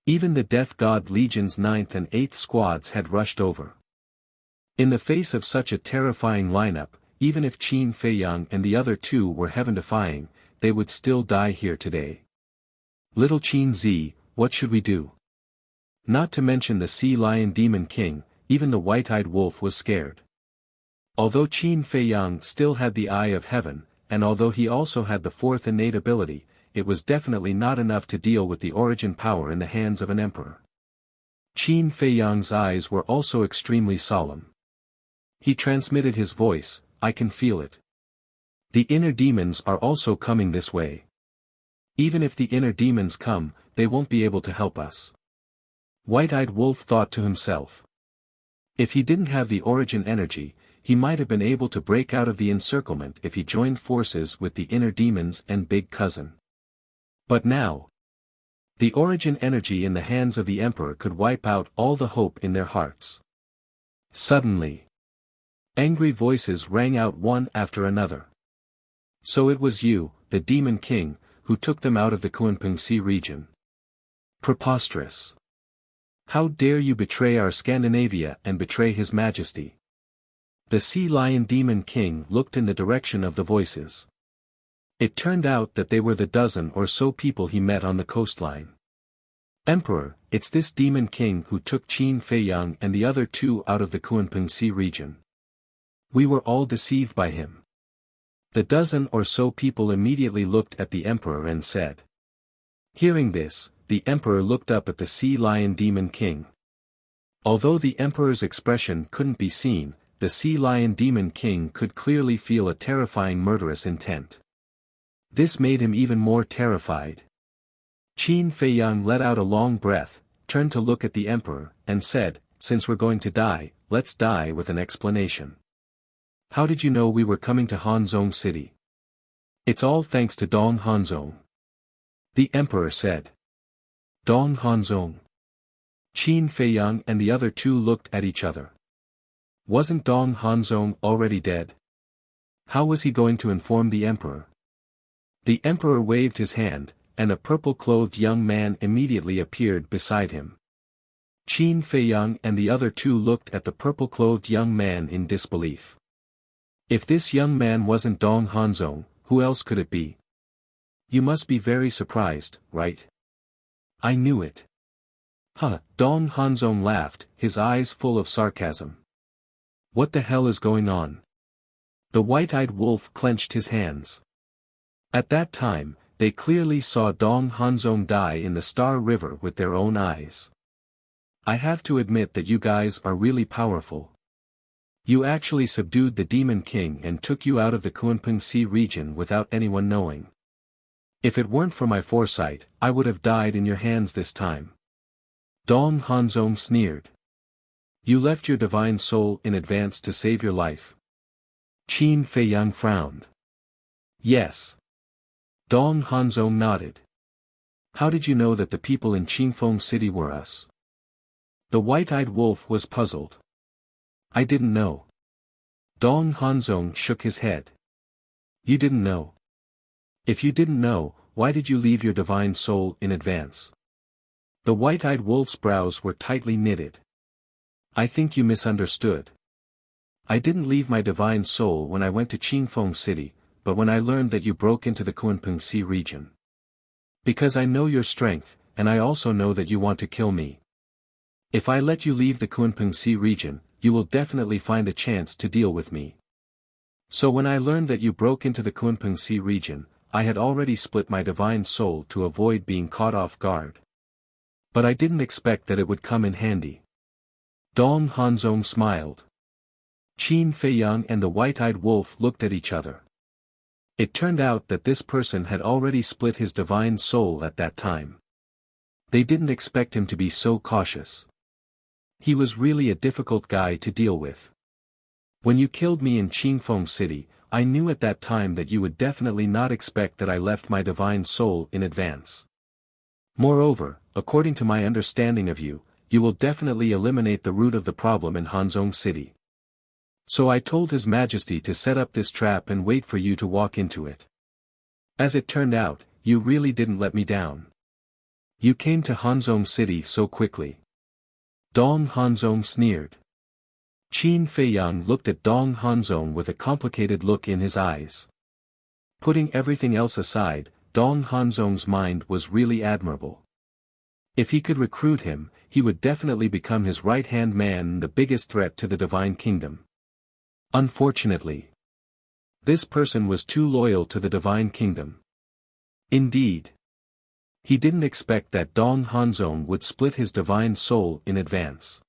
Even the Death God Legion's 9th and 8th squads had rushed over. In the face of such a terrifying lineup, even if Qin Feiyang and the other 2 were heaven-defying, they would still die here today. Little Qin Zi, what should we do? Not to mention the Sea Lion Demon King, even the white-eyed wolf was scared. Although Qin Feiyang still had the Eye of Heaven, and although he also had the 4th innate ability, it was definitely not enough to deal with the origin power in the hands of an emperor. Qin Feiyang's eyes were also extremely solemn. He transmitted his voice, I can feel it. The inner demons are also coming this way. Even if the inner demons come, they won't be able to help us. White-eyed wolf thought to himself. If he didn't have the origin energy, he might have been able to break out of the encirclement if he joined forces with the inner demons and Big Cousin. But now, the origin energy in the hands of the Emperor could wipe out all the hope in their hearts. Suddenly, angry voices rang out one after another. So it was you, the Demon King, who took them out of the Kunpengsi region. Preposterous. How dare you betray our Scandinavia and betray His Majesty? The Sea Lion Demon King looked in the direction of the voices. It turned out that they were the dozen or so people he met on the coastline. Emperor, it's this Demon King who took Qin Feiyang and the other 2 out of the Kunpengsi region. We were all deceived by him. The dozen or so people immediately looked at the Emperor and said. Hearing this, the Emperor looked up at the Sea Lion Demon King. Although the Emperor's expression couldn't be seen, the Sea Lion Demon King could clearly feel a terrifying murderous intent. This made him even more terrified. Qin Feiyang let out a long breath, turned to look at the Emperor, and said, since we're going to die, let's die with an explanation. How did you know we were coming to Hanzhong City? It's all thanks to Dong Hanzhong. The Emperor said. Dong Hanzhong. Qin Feiyang and the other 2 looked at each other. Wasn't Dong Hanzhong already dead? How was he going to inform the Emperor? The Emperor waved his hand, and a purple-clothed young man immediately appeared beside him. Qin Feiyang and the other 2 looked at the purple-clothed young man in disbelief. If this young man wasn't Dong Hanzhong, who else could it be? You must be very surprised, right? I knew it. Huh, Dong Hanzhong laughed, his eyes full of sarcasm. What the hell is going on? The white-eyed wolf clenched his hands. At that time, they clearly saw Dong Hanzhong die in the Star River with their own eyes. I have to admit that you guys are really powerful. You actually subdued the Demon King and took you out of the Kunpengsi region without anyone knowing. If it weren't for my foresight, I would have died in your hands this time. Dong Hanzhong sneered. You left your divine soul in advance to save your life. Qin Feiyang frowned. Yes. Dong Hanzhong nodded. How did you know that the people in Qingfeng City were us? The white-eyed wolf was puzzled. I didn't know. Dong Hanzhong shook his head. You didn't know. If you didn't know, why did you leave your divine soul in advance? The white-eyed wolf's brows were tightly knitted. I think you misunderstood. I didn't leave my divine soul when I went to Qingfeng City, but when I learned that you broke into the Kunpengsi region. Because I know your strength, and I also know that you want to kill me. If I let you leave the Kunpengsi region, you will definitely find a chance to deal with me. So when I learned that you broke into the Kunpengsi region, I had already split my divine soul to avoid being caught off guard. But I didn't expect that it would come in handy. Dong Hanzong smiled. Qin Feiyang and the white-eyed wolf looked at each other. It turned out that this person had already split his divine soul at that time. They didn't expect him to be so cautious. He was really a difficult guy to deal with. When you killed me in Qingfeng City, I knew at that time that you would definitely not expect that I left my divine soul in advance. Moreover, according to my understanding of you, you will definitely eliminate the root of the problem in Hanzong City. So I told His Majesty to set up this trap and wait for you to walk into it. As it turned out, you really didn't let me down. You came to Hanzong City so quickly. Dong Hanzong sneered. Qin Feiyang looked at Dong Hanzong with a complicated look in his eyes. Putting everything else aside, Dong Hanzong's mind was really admirable. If he could recruit him, he would definitely become his right-hand man and the biggest threat to the Divine Kingdom. Unfortunately, this person was too loyal to the Divine Kingdom. Indeed, he didn't expect that Dong Hanzong would split his divine soul in advance.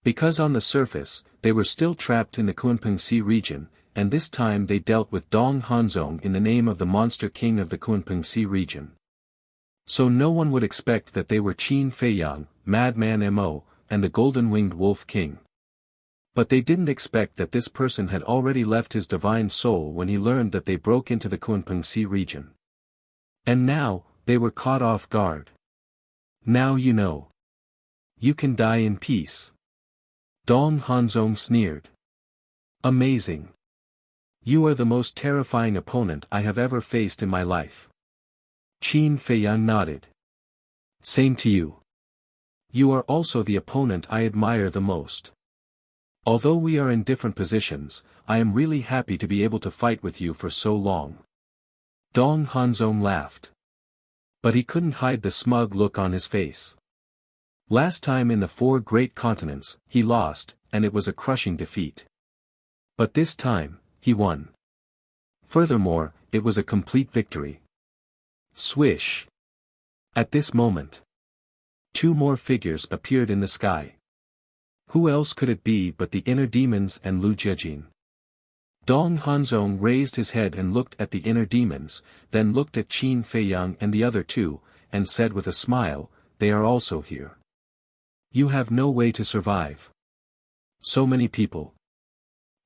Because on the surface, they were still trapped in the Kunpengsi region, and this time they dealt with Dong Hanzong in the name of the monster king of the Kunpengsi region. So no one would expect that they were Qin Feiyang, Madman Mo, and the Golden-Winged Wolf King. But they didn't expect that this person had already left his divine soul when he learned that they broke into the Kunpengsi region. And now, they were caught off guard. Now you know. You can die in peace. Dong Hanzong sneered. Amazing. You are the most terrifying opponent I have ever faced in my life. Qin Feiyang nodded. Same to you. You are also the opponent I admire the most. Although we are in different positions, I am really happy to be able to fight with you for so long. Dong Hanzong laughed. But he couldn't hide the smug look on his face. Last time in the 4 great continents, he lost, and it was a crushing defeat. But this time, he won. Furthermore, it was a complete victory. Swish. At this moment, 2 more figures appeared in the sky. Who else could it be but the inner demons and Lu Jiajin? Dong Hanzong raised his head and looked at the inner demons, then looked at Qin Feiyang and the other 2, and said with a smile, they are also here. You have no way to survive. So many people.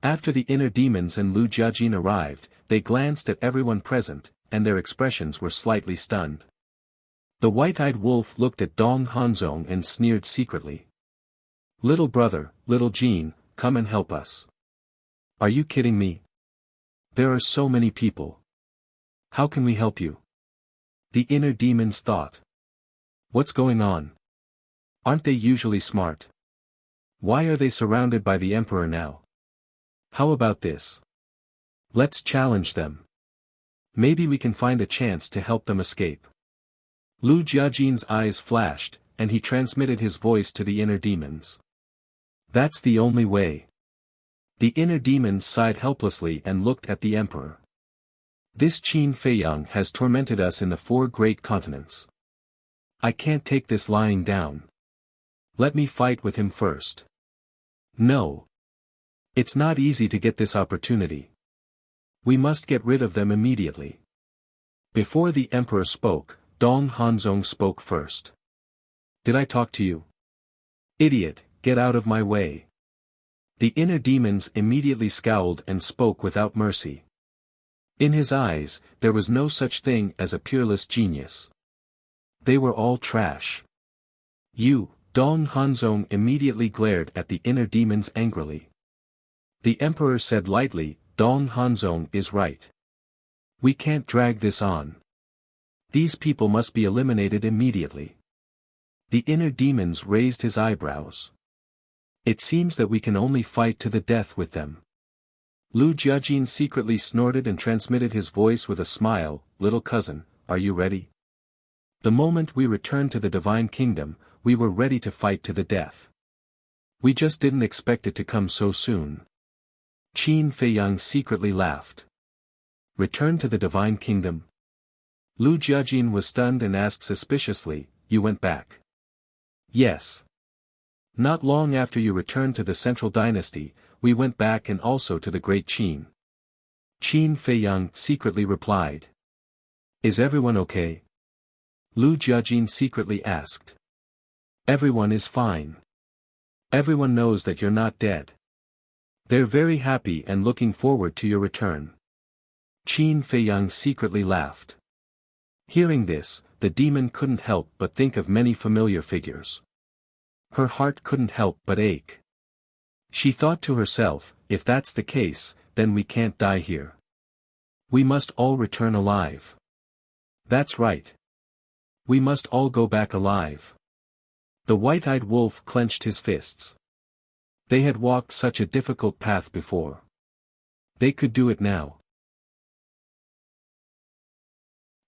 After the inner demons and Lu Jiajin arrived, they glanced at everyone present, and their expressions were slightly stunned. The white-eyed wolf looked at Dong Hanzong and sneered secretly. Little brother, little Jean, come and help us. Are you kidding me? There are so many people. How can we help you? The inner demons thought. What's going on? Aren't they usually smart? Why are they surrounded by the emperor now? How about this? Let's challenge them. Maybe we can find a chance to help them escape. Lu Jiajin's eyes flashed, and he transmitted his voice to the inner demons. That's the only way. The inner demons sighed helplessly and looked at the emperor. This Qin Feiyang has tormented us in the 4 great continents. I can't take this lying down. Let me fight with him first. No. It's not easy to get this opportunity. We must get rid of them immediately. Before the emperor spoke, Dong Hanzong spoke first. Did I talk to you? Idiot, get out of my way. The inner demons immediately scowled and spoke without mercy. In his eyes, there was no such thing as a peerless genius. They were all trash. You, Dong Hanzong immediately glared at the inner demons angrily. The emperor said lightly, Dong Hanzong is right. We can't drag this on. These people must be eliminated immediately. The inner demons raised his eyebrows. It seems that we can only fight to the death with them. Lu Jiajin secretly snorted and transmitted his voice with a smile, little cousin, are you ready? The moment we returned to the Divine Kingdom, we were ready to fight to the death. We just didn't expect it to come so soon. Qin Feiyang secretly laughed. Return to the divine kingdom? Lu Jiajin was stunned and asked suspiciously, you went back? Yes. Not long after you returned to the central dynasty, we went back and also to the great Qin. Qin Feiyang secretly replied. Is everyone okay? Lu Jiajin secretly asked. Everyone is fine. Everyone knows that you're not dead. They're very happy and looking forward to your return. Qin Feiyang secretly laughed. Hearing this, the demon couldn't help but think of many familiar figures. Her heart couldn't help but ache. She thought to herself, if that's the case, then we can't die here. We must all return alive. That's right. We must all go back alive. The white-eyed wolf clenched his fists. They had walked such a difficult path before. They could do it now.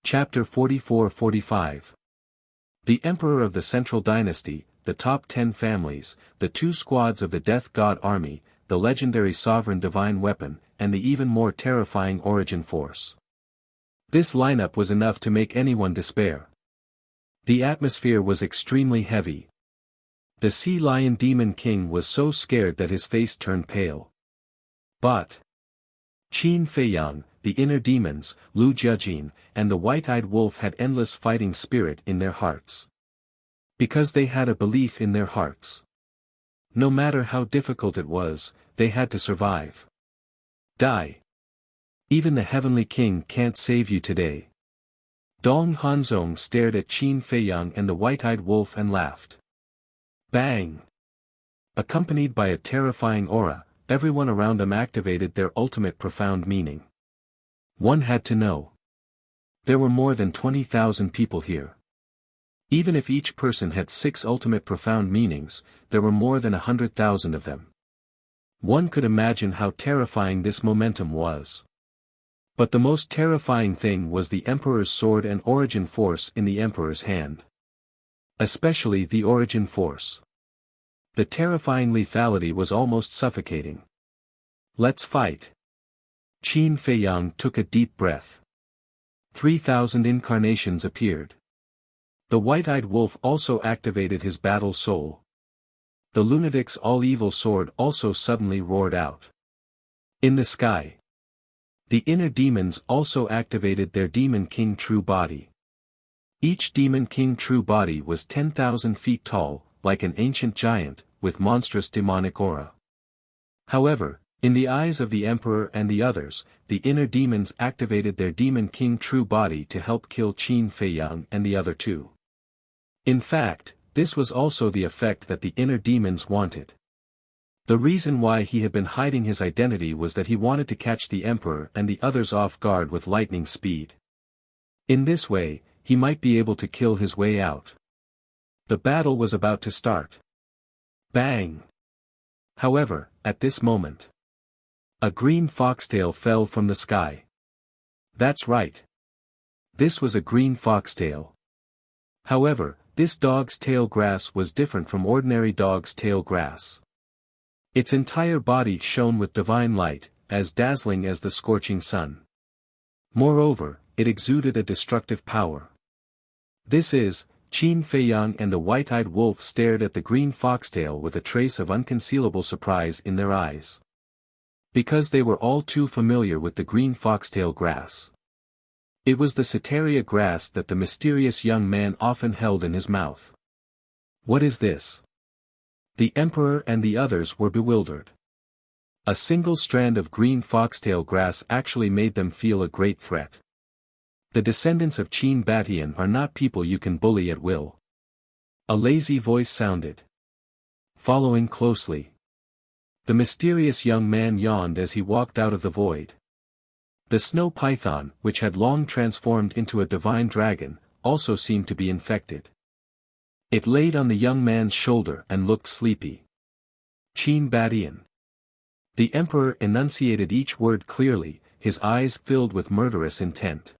Chapter 44-45. The Emperor of the Central Dynasty, the top 10 families, the 2 squads of the Death God Army, the legendary Sovereign Divine Weapon, and the even more terrifying Origin Force. This lineup was enough to make anyone despair. The atmosphere was extremely heavy. The Sea Lion Demon King was so scared that his face turned pale. But Qin Feiyang, the inner demons, Lu Jiajin, and the white-eyed wolf had endless fighting spirit in their hearts. Because they had a belief in their hearts. No matter how difficult it was, they had to survive. Die. Even the Heavenly King can't save you today. Dong Hanzong stared at Qin Feiyang and the white-eyed wolf and laughed. Bang! Accompanied by a terrifying aura, everyone around them activated their ultimate profound meaning. One had to know. There were more than 20,000 people here. Even if each person had 6 ultimate profound meanings, there were more than 100,000 of them. One could imagine how terrifying this momentum was. But the most terrifying thing was the Emperor's sword and Origin Force in the Emperor's hand. Especially the Origin Force. The terrifying lethality was almost suffocating. Let's fight. Qin Feiyang took a deep breath. 3,000 incarnations appeared. The white-eyed wolf also activated his battle soul. The lunatic's all-evil sword also suddenly roared out. In the sky. The inner demons also activated their Demon King true body. Each Demon King true body was 10,000 feet tall, like an ancient giant, with monstrous demonic aura. However, in the eyes of the Emperor and the others, the inner demons activated their Demon King true body to help kill Qin Feiyang and the other 2. In fact, this was also the effect that the inner demons wanted. The reason why he had been hiding his identity was that he wanted to catch the Emperor and the others off guard with lightning speed. In this way, he might be able to kill his way out. The battle was about to start. Bang! However, at this moment, a green foxtail fell from the sky. That's right. This was a green foxtail. However, this dog's tail grass was different from ordinary dog's tail grass. Its entire body shone with divine light, as dazzling as the scorching sun. Moreover, it exuded a destructive power. This is, Qin Feiyang and the white-eyed wolf stared at the green foxtail with a trace of unconcealable surprise in their eyes. Because they were all too familiar with the green foxtail grass. It was the Cetaria grass that the mysterious young man often held in his mouth. What is this? The Emperor and the others were bewildered. A single strand of green foxtail grass actually made them feel a great threat. The descendants of Qin Batian are not people you can bully at will. A lazy voice sounded. Following closely. The mysterious young man yawned as he walked out of the void. The snow python, which had long transformed into a divine dragon, also seemed to be infected. It laid on the young man's shoulder and looked sleepy. Qin Batian. The Emperor enunciated each word clearly, his eyes filled with murderous intent.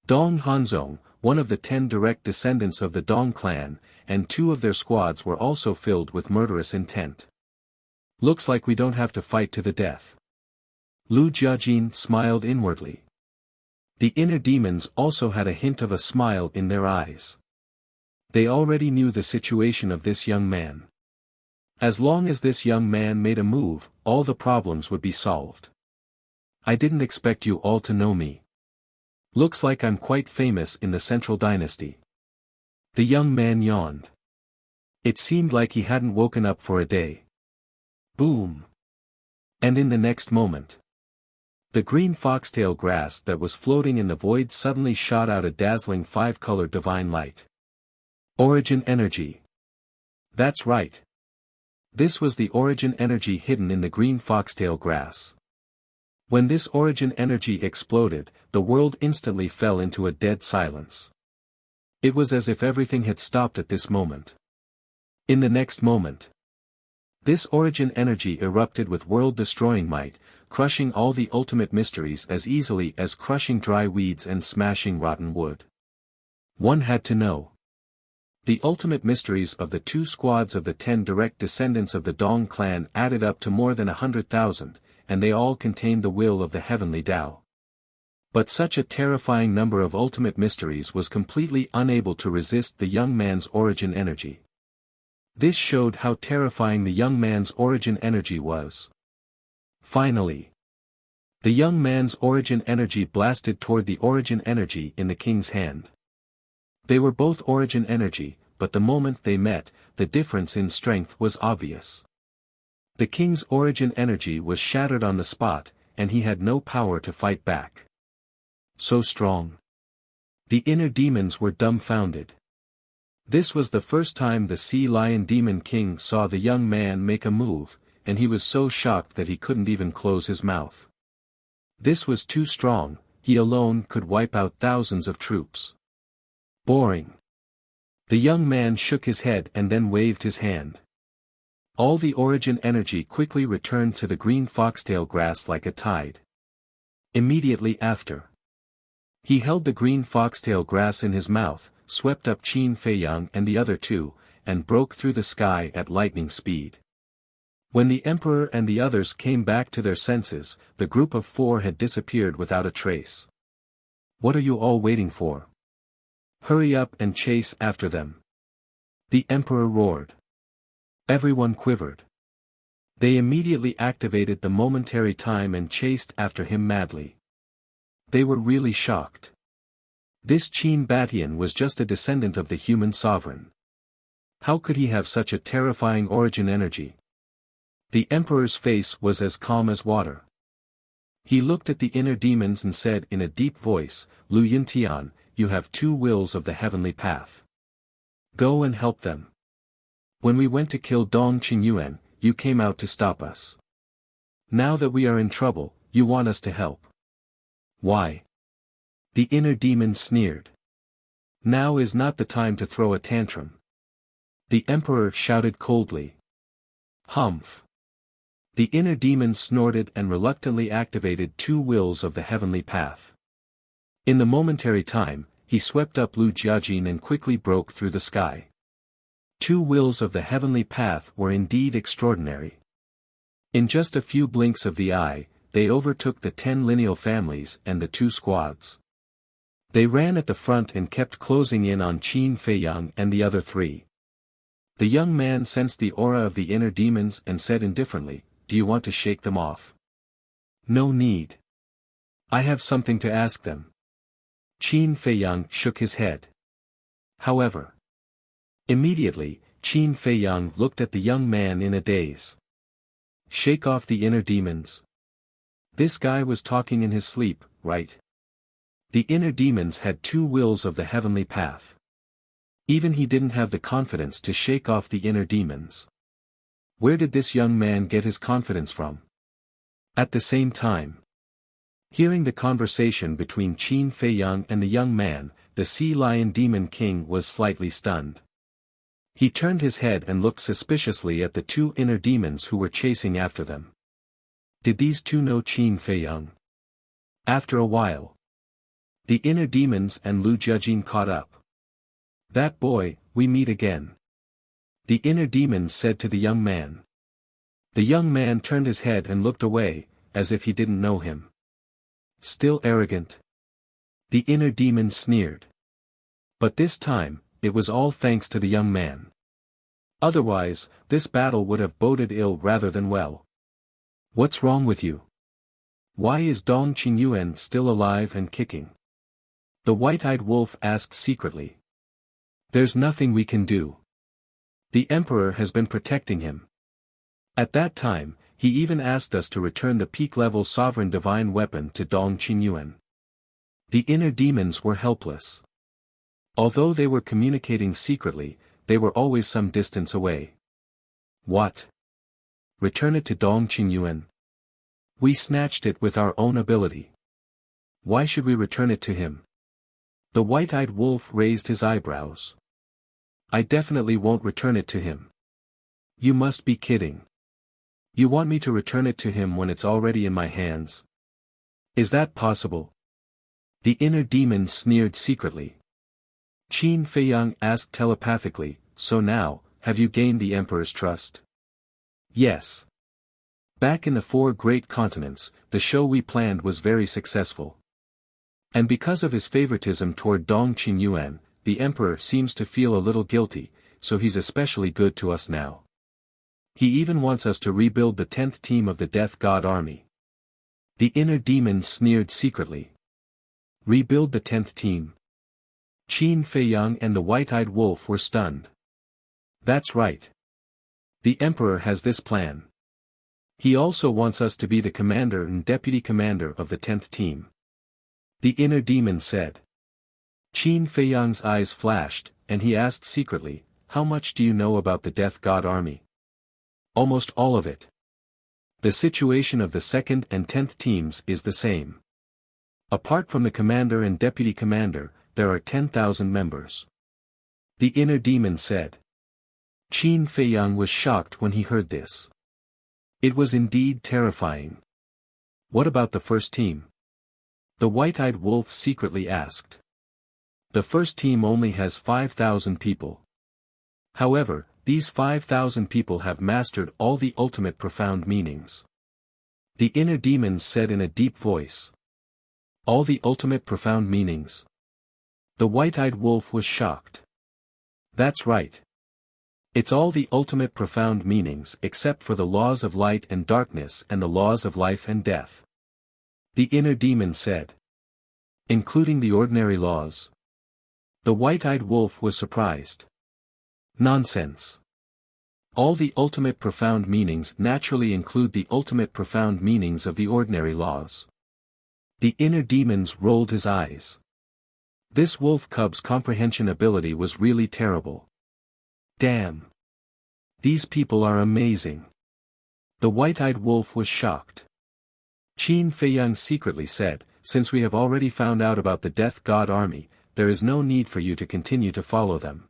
Dong Hanzong, one of the 10 direct descendants of the Dong clan, and 2 of their squads were also filled with murderous intent. Looks like we don't have to fight to the death. Lu Jiajin smiled inwardly. The inner demons also had a hint of a smile in their eyes. They already knew the situation of this young man. As long as this young man made a move, all the problems would be solved. I didn't expect you all to know me. Looks like I'm quite famous in the Central Dynasty. The young man yawned. It seemed like he hadn't woken up for a day. Boom! And in the next moment, the green foxtail grass that was floating in the void suddenly shot out a dazzling five-colored divine light. Origin energy. That's right. This was the origin energy hidden in the green foxtail grass. When this origin energy exploded, the world instantly fell into a dead silence. It was as if everything had stopped at this moment. In the next moment, this origin energy erupted with world-destroying might, crushing all the ultimate mysteries as easily as crushing dry weeds and smashing rotten wood. One had to know. The ultimate mysteries of the 2 squads of the 10 direct descendants of the Dong clan added up to more than 100,000, and they all contained the will of the heavenly Tao. But such a terrifying number of ultimate mysteries was completely unable to resist the young man's origin energy. This showed how terrifying the young man's origin energy was. Finally, the young man's origin energy blasted toward the origin energy in the king's hand. They were both origin energy, but the moment they met, the difference in strength was obvious. The king's origin energy was shattered on the spot, and he had no power to fight back. So strong. The inner demons were dumbfounded. This was the first time the Sea Lion Demon King saw the young man make a move, and he was so shocked that he couldn't even close his mouth. This was too strong, he alone could wipe out thousands of troops. Boring. The young man shook his head and then waved his hand. All the origin energy quickly returned to the green foxtail grass like a tide. Immediately after, he held the green foxtail grass in his mouth, swept up Qin Feiyang and the other 2, and broke through the sky at lightning speed. When the emperor and the others came back to their senses, the group of 4 had disappeared without a trace. What are you all waiting for? Hurry up and chase after them. The emperor roared. Everyone quivered. They immediately activated the momentary time and chased after him madly. They were really shocked. This Qin Batian was just a descendant of the human sovereign. How could he have such a terrifying origin energy? The emperor's face was as calm as water. He looked at the inner demons and said in a deep voice, Lu Yintian, you have 2 wills of the heavenly path. Go and help them. When we went to kill Dong Qingyuan, you came out to stop us. Now that we are in trouble, you want us to help. Why? The inner demons sneered. Now is not the time to throw a tantrum. The emperor shouted coldly. Humph. The inner demons snorted and reluctantly activated 2 wills of the heavenly path. In the momentary time, he swept up Lu Jiajin and quickly broke through the sky. 2 wills of the heavenly path were indeed extraordinary. In just a few blinks of the eye, they overtook the 10 lineal families and the 2 squads. They ran at the front and kept closing in on Qin Feiyang and the other 3. The young man sensed the aura of the inner demons and said indifferently, do you want to shake them off? No need. I have something to ask them. Qin Feiyang shook his head. However, immediately, Qin Feiyang looked at the young man in a daze. Shake off the inner demons. This guy was talking in his sleep, right? The inner demons had 2 wills of the heavenly path. Even he didn't have the confidence to shake off the inner demons. Where did this young man get his confidence from? At the same time, hearing the conversation between Qin Feiyang and the young man, the Sea Lion Demon King was slightly stunned. He turned his head and looked suspiciously at the 2 inner demons who were chasing after them. Did these 2 know Qin Feiyang? After a while, the inner demons and Lu Jiajin caught up. That boy, we meet again. The inner demons said to the young man. The young man turned his head and looked away, as if he didn't know him. Still arrogant. The inner demon sneered. But this time, it was all thanks to the young man. Otherwise, this battle would have boded ill rather than well. What's wrong with you? Why is Dong Qingyuan still alive and kicking? The white-eyed wolf asked secretly. There's nothing we can do. The emperor has been protecting him. At that time, he even asked us to return the peak-level sovereign divine weapon to Dong Qingyuan. The inner demons were helpless. Although they were communicating secretly, they were always some distance away. What? Return it to Dong Qingyuan? We snatched it with our own ability. Why should we return it to him? The white-eyed wolf raised his eyebrows. I definitely won't return it to him. You must be kidding. You want me to return it to him when it's already in my hands? Is that possible? The inner demon sneered secretly. Qin Feiyang asked telepathically, so now, have you gained the emperor's trust? Yes. Back in the 4 great continents, the show we planned was very successful. And because of his favoritism toward Dong Qingyuan, the emperor seems to feel a little guilty, so he's especially good to us now. He even wants us to rebuild the 10th team of the Death God army. The inner demon sneered secretly. Rebuild the 10th team. Qin Feiyang and the white-eyed wolf were stunned. That's right. The emperor has this plan. He also wants us to be the commander and deputy commander of the 10th team. The inner demon said. Qin Feiyang's eyes flashed, and he asked secretly, how much do you know about the Death God army? Almost all of it. The situation of the 2nd and 10th teams is the same. Apart from the commander and deputy commander, there are 10,000 members. The inner demon said. Qin Feiyang was shocked when he heard this. It was indeed terrifying. What about the first team? The white-eyed wolf secretly asked. The first team only has 5,000 people. However, these 5,000 people have mastered all the ultimate profound meanings. The inner demon said in a deep voice. All the ultimate profound meanings. The white-eyed wolf was shocked. That's right. It's all the ultimate profound meanings except for the laws of light and darkness and the laws of life and death. The inner demon said. Including the ordinary laws. The white-eyed wolf was surprised. Nonsense. All the ultimate profound meanings naturally include the ultimate profound meanings of the ordinary laws. The inner demons rolled his eyes. This wolf cub's comprehension ability was really terrible. Damn. These people are amazing. The white-eyed wolf was shocked. Qin Feiyang secretly said, since we have already found out about the Death God army, there is no need for you to continue to follow them.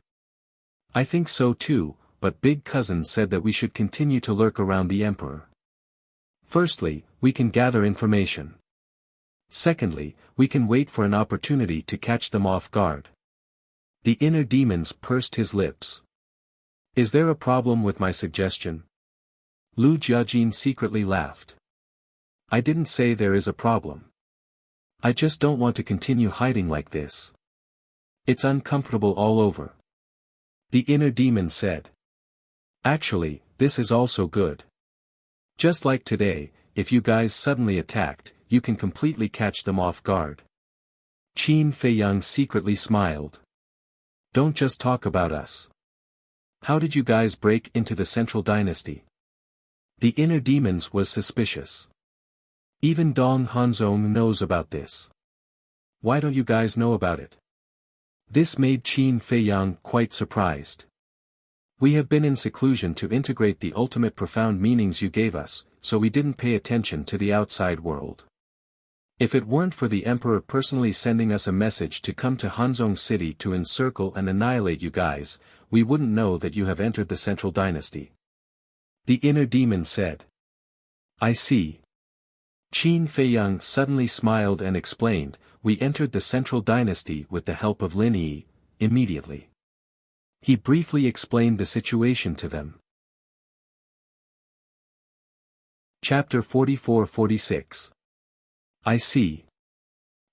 I think so too, but Big Cousin said that we should continue to lurk around the emperor. Firstly, we can gather information. Secondly, we can wait for an opportunity to catch them off guard. The inner demons pursed his lips. Is there a problem with my suggestion? Lu Jiajin secretly laughed. I didn't say there is a problem. I just don't want to continue hiding like this. It's uncomfortable all over. The inner demon said. Actually, this is also good. Just like today, if you guys suddenly attacked, you can completely catch them off guard. Qin Feiyang secretly smiled. Don't just talk about us. How did you guys break into the Central Dynasty? The inner demons was suspicious. Even Dong Hanzong knows about this. Why don't you guys know about it? This made Qin Feiyang quite surprised. We have been in seclusion to integrate the ultimate profound meanings you gave us, so we didn't pay attention to the outside world. If it weren't for the Emperor personally sending us a message to come to Hanzong City to encircle and annihilate you guys, we wouldn't know that you have entered the Central Dynasty. The inner demon said. I see. Qin Feiyang suddenly smiled and explained, we entered the Central Dynasty with the help of Lin Yi, immediately. He briefly explained the situation to them. Chapter 44-46. I see.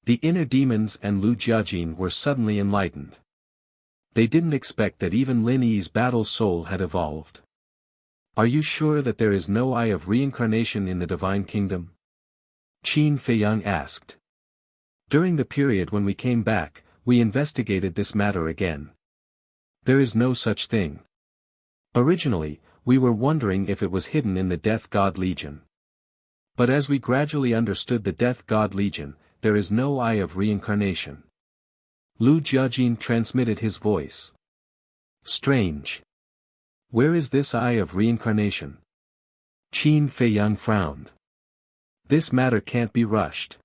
The inner demons and Lu Jiajin were suddenly enlightened. They didn't expect that even Lin Yi's battle soul had evolved. Are you sure that there is no eye of reincarnation in the Divine Kingdom? Qin Feiyang asked. During the period when we came back, we investigated this matter again. There is no such thing. Originally, we were wondering if it was hidden in the Death God Legion. But as we gradually understood the Death God Legion, there is no eye of reincarnation. Lu Jiajin transmitted his voice. Strange. Where is this eye of reincarnation? Qin Feiyang frowned. This matter can't be rushed.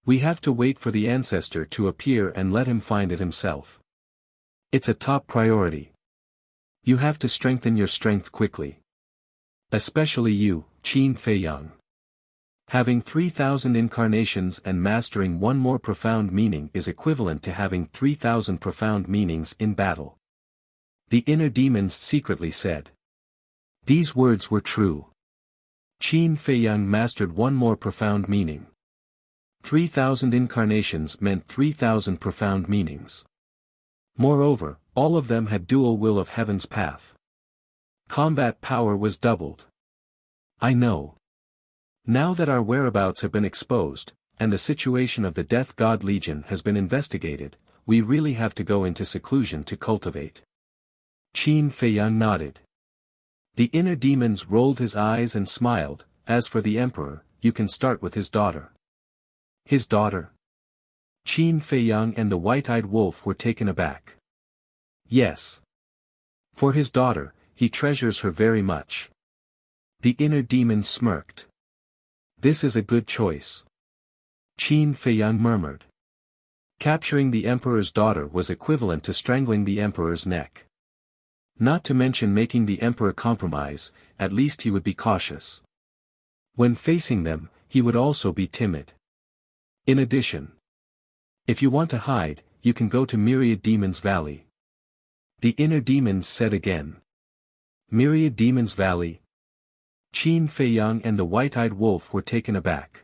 We have to wait for the ancestor to appear and let him find it himself. It's a top priority. You have to strengthen your strength quickly. Especially you, Qin Feiyang. Having 3,000 incarnations and mastering one more profound meaning is equivalent to having 3,000 profound meanings in battle. The inner demons secretly said. These words were true. Qin Feiyang mastered one more profound meaning. 3,000 incarnations meant 3,000 profound meanings. Moreover, all of them had dual will of heaven's path. Combat power was doubled. I know. Now that our whereabouts have been exposed, and the situation of the Death God Legion has been investigated, we really have to go into seclusion to cultivate. Qin Feiyang nodded. The inner demons rolled his eyes and smiled. As for the emperor, you can start with his daughter. His daughter? Qin Feiyang and the white-eyed wolf were taken aback. Yes. For his daughter, he treasures her very much. The inner demon smirked. This is a good choice. Qin Feiyang murmured. Capturing the emperor's daughter was equivalent to strangling the emperor's neck. Not to mention making the emperor compromise, at least he would be cautious. When facing them, he would also be timid. In addition, if you want to hide, you can go to Myriad Demons Valley. The inner demons said again. Myriad Demons Valley? Qin Feiyang and the white-eyed wolf were taken aback.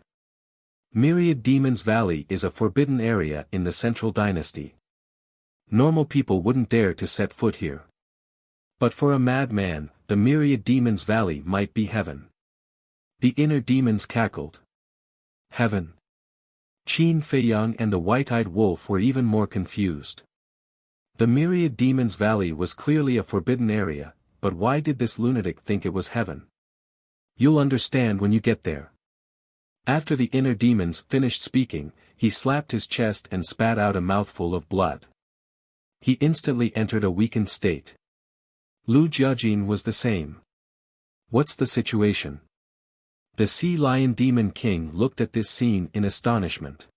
Myriad Demons Valley is a forbidden area in the Central Dynasty. Normal people wouldn't dare to set foot here. But for a madman, the Myriad Demons Valley might be heaven. The inner demons cackled. Heaven. Qin Feiyang and the white-eyed wolf were even more confused. The Myriad Demons Valley was clearly a forbidden area, but why did this lunatic think it was heaven? You'll understand when you get there. After the inner demons finished speaking, he slapped his chest and spat out a mouthful of blood. He instantly entered a weakened state. Lu Jiajin was the same. What's the situation? The Sea Lion Demon King looked at this scene in astonishment.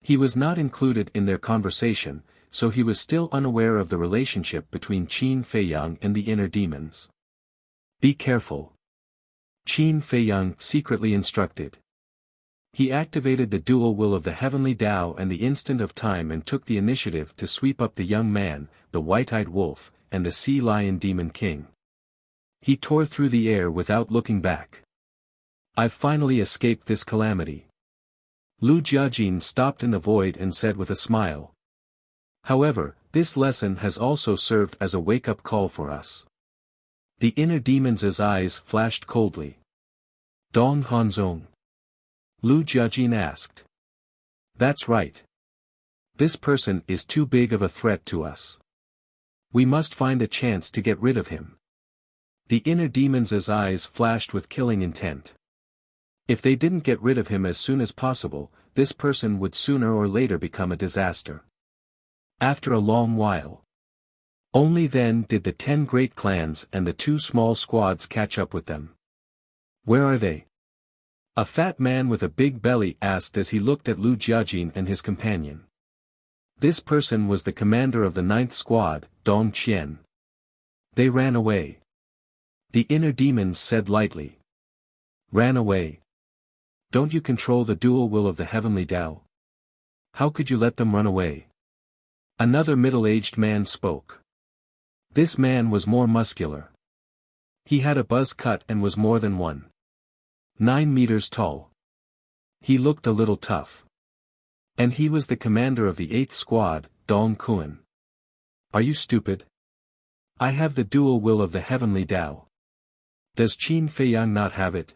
He was not included in their conversation, so he was still unaware of the relationship between Qin Feiyang and the inner demons. Be careful. Qin Feiyang secretly instructed. He activated the dual will of the heavenly Tao and the instant of time and took the initiative to sweep up the young man, the white-eyed wolf, and the Sea Lion Demon King. He tore through the air without looking back. I've finally escaped this calamity. Lu Jiajin stopped in the void and said with a smile. However, this lesson has also served as a wake-up call for us. The inner demon's eyes flashed coldly. Dong Hanzong. Lu Jiajin asked. That's right. This person is too big of a threat to us. We must find a chance to get rid of him. The inner demon's eyes flashed with killing intent. If they didn't get rid of him as soon as possible, this person would sooner or later become a disaster. After a long while. Only then did the 10 great clans and the 2 small squads catch up with them. Where are they? A fat man with a big belly asked as he looked at Lu Jiajin and his companion. This person was the commander of the 9th squad, Dong Qian. They ran away. The inner demons said lightly. Ran away. Don't you control the dual will of the heavenly Tao? How could you let them run away? Another middle-aged man spoke. This man was more muscular. He had a buzz cut and was more than 1.9 meters tall. He looked a little tough. And he was the commander of the 8th Squad, Dong Kun. Are you stupid? I have the dual will of the heavenly Tao. Does Qin Feiyang not have it?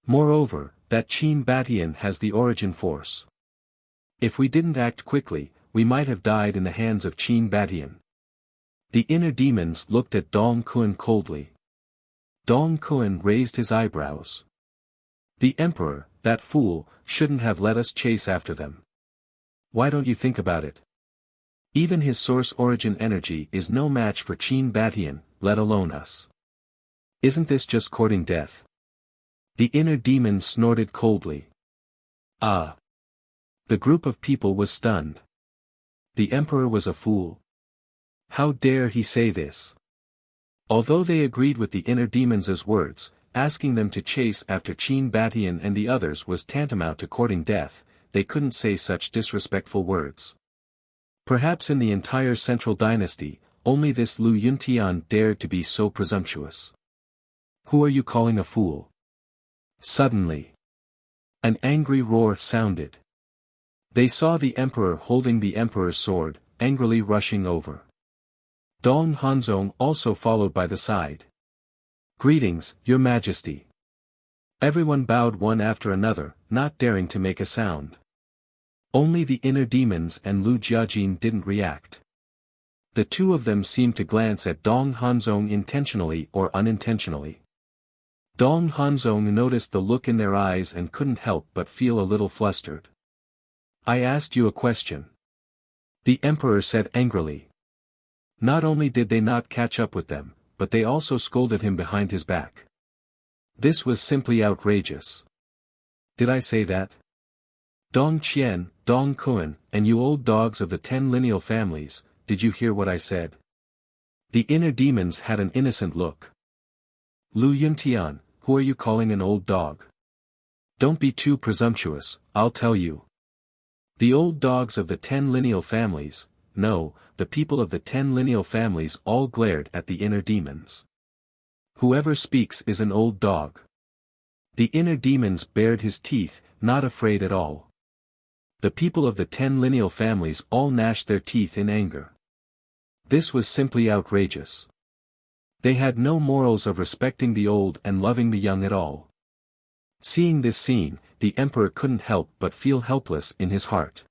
Moreover, that Qin Batian has the origin force. If we didn't act quickly, we might have died in the hands of Qin Batian. The inner demons looked at Dong Kun coldly. Dong Kun raised his eyebrows. The emperor, that fool, shouldn't have let us chase after them. Why don't you think about it? Even his source origin energy is no match for Qin Batian, let alone us. Isn't this just courting death? The inner demon snorted coldly. Ah! The group of people was stunned. The emperor was a fool. How dare he say this? Although they agreed with the inner demons' words, asking them to chase after Qin Batian and the others was tantamount to courting death, they couldn't say such disrespectful words. Perhaps in the entire central dynasty, only this Lu Yuntian dared to be so presumptuous. Who are you calling a fool? Suddenly, an angry roar sounded. They saw the emperor holding the emperor's sword, angrily rushing over. Dong Hanzong also followed by the side. Greetings, your majesty. Everyone bowed one after another, not daring to make a sound. Only the inner demons and Lu Jiajin didn't react. The two of them seemed to glance at Dong Hanzong intentionally or unintentionally. Dong Hanzong noticed the look in their eyes and couldn't help but feel a little flustered. I asked you a question. The emperor said angrily. Not only did they not catch up with them, but they also scolded him behind his back. This was simply outrageous. Did I say that? Dong Qian, Dong Kun, and you old dogs of the 10 lineal families, did you hear what I said? The inner demons had an innocent look. Lu Yuntian, who are you calling an old dog? Don't be too presumptuous, I'll tell you. The old dogs of the 10 lineal families, no, the people of the 10 lineal families all glared at the inner demons. Whoever speaks is an old dog. The inner demons bared his teeth, not afraid at all. The people of the 10 lineal families all gnashed their teeth in anger. This was simply outrageous. They had no morals of respecting the old and loving the young at all. Seeing this scene, the emperor couldn't help but feel helpless in his heart.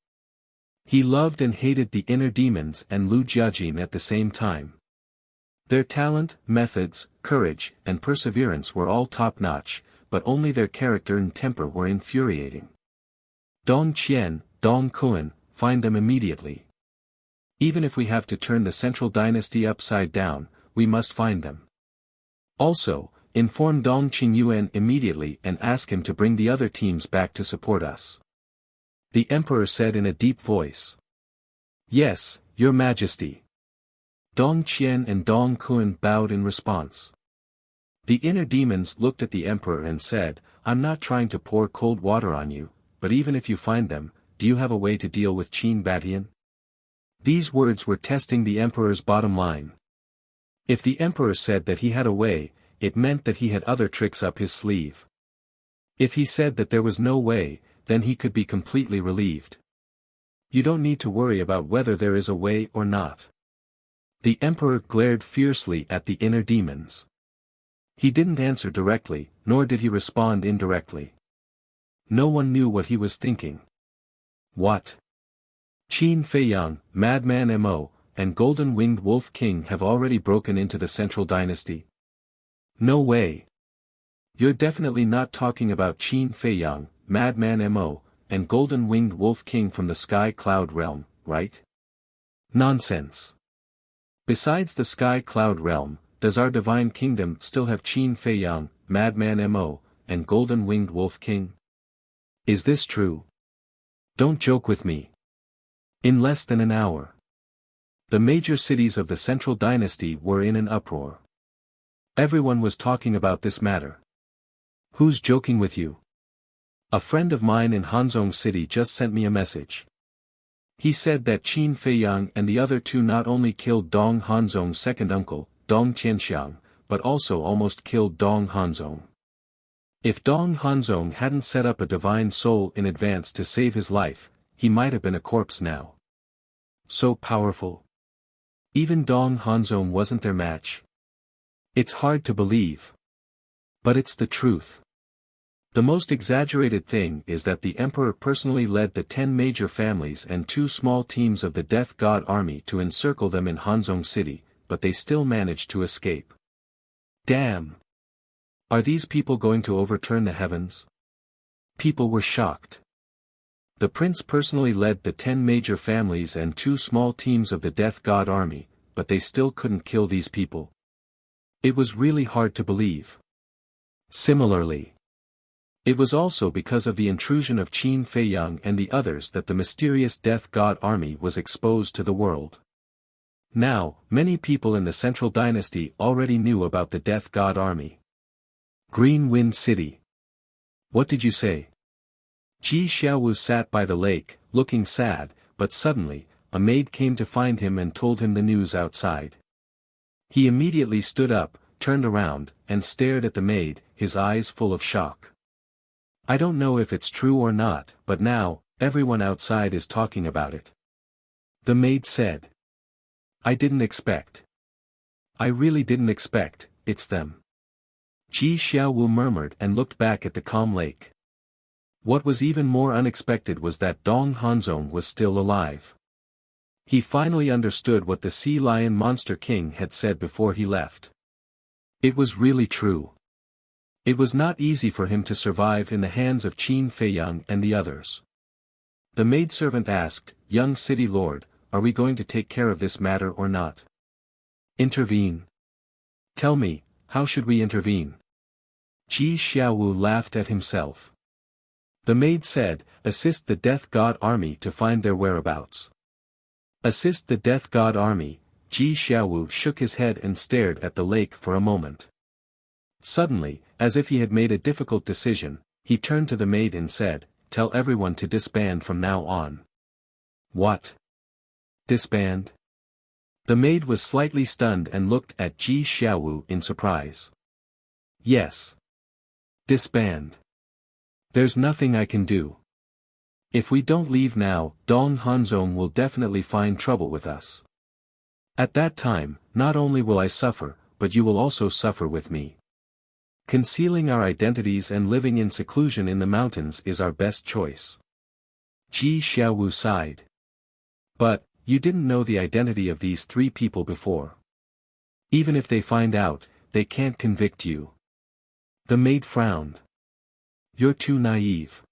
He loved and hated the inner demons and Lu Jiajin at the same time. Their talent, methods, courage, and perseverance were all top-notch, but only their character and temper were infuriating. Dong Qian, Dong Kun, find them immediately. Even if we have to turn the central dynasty upside down, we must find them. Also, inform Dong Qingyuan immediately and ask him to bring the other teams back to support us. The emperor said in a deep voice. Yes, your majesty. Dong Qian and Dong Kun bowed in response. The inner demons looked at the emperor and said, I'm not trying to pour cold water on you, but even if you find them, do you have a way to deal with Qin Batian? These words were testing the emperor's bottom line. If the emperor said that he had a way, it meant that he had other tricks up his sleeve. If he said that there was no way, then he could be completely relieved. You don't need to worry about whether there is a way or not. The emperor glared fiercely at the inner demons. He didn't answer directly, nor did he respond indirectly. No one knew what he was thinking. What? Qin Feiyang, Madman Mo, and Golden-Winged Wolf King have already broken into the central dynasty? No way. You're definitely not talking about Qin Feiyang, Madman Mo, and Golden-Winged Wolf King from the Sky Cloud Realm, right? Nonsense. Besides the Sky Cloud Realm, does our divine kingdom still have Qin Feiyang, Madman Mo, and Golden-Winged Wolf King? Is this true? Don't joke with me. In less than an hour, the major cities of the central dynasty were in an uproar. Everyone was talking about this matter. Who's joking with you? A friend of mine in Hanzhong City just sent me a message. He said that Qin Feiyang and the other two not only killed Dong Hanzong's second uncle, Dong Tianxiang, but also almost killed Dong Hanzong. If Dong Hanzong hadn't set up a divine soul in advance to save his life, he might have been a corpse now. So powerful. Even Dong Hanzong wasn't their match. It's hard to believe. But it's the truth. The most exaggerated thing is that the emperor personally led the 10 major families and 2 small teams of the Death God army to encircle them in Hanzong City, but they still managed to escape. Damn! Are these people going to overturn the heavens? People were shocked. The prince personally led the 10 major families and 2 small teams of the Death God army, but they still couldn't kill these people. It was really hard to believe. Similarly, it was also because of the intrusion of Qin Feiyang and the others that the mysterious Death God army was exposed to the world. Now, many people in the Central Dynasty already knew about the Death God army. Green Wind City. What did you say? Ji Xiaowu sat by the lake, looking sad, but suddenly, a maid came to find him and told him the news outside. He immediately stood up, turned around, and stared at the maid, his eyes full of shock. I don't know if it's true or not, but now, everyone outside is talking about it. The maid said. I really didn't expect, it's them. Ji Xiaowu murmured and looked back at the calm lake. What was even more unexpected was that Dong Hanzong was still alive. He finally understood what the Sea Lion Monster King had said before he left. It was really true. It was not easy for him to survive in the hands of Qin Feiyang and the others. The maidservant asked, Young city lord, are we going to take care of this matter or not? Intervene. Tell me, how should we intervene? Ji Xiaowu laughed at himself. The maid said, assist the Death God army to find their whereabouts. Assist the Death God army. Ji Xiaowu shook his head and stared at the lake for a moment. Suddenly, as if he had made a difficult decision, he turned to the maid and said, tell everyone to disband from now on. What? Disband? The maid was slightly stunned and looked at Ji Xiaowu in surprise. Yes. Disband. There's nothing I can do. If we don't leave now, Dong Hanzong will definitely find trouble with us. At that time, not only will I suffer, but you will also suffer with me. Concealing our identities and living in seclusion in the mountains is our best choice. Ji Xiaowu sighed. But, you didn't know the identity of these 3 people before. Even if they find out, they can't convict you. The maid frowned. You're too naive.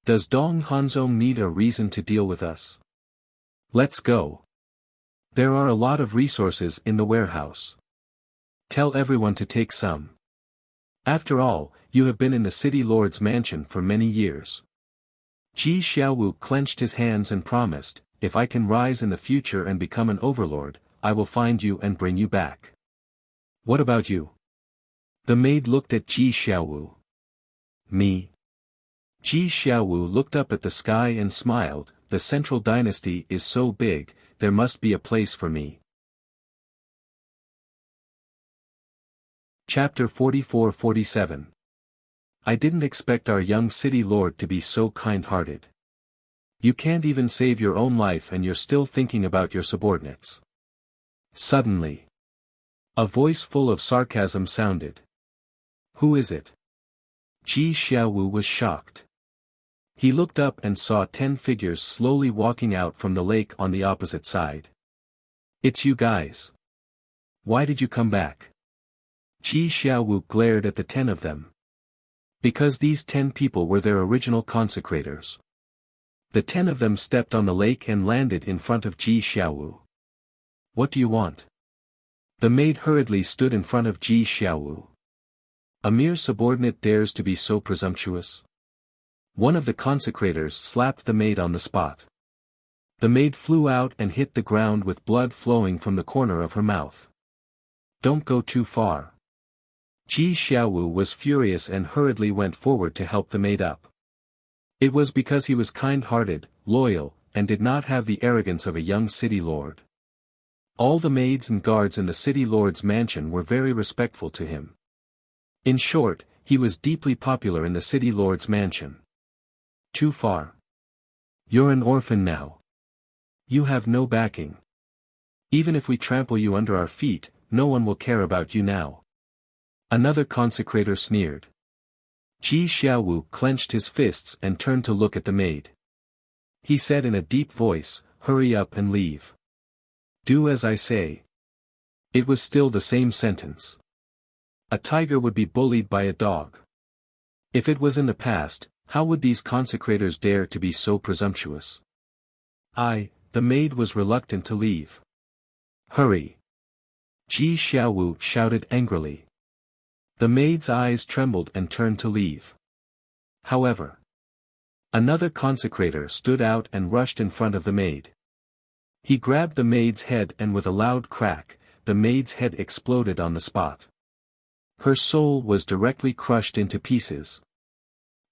Does Dong Hanzong need a reason to deal with us? Let's go. There are a lot of resources in the warehouse. Tell everyone to take some. After all, you have been in the city lord's mansion for many years. Ji Xiaowu clenched his hands and promised, if I can rise in the future and become an overlord, I will find you and bring you back. What about you? The maid looked at Ji Xiaowu. Me? Ji Xiaowu looked up at the sky and smiled, the Central Dynasty is so big, there must be a place for me. Chapter 44-47. I didn't expect our young city lord to be so kind-hearted. You can't even save your own life and you're still thinking about your subordinates. Suddenly, a voice full of sarcasm sounded. Who is it? Ji Xiaowu was shocked. He looked up and saw 10 figures slowly walking out from the lake on the opposite side. It's you guys. Why did you come back? Ji Xiaowu glared at the 10 of them. Because these 10 people were their original consecrators. The 10 of them stepped on the lake and landed in front of Ji Xiaowu. What do you want? The maid hurriedly stood in front of Ji Xiaowu. A mere subordinate dares to be so presumptuous? One of the consecrators slapped the maid on the spot. The maid flew out and hit the ground with blood flowing from the corner of her mouth. Don't go too far. Ji Xiaowu was furious and hurriedly went forward to help the maid up. It was because he was kind-hearted, loyal, and did not have the arrogance of a young city lord. All the maids and guards in the city lord's mansion were very respectful to him. In short, he was deeply popular in the city lord's mansion. Too far. You're an orphan now. You have no backing. Even if we trample you under our feet, no one will care about you now. Another consecrator sneered. Ji Xiaowu clenched his fists and turned to look at the maid. He said in a deep voice, "Hurry up and leave. Do as I say." It was still the same sentence. A tiger would be bullied by a dog. If it was in the past, how would these consecrators dare to be so presumptuous? The maid was reluctant to leave. "Hurry!" Ji Xiaowu shouted angrily. The maid's eyes trembled and turned to leave. However, another consecrator stood out and rushed in front of the maid. He grabbed the maid's head and with a loud crack, the maid's head exploded on the spot. Her soul was directly crushed into pieces.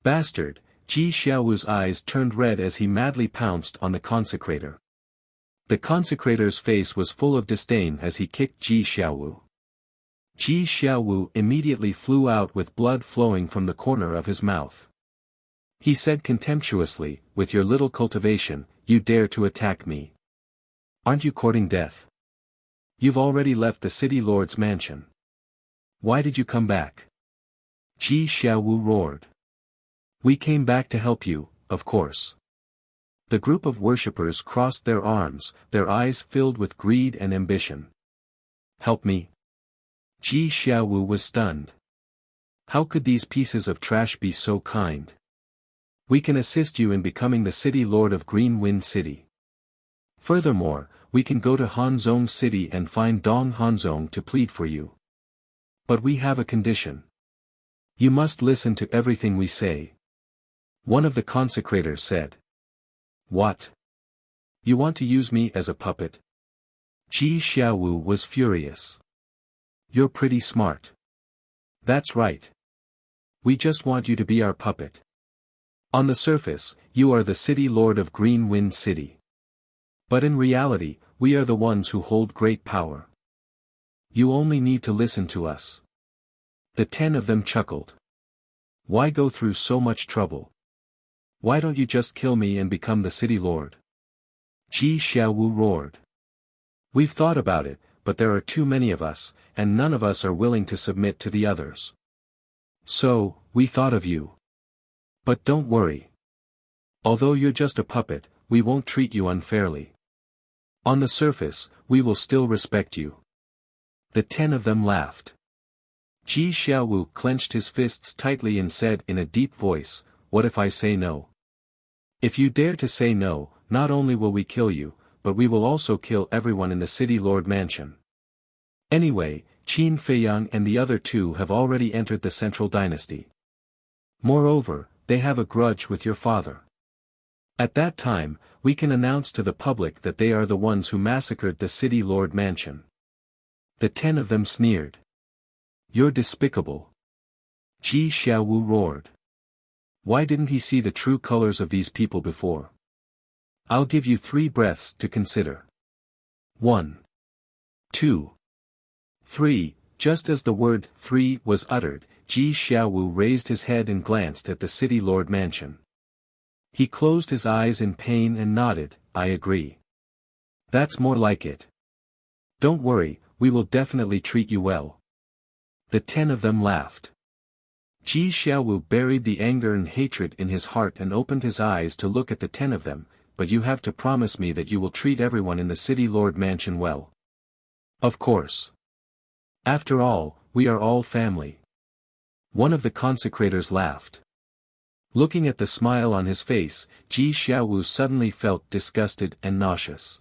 Bastard! Ji Xiaowu's eyes turned red as he madly pounced on the consecrator. The consecrator's face was full of disdain as he kicked Ji Xiaowu. Ji Xiaowu immediately flew out with blood flowing from the corner of his mouth. He said contemptuously, "With your little cultivation, you dare to attack me. Aren't you courting death? You've already left the city lord's mansion. Why did you come back?" Ji Xiaowu roared. "We came back to help you, of course." The group of worshippers crossed their arms, their eyes filled with greed and ambition. "Help me?" Ji Xiaowu was stunned. How could these pieces of trash be so kind? "We can assist you in becoming the city lord of Green Wind City. Furthermore, we can go to Hanzhong City and find Dong Hanzhong to plead for you. But we have a condition. You must listen to everything we say." One of the consecrators said. "What? You want to use me as a puppet?" Ji Xiaowu was furious. "You're pretty smart. That's right. We just want you to be our puppet. On the surface, you are the city lord of Green Wind City. But in reality, we are the ones who hold great power. You only need to listen to us." The 10 of them chuckled. "Why go through so much trouble? Why don't you just kill me and become the city lord?" Ji Xiaowu roared. "We've thought about it, but there are too many of us, and none of us are willing to submit to the others. So, we thought of you. But don't worry. Although you're just a puppet, we won't treat you unfairly. On the surface, we will still respect you." The 10 of them laughed. Ji Xiaowu clenched his fists tightly and said in a deep voice, "What if I say no? If you dare to say no, not only will we kill you, but we will also kill everyone in the city lord mansion. Anyway, Qin Feiyang and the other two have already entered the central dynasty. Moreover, they have a grudge with your father. At that time, we can announce to the public that they are the ones who massacred the city lord mansion." The 10 of them sneered. "You're despicable." Ji Xiaowu roared. Why didn't he see the true colors of these people before? I'll give you 3 breaths to consider. 1. 2. 3. Just as the word 3 was uttered, Ji Xiaowu raised his head and glanced at the city lord mansion. He closed his eyes in pain and nodded, "I agree. That's more like it. Don't worry, we will definitely treat you well." The 10 of them laughed. Ji Xiaowu buried the anger and hatred in his heart and opened his eyes to look at the 10 of them, "But you have to promise me that you will treat everyone in the city lord mansion well." "Of course. After all, we are all family." One of the consecrators laughed. Looking at the smile on his face, Ji Xiaowu suddenly felt disgusted and nauseous.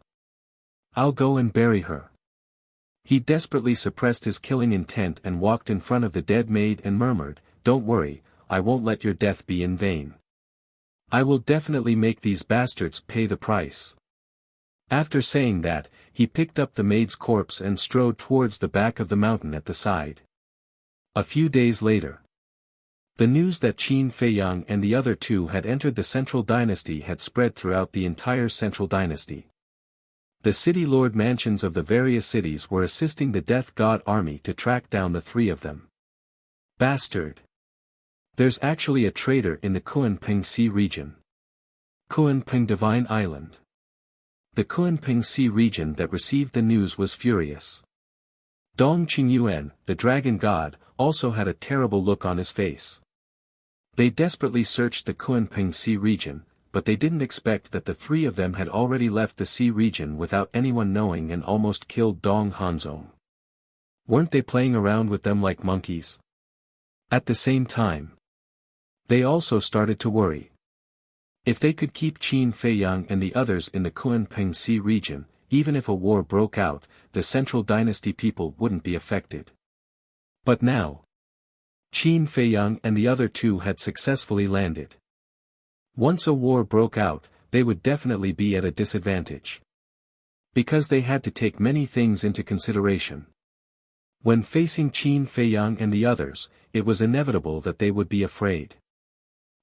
"I'll go and bury her." He desperately suppressed his killing intent and walked in front of the dead maid and murmured, "Don't worry, I won't let your death be in vain. I will definitely make these bastards pay the price." After saying that, he picked up the maid's corpse and strode towards the back of the mountain at the side. A few days later, the news that Qin Feiyang and the other two had entered the central dynasty had spread throughout the entire central dynasty. The city lord mansions of the various cities were assisting the death god army to track down the 3 of them. "Bastard! There's actually a traitor in the Kunpengsi region. Kunping Divine Island. The Kunping Sea region that received the news was furious. Dong Qingyuan, the dragon god, also had a terrible look on his face. They desperately searched the Kunping Sea region, but they didn't expect that the three of them had already left the sea region without anyone knowing and almost killed Dong Hanzong. Weren't they playing around with them like monkeys? At the same time, they also started to worry. If they could keep Qin Feiyang and the others in the Kunping Sea region, even if a war broke out, the Central Dynasty people wouldn't be affected. But now, Qin Feiyang and the other two had successfully landed. Once a war broke out, they would definitely be at a disadvantage. Because they had to take many things into consideration. When facing Qin Feiyang and the others, it was inevitable that they would be afraid.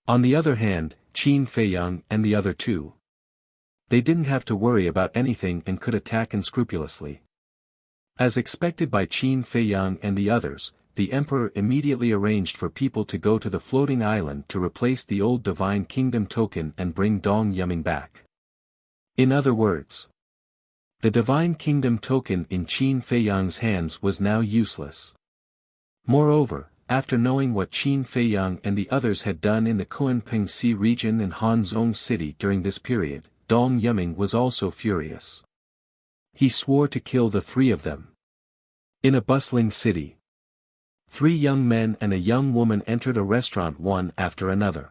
On the other hand, Qin Feiyang and the other two, they didn't have to worry about anything and could attack unscrupulously. As expected by Qin Feiyang and the others, the emperor immediately arranged for people to go to the floating island to replace the old divine kingdom token and bring Dong Yuming back. In other words, the divine kingdom token in Qin Feiyang's hands was now useless. Moreover, after knowing what Qin Feiyang and the others had done in the Kunping Sea region and Hanzhong City during this period, Dong Yuming was also furious. He swore to kill the three of them. In a bustling city, 3 young men and a young woman entered a restaurant one after another.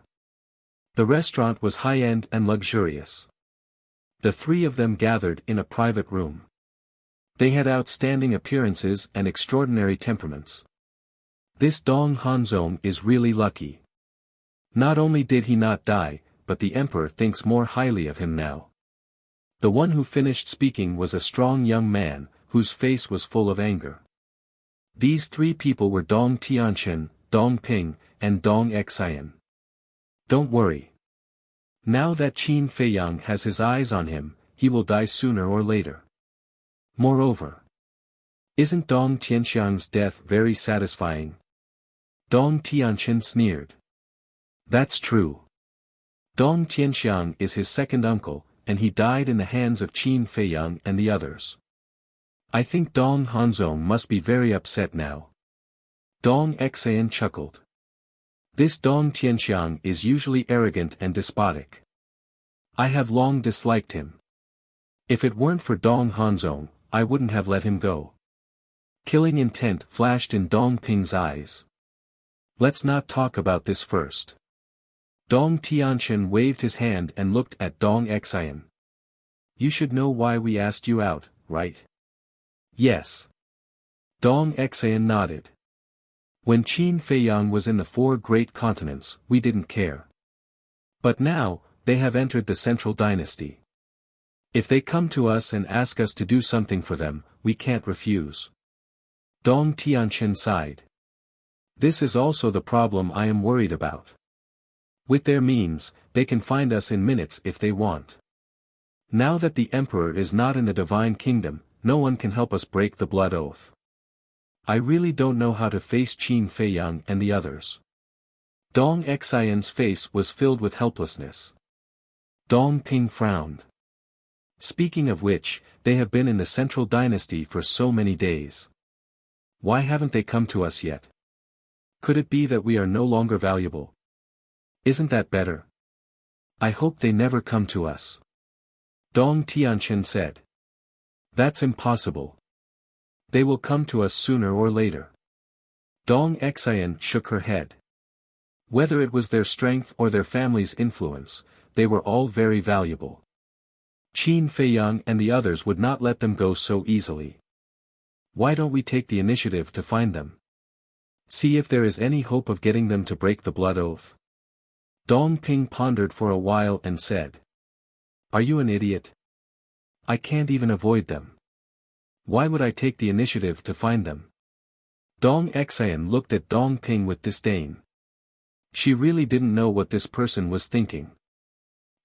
The restaurant was high-end and luxurious. The 3 of them gathered in a private room. They had outstanding appearances and extraordinary temperaments. This Dong Hanzong is really lucky. Not only did he not die, but the emperor thinks more highly of him now. The one who finished speaking was a strong young man, whose face was full of anger. These 3 people were Dong Tianqian, Dong Ping, and Dong Xian. Don't worry. Now that Qin Feiyang has his eyes on him, he will die sooner or later. Moreover, isn't Dong Tianxiang's death very satisfying? Dong Tianqian sneered. That's true. Dong Tianxiang is his second uncle, and he died in the hands of Qin Feiyang and the others. I think Dong Hanzong must be very upset now. Dong Xian chuckled. This Dong Tianxiang is usually arrogant and despotic. I have long disliked him. If it weren't for Dong Hanzong, I wouldn't have let him go. Killing intent flashed in Dong Ping's eyes. Let's not talk about this first. Dong Tianqian waved his hand and looked at Dong Xian. You should know why we asked you out, right? Yes. Dong Xian nodded. When Qin Feiyang was in the 4 great continents, we didn't care. But now, they have entered the Central Dynasty. If they come to us and ask us to do something for them, we can't refuse. Dong Tianqian sighed. This is also the problem I am worried about. With their means, they can find us in minutes if they want. Now that the emperor is not in the divine kingdom, no one can help us break the blood oath. I really don't know how to face Qin Feiyang and the others. Dong Xian's face was filled with helplessness. Dong Ping frowned. Speaking of which, they have been in the Central Dynasty for so many days. Why haven't they come to us yet? Could it be that we are no longer valuable? Isn't that better? I hope they never come to us. Dong Tianqian said. That's impossible. They will come to us sooner or later. Dong Xian shook her head. Whether it was their strength or their family's influence, they were all very valuable. Qin Feiyang and the others would not let them go so easily. Why don't we take the initiative to find them? See if there is any hope of getting them to break the blood oath. Dong Ping pondered for a while and said. Are you an idiot? I can't even avoid them. Why would I take the initiative to find them? Dong Xian looked at Dong Ping with disdain. She really didn't know what this person was thinking.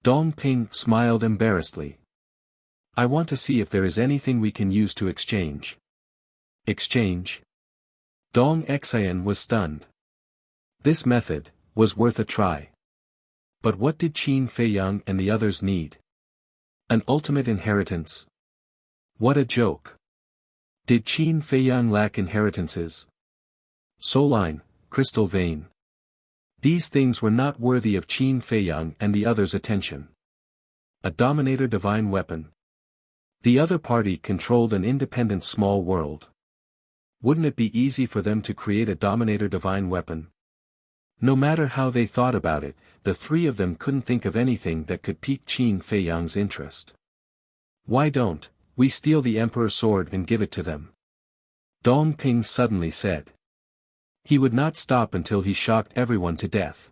Dong Ping smiled embarrassedly. I want to see if there is anything we can use to exchange. Exchange? Dong Xian was stunned. This method was worth a try. But what did Qin Feiyang and the others need? An ultimate inheritance? What a joke. Did Qin Feiyang lack inheritances? Soul line, crystal vein. These things were not worthy of Qin Feiyang and the others' attention. A dominator divine weapon. The other party controlled an independent small world. Wouldn't it be easy for them to create a dominator divine weapon? No matter how they thought about it, the three of them couldn't think of anything that could pique Qin Feiyang's interest. Why don't we steal the Emperor's sword and give it to them? Dong Ping suddenly said. He would not stop until he shocked everyone to death.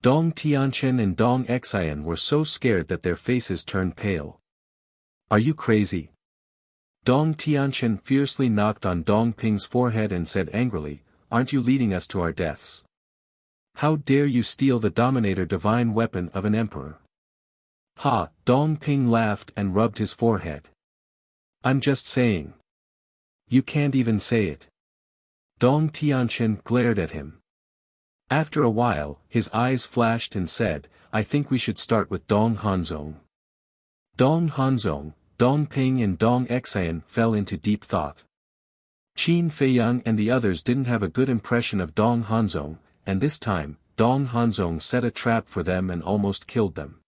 Dong Tianchen and Dong Xian were so scared that their faces turned pale. Are you crazy? Dong Tianchen fiercely knocked on Dong Ping's forehead and said angrily, aren't you leading us to our deaths? How dare you steal the dominator divine weapon of an emperor? Ha! Dong Ping laughed and rubbed his forehead. I'm just saying. You can't even say it. Dong Tianchen glared at him. After a while, his eyes flashed and said, I think we should start with Dong Hanzong. Dong Hanzong, Dong Ping and Dong Xian fell into deep thought. Qin Feiyang and the others didn't have a good impression of Dong Hanzong, and this time, Dong Hanzong set a trap for them and almost killed them.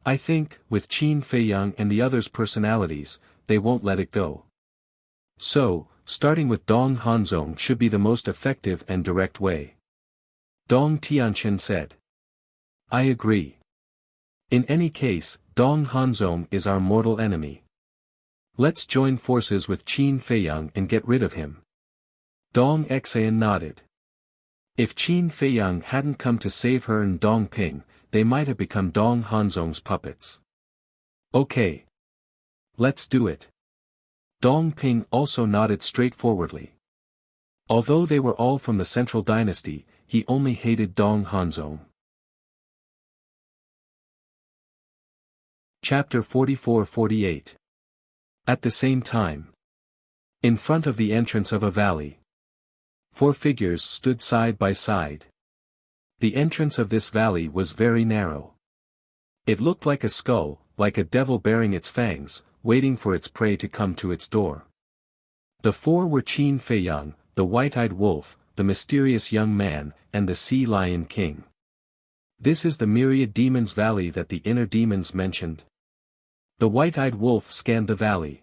I think, with Qin Feiyang and the others' personalities, they won't let it go. So, starting with Dong Hanzong should be the most effective and direct way. Dong Tianchen said. I agree. In any case, Dong Hanzong is our mortal enemy. Let's join forces with Qin Feiyang and get rid of him. Dong Xian nodded. If Qin Feiyang hadn't come to save her and Dong Ping, they might have become Dong Hanzong's puppets. Okay. Let's do it. Dong Ping also nodded straightforwardly. Although they were all from the central dynasty, he only hated Dong Hanzong. Chapter 44-48. At the same time. In front of the entrance of a valley. 4 figures stood side by side. The entrance of this valley was very narrow. It looked like a skull, like a devil bearing its fangs, waiting for its prey to come to its door. The 4 were Qin Feiyang, the white-eyed wolf, the mysterious young man, and the sea lion king. This is the myriad demons valley that the inner demons mentioned. The white-eyed wolf scanned the valley.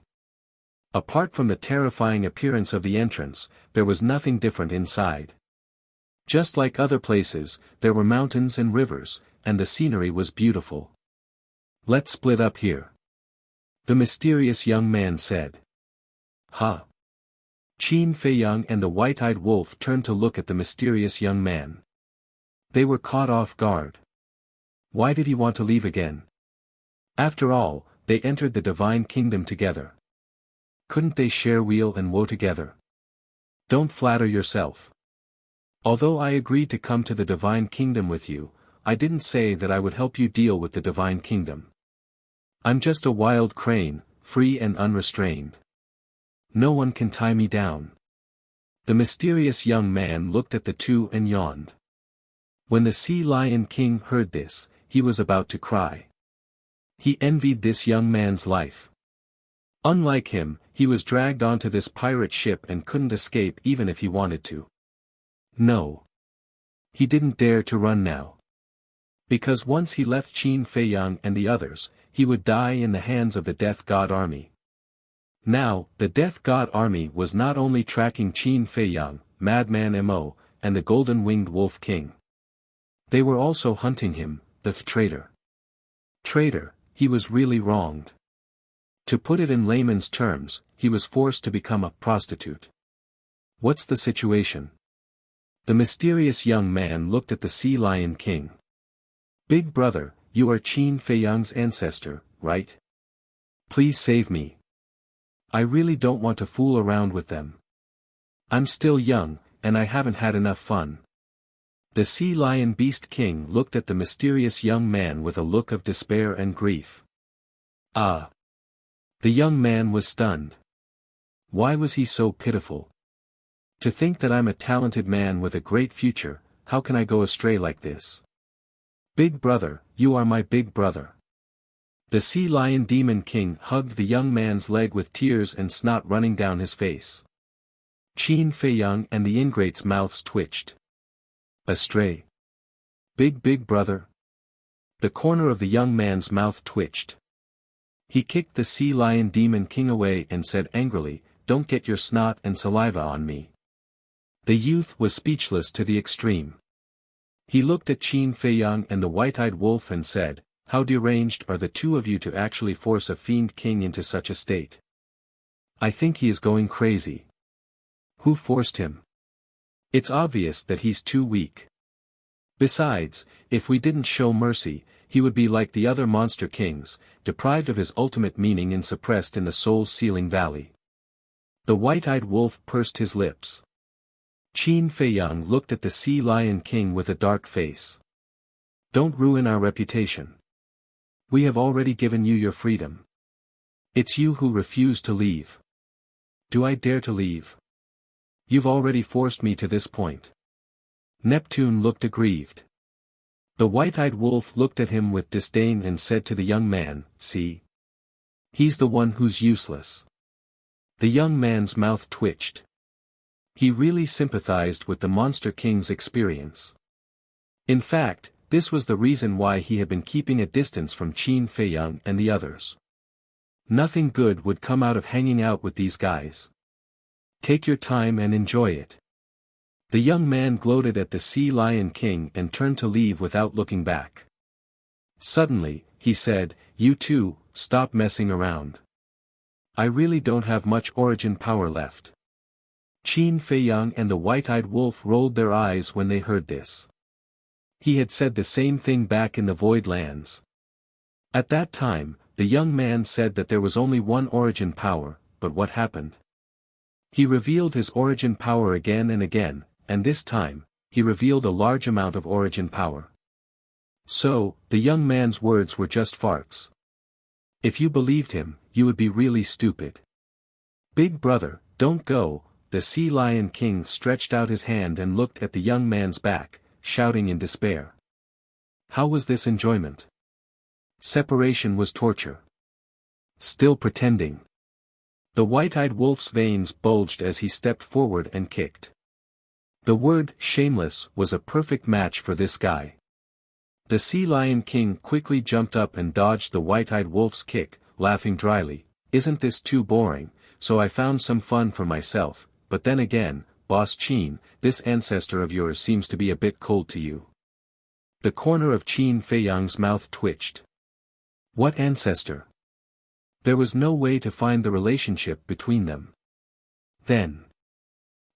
Apart from the terrifying appearance of the entrance, there was nothing different inside. Just like other places, there were mountains and rivers, and the scenery was beautiful. Let's split up here. The mysterious young man said. Ha! Qin Feiyang and the white-eyed wolf turned to look at the mysterious young man. They were caught off guard. Why did he want to leave again? After all, they entered the divine kingdom together. Couldn't they share weal and woe together? Don't flatter yourself. Although I agreed to come to the divine kingdom with you, I didn't say that I would help you deal with the divine kingdom. I'm just a wild crane, free and unrestrained. No one can tie me down. The mysterious young man looked at the two and yawned. When the sea lion king heard this, he was about to cry. He envied this young man's life. Unlike him, he was dragged onto this pirate ship and couldn't escape even if he wanted to. No. He didn't dare to run now. Because once he left Qin Feiyang and the others, he would die in the hands of the Death God Army. Now, the Death God Army was not only tracking Qin Feiyang, Madman Mo, and the Golden-Winged Wolf King. They were also hunting him, the traitor. Traitor, he was really wronged. To put it in layman's terms, he was forced to become a prostitute. What's the situation? The mysterious young man looked at the Sea Lion King. Big brother, you are Qin Feiyang's ancestor, right? Please save me. I really don't want to fool around with them. I'm still young, and I haven't had enough fun. The Sea Lion Beast King looked at the mysterious young man with a look of despair and grief. Ah! The young man was stunned. Why was he so pitiful? To think that I'm a talented man with a great future, how can I go astray like this? Big brother, you are my big brother. The sea lion demon king hugged the young man's leg with tears and snot running down his face. Qin Feiyang and the ingrates' mouths twitched. Astray. Big brother. The corner of the young man's mouth twitched. He kicked the sea lion demon king away and said angrily, "Don't get your snot and saliva on me." The youth was speechless to the extreme. He looked at Qin Feiyang and the white-eyed wolf and said, "How deranged are the two of you to actually force a fiend king into such a state? I think he is going crazy." "Who forced him? It's obvious that he's too weak. Besides, if we didn't show mercy, he would be like the other monster kings, deprived of his ultimate meaning and suppressed in the soul-sealing valley." The white-eyed wolf pursed his lips. Qin Feiyang looked at the sea lion king with a dark face. "Don't ruin our reputation. We have already given you your freedom. It's you who refuse to leave." "Do I dare to leave? You've already forced me to this point." Neptune looked aggrieved. The white-eyed wolf looked at him with disdain and said to the young man, "See? He's the one who's useless." The young man's mouth twitched. He really sympathized with the Monster King's experience. In fact, this was the reason why he had been keeping a distance from Qin Feiyang and the others. Nothing good would come out of hanging out with these guys. Take your time and enjoy it. The young man gloated at the Sea Lion King and turned to leave without looking back. Suddenly, he said, "You two, stop messing around. I really don't have much origin power left." Qin Feiyang and the white-eyed wolf rolled their eyes when they heard this. He had said the same thing back in the Void Lands. At that time, the young man said that there was only one origin power, but what happened? He revealed his origin power again and again, and this time, he revealed a large amount of origin power. So, the young man's words were just farts. If you believed him, you would be really stupid. "Big brother, don't go." The Sea Lion King stretched out his hand and looked at the young man's back, shouting in despair. How was this enjoyment? Separation was torture. Still pretending. The white-eyed wolf's veins bulged as he stepped forward and kicked. The word "shameless" was a perfect match for this guy. The Sea Lion King quickly jumped up and dodged the white-eyed wolf's kick, laughing dryly. "Isn't this too boring? So I found some fun for myself, but then again, Boss Qin, this ancestor of yours seems to be a bit cold to you." The corner of Qin Feiyang's mouth twitched. What ancestor? There was no way to find the relationship between them. Then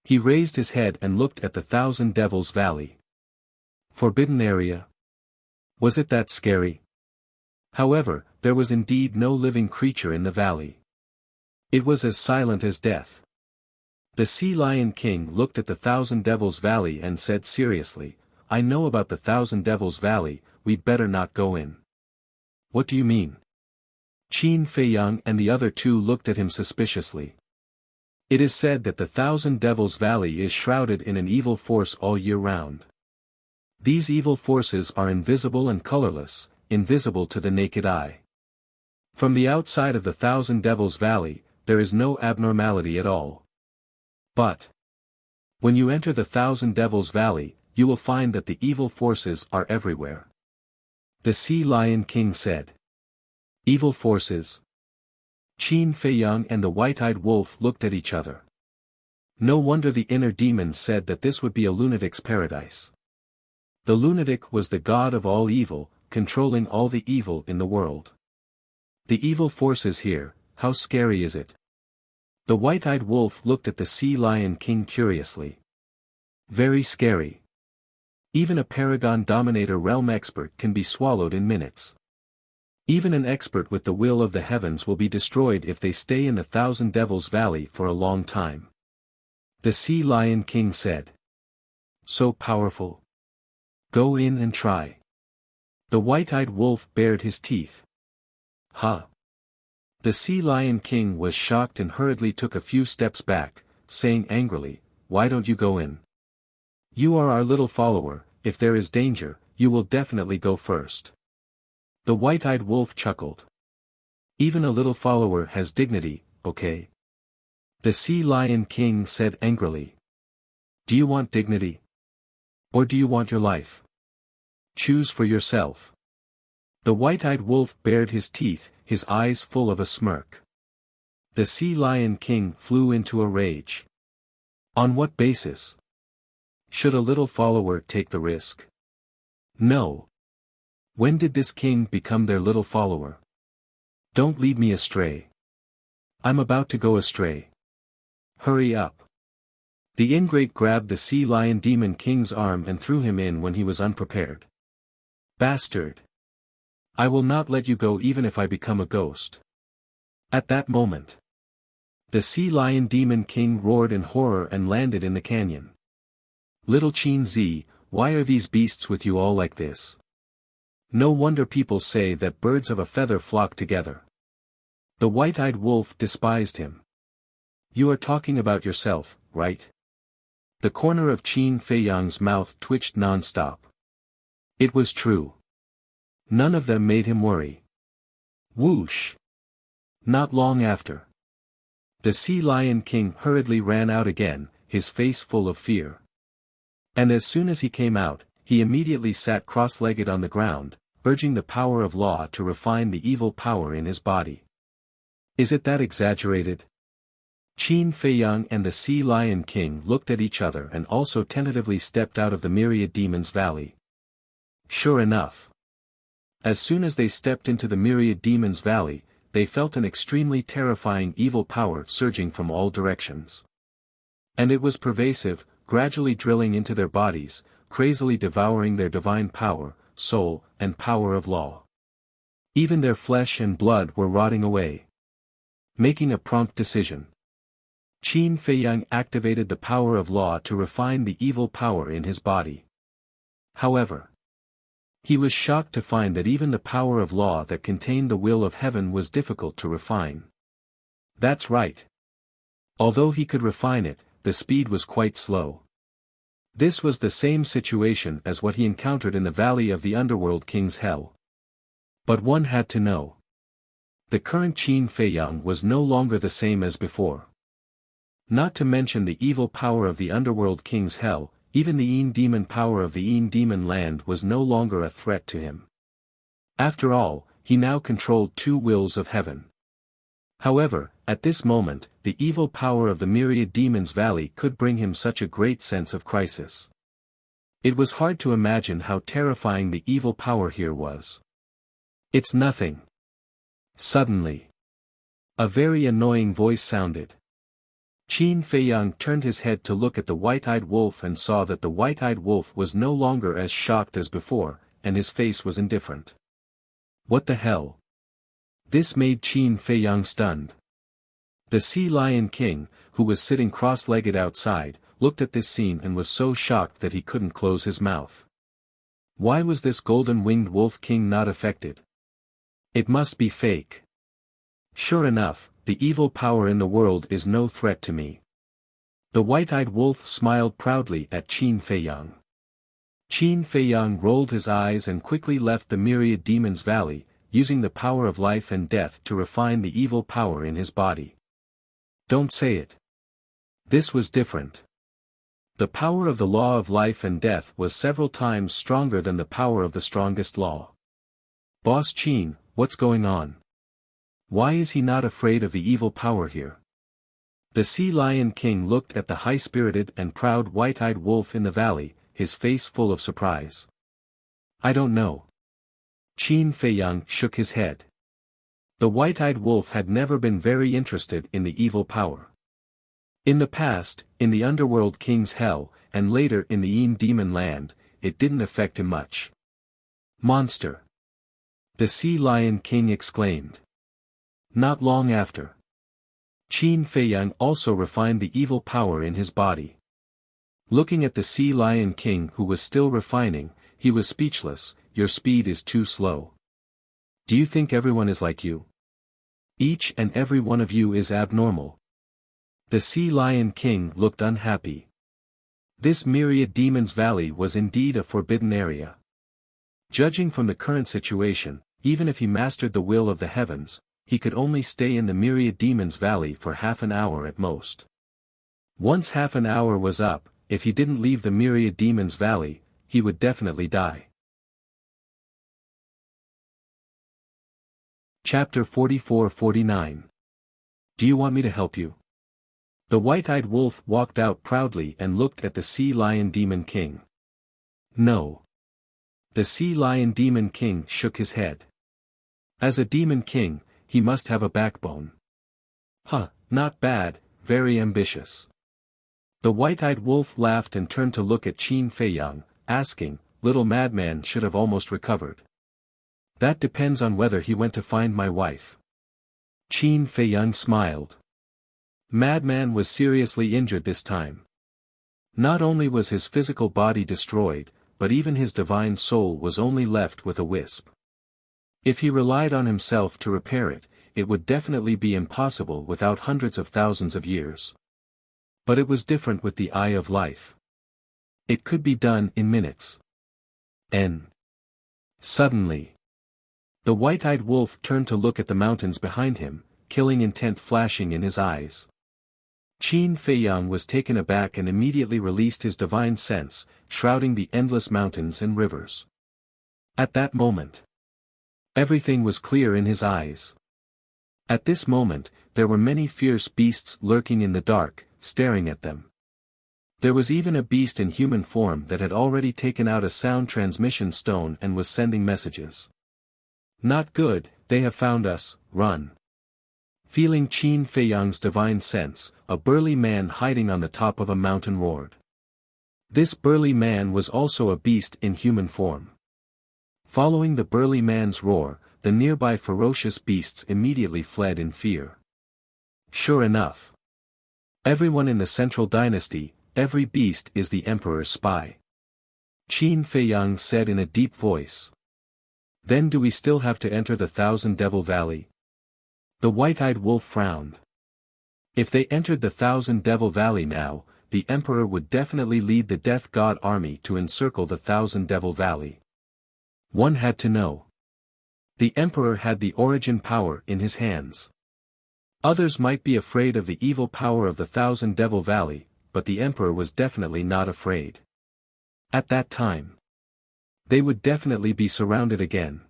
he raised his head and looked at the Thousand Devils Valley. Forbidden area? Was it that scary? However, there was indeed no living creature in the valley. It was as silent as death. The Sea Lion King looked at the Thousand Devils Valley and said seriously, "I know about the Thousand Devils Valley, we'd better not go in." "What do you mean?" Qin Feiyang and the other two looked at him suspiciously. It is said that the Thousand Devils Valley is shrouded in an evil force all year round. These evil forces are invisible and colorless, invisible to the naked eye. From the outside of the Thousand Devils Valley, there is no abnormality at all. But when you enter the Thousand Devils Valley, you will find that the evil forces are everywhere. The Sea Lion King said. Evil forces? Qin Feiyang and the white-eyed wolf looked at each other. No wonder the inner demons said that this would be a lunatic's paradise. The lunatic was the god of all evil, controlling all the evil in the world. The evil forces here, how scary is it? The white-eyed wolf looked at the Sea Lion King curiously. Very scary. Even a Paragon Dominator realm expert can be swallowed in minutes. Even an expert with the will of the heavens will be destroyed if they stay in the Thousand Devils Valley for a long time. The Sea Lion King said. So powerful. Go in and try. The white-eyed wolf bared his teeth. Huh. The Sea Lion King was shocked and hurriedly took a few steps back, saying angrily, "Why don't you go in? You are our little follower, if there is danger, you will definitely go first. The white-eyed wolf chuckled. Even a little follower has dignity, okay? The Sea Lion King said angrily. Do you want dignity? Or do you want your life? Choose for yourself. The white-eyed wolf bared his teeth, his eyes full of a smirk. The Sea Lion King flew into a rage. On what basis? Should a little follower take the risk? No. When did this king become their little follower? Don't lead me astray. I'm about to go astray. Hurry up. The ingrate grabbed the Sea Lion Demon King's arm and threw him in when he was unprepared. Bastard! I will not let you go even if I become a ghost. At that moment, the Sea Lion Demon King roared in horror and landed in the canyon. Little Qin Zi, why are these beasts with you all like this? No wonder people say that birds of a feather flock together. The white-eyed wolf despised him. You are talking about yourself, right? The corner of Qin Feiyang's mouth twitched non-stop. It was true. None of them made him worry. Whoosh! Not long after, the Sea Lion King hurriedly ran out again, his face full of fear. And as soon as he came out, he immediately sat cross-legged on the ground, urging the power of law to refine the evil power in his body. Is it that exaggerated? Qin Feiyang and the Sea Lion King looked at each other and also tentatively stepped out of the Myriad Demons Valley. Sure enough. As soon as they stepped into the Myriad Demons Valley, they felt an extremely terrifying evil power surging from all directions. And it was pervasive, gradually drilling into their bodies, crazily devouring their divine power, soul, and power of law. Even their flesh and blood were rotting away. Making a prompt decision, Qin Feiyang activated the power of law to refine the evil power in his body. However, he was shocked to find that even the power of law that contained the will of heaven was difficult to refine. That's right. Although he could refine it, the speed was quite slow. This was the same situation as what he encountered in the Valley of the Underworld King's Hell. But one had to know. The current Qin Feiyang was no longer the same as before. Not to mention the evil power of the Underworld King's Hell, even the Yin Demon power of the Yin Demon land was no longer a threat to him. After all, he now controlled two wills of heaven. However, at this moment, the evil power of the Myriad Demons Valley could bring him such a great sense of crisis. It was hard to imagine how terrifying the evil power here was. It's nothing. Suddenly, a very annoying voice sounded. Qin Feiyang turned his head to look at the white-eyed wolf and saw that the white-eyed wolf was no longer as shocked as before, and his face was indifferent. What the hell? This made Qin Feiyang stunned. The Sea Lion King, who was sitting cross-legged outside, looked at this scene and was so shocked that he couldn't close his mouth. Why was this golden-winged wolf king not affected? It must be fake. Sure enough, the evil power in the world is no threat to me. The white-eyed wolf smiled proudly at Qin Feiyang. Qin Feiyang rolled his eyes and quickly left the Myriad Demons Valley, using the power of life and death to refine the evil power in his body. Don't say it. This was different. The power of the law of life and death was several times stronger than the power of the strongest law. Boss Qin, what's going on? Why is he not afraid of the evil power here? The Sea Lion King looked at the high-spirited and proud white-eyed wolf in the valley, his face full of surprise. I don't know. Qin Feiyang shook his head. The white-eyed wolf had never been very interested in the evil power. In the past, in the Underworld King's Hell, and later in the Yin Demon Land, it didn't affect him much. Monster! The Sea Lion King exclaimed. Not long after, Qin Feiyang also refined the evil power in his body. Looking at the Sea Lion King who was still refining, he was speechless. Your speed is too slow. Do you think everyone is like you? Each and every one of you is abnormal. The Sea Lion King looked unhappy. This Myriad Demons Valley was indeed a forbidden area. Judging from the current situation, even if he mastered the will of the heavens, he could only stay in the Myriad Demons Valley for half an hour at most. Once half an hour was up, if he didn't leave the Myriad Demons Valley, he would definitely die. Chapter 44-49. Do you want me to help you? The white-eyed wolf walked out proudly and looked at the Sea Lion Demon King. No. The Sea Lion Demon King shook his head. As a Demon King, he must have a backbone. Huh, not bad, very ambitious. The white-eyed wolf laughed and turned to look at Qin Feiyang, asking, "Little madman should have almost recovered." "That depends on whether he went to find my wife." Qin Feiyang smiled. Madman was seriously injured this time. Not only was his physical body destroyed, but even his divine soul was only left with a wisp. If he relied on himself to repair it, it would definitely be impossible without hundreds of thousands of years. But it was different with the Eye of Life. It could be done in minutes. Suddenly, the white-eyed wolf turned to look at the mountains behind him, killing intent flashing in his eyes. Qin Feiyang was taken aback and immediately released his divine sense, shrouding the endless mountains and rivers. At that moment, everything was clear in his eyes. At this moment, there were many fierce beasts lurking in the dark, staring at them. There was even a beast in human form that had already taken out a sound transmission stone and was sending messages. "Not good, they have found us, run." Feeling Qin Feiyang's divine sense, a burly man hiding on the top of a mountain roared. This burly man was also a beast in human form. Following the burly man's roar, the nearby ferocious beasts immediately fled in fear. Sure enough, everyone in the Central Dynasty, every beast is the Emperor's spy. Qin Feiyang said in a deep voice. Then do we still have to enter the Thousand Devil Valley? The white-eyed wolf frowned. If they entered the Thousand Devil Valley now, the Emperor would definitely lead the Death God army to encircle the Thousand Devil Valley. One had to know. The Emperor had the origin power in his hands. Others might be afraid of the evil power of the Thousand Devil Valley, but the Emperor was definitely not afraid. At that time, they would definitely be surrounded again.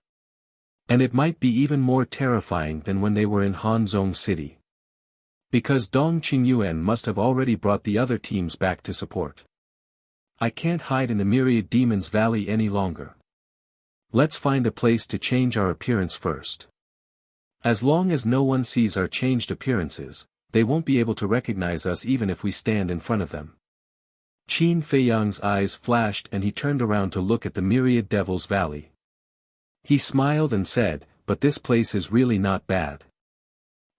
And it might be even more terrifying than when they were in Hanzhong City. Because Dong Qingyuan must have already brought the other teams back to support. I can't hide in the Myriad Demons Valley any longer. Let's find a place to change our appearance first. As long as no one sees our changed appearances, they won't be able to recognize us even if we stand in front of them. Qin Feiyang's eyes flashed and he turned around to look at the Myriad Devil's Valley. He smiled and said, "But this place is really not bad.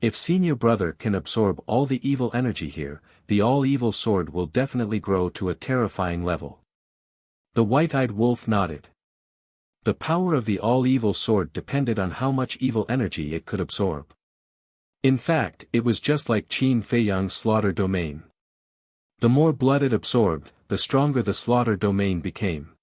If Senior Brother can absorb all the evil energy here, the all-evil sword will definitely grow to a terrifying level." The white-eyed wolf nodded. The power of the all-evil sword depended on how much evil energy it could absorb. In fact, it was just like Qin Feiyang's slaughter domain. The more blood it absorbed, the stronger the slaughter domain became.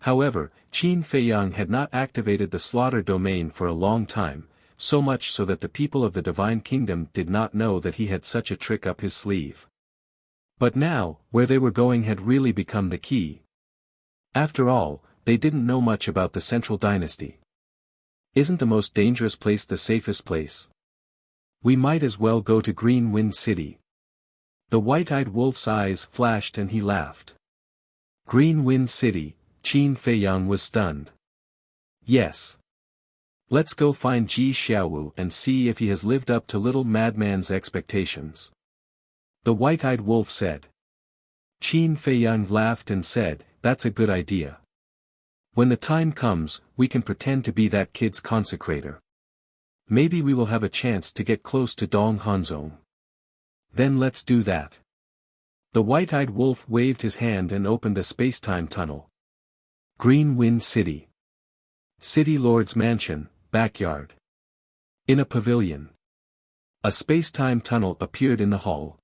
However, Qin Feiyang had not activated the slaughter domain for a long time, so much so that the people of the Divine Kingdom did not know that he had such a trick up his sleeve. But now, where they were going had really become the key. After all, they didn't know much about the Central Dynasty. Isn't the most dangerous place the safest place? We might as well go to Green Wind City. The white-eyed wolf's eyes flashed and he laughed. Green Wind City, Qin Feiyang was stunned. Yes. Let's go find Ji Xiaowu and see if he has lived up to little madman's expectations. The white-eyed wolf said. Qin Feiyang laughed and said, "That's a good idea. When the time comes, we can pretend to be that kid's consecrator. Maybe we will have a chance to get close to Dong Hanzhong. Then let's do that." The white-eyed wolf waved his hand and opened a space-time tunnel. Green Wind City. City Lord's Mansion, backyard. In a pavilion. A space-time tunnel appeared in the hall.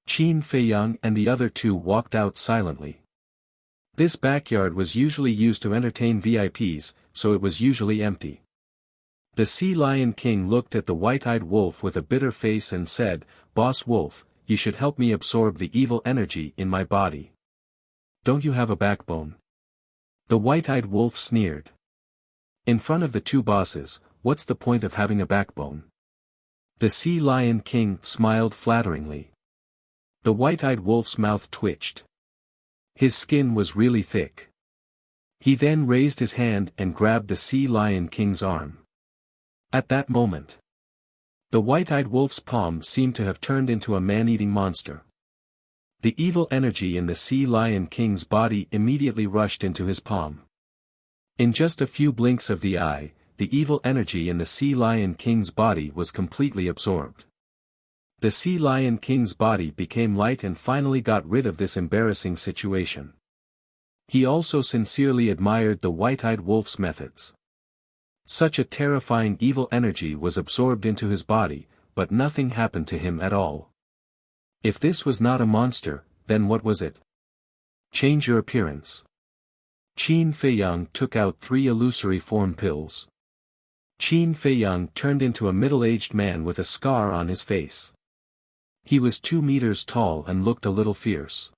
Qin Feiyang and the other two walked out silently. This backyard was usually used to entertain VIPs, so it was usually empty. The Sea Lion King looked at the white-eyed wolf with a bitter face and said, "Boss Wolf, you should help me absorb the evil energy in my body. Don't you have a backbone?" The white-eyed wolf sneered. "In front of the two bosses, what's the point of having a backbone?" The Sea Lion King smiled flatteringly. The white-eyed wolf's mouth twitched. His skin was really thick. He then raised his hand and grabbed the Sea Lion King's arm. At that moment, the white-eyed wolf's palm seemed to have turned into a man-eating monster. The evil energy in the Sea Lion King's body immediately rushed into his palm. In just a few blinks of the eye, the evil energy in the Sea Lion King's body was completely absorbed. The Sea Lion King's body became light and finally got rid of this embarrassing situation. He also sincerely admired the white-eyed wolf's methods. Such a terrifying evil energy was absorbed into his body, but nothing happened to him at all. If this was not a monster, then what was it? Change your appearance. Qin Feiyang took out 3 illusory form pills. Qin Feiyang turned into a middle-aged man with a scar on his face. He was 2 meters tall and looked a little fierce.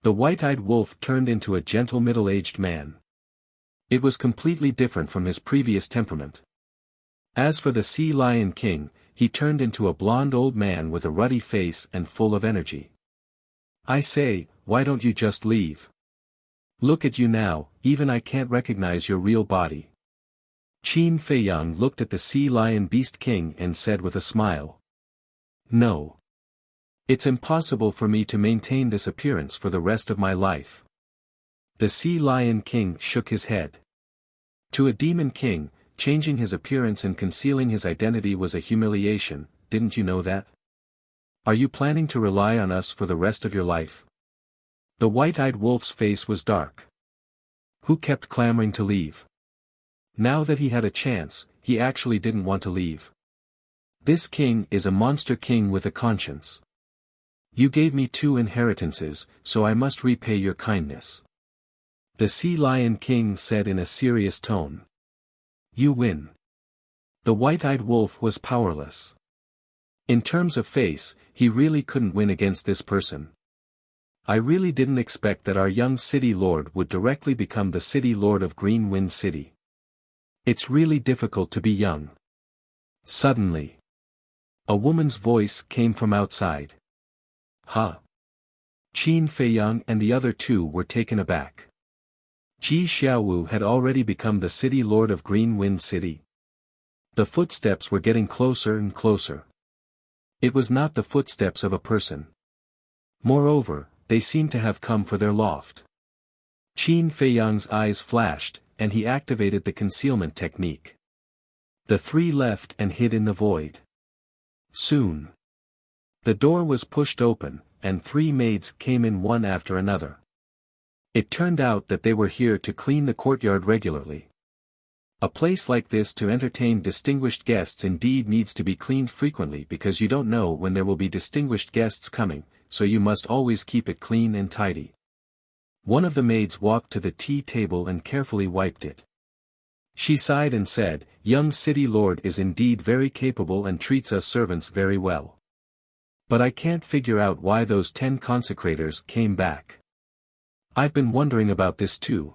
The white-eyed wolf turned into a gentle middle-aged man. It was completely different from his previous temperament. As for the Sea Lion King, he turned into a blond old man with a ruddy face and full of energy. "I say, why don't you just leave? Look at you now, even I can't recognize your real body." Qin Feiyang looked at the Sea Lion Beast King and said with a smile, "No. It's impossible for me to maintain this appearance for the rest of my life." The Sea Lion King shook his head. To a demon king, changing his appearance and concealing his identity was a humiliation, didn't you know that? Are you planning to rely on us for the rest of your life? The white-eyed wolf's face was dark. Who kept clamoring to leave? Now that he had a chance, he actually didn't want to leave. This king is a monster king with a conscience. You gave me 2 inheritances, so I must repay your kindness. The Sea Lion King said in a serious tone. You win. The white-eyed wolf was powerless. In terms of face, he really couldn't win against this person. I really didn't expect that our young city lord would directly become the city lord of Green Wind City. It's really difficult to be young. Suddenly, a woman's voice came from outside. Huh? Qin Feiyang and the other 2 were taken aback. Ji Xiaowu had already become the city lord of Green Wind City. The footsteps were getting closer and closer. It was not the footsteps of a person. Moreover, they seemed to have come for their loft. Qin Feiyang's eyes flashed, and he activated the concealment technique. The 3 left and hid in the void. Soon, the door was pushed open, and 3 maids came in one after another. It turned out that they were here to clean the courtyard regularly. A place like this to entertain distinguished guests indeed needs to be cleaned frequently because you don't know when there will be distinguished guests coming, so you must always keep it clean and tidy. One of the maids walked to the tea table and carefully wiped it. She sighed and said, "Young city lord is indeed very capable and treats us servants very well. But I can't figure out why those 10 consecrators came back. I've been wondering about this too.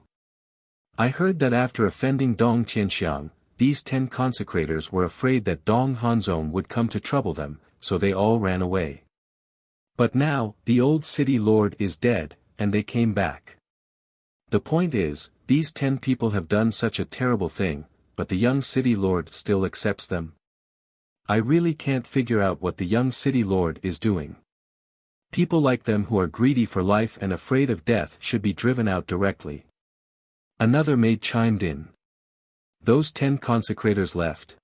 I heard that after offending Dong Tianxiang, these 10 consecrators were afraid that Dong Hanzong would come to trouble them, so they all ran away. But now, the old city lord is dead, and they came back. The point is, these 10 people have done such a terrible thing, but the young city lord still accepts them. I really can't figure out what the young city lord is doing. People like them who are greedy for life and afraid of death should be driven out directly." Another maid chimed in. "Those 10 consecrators left.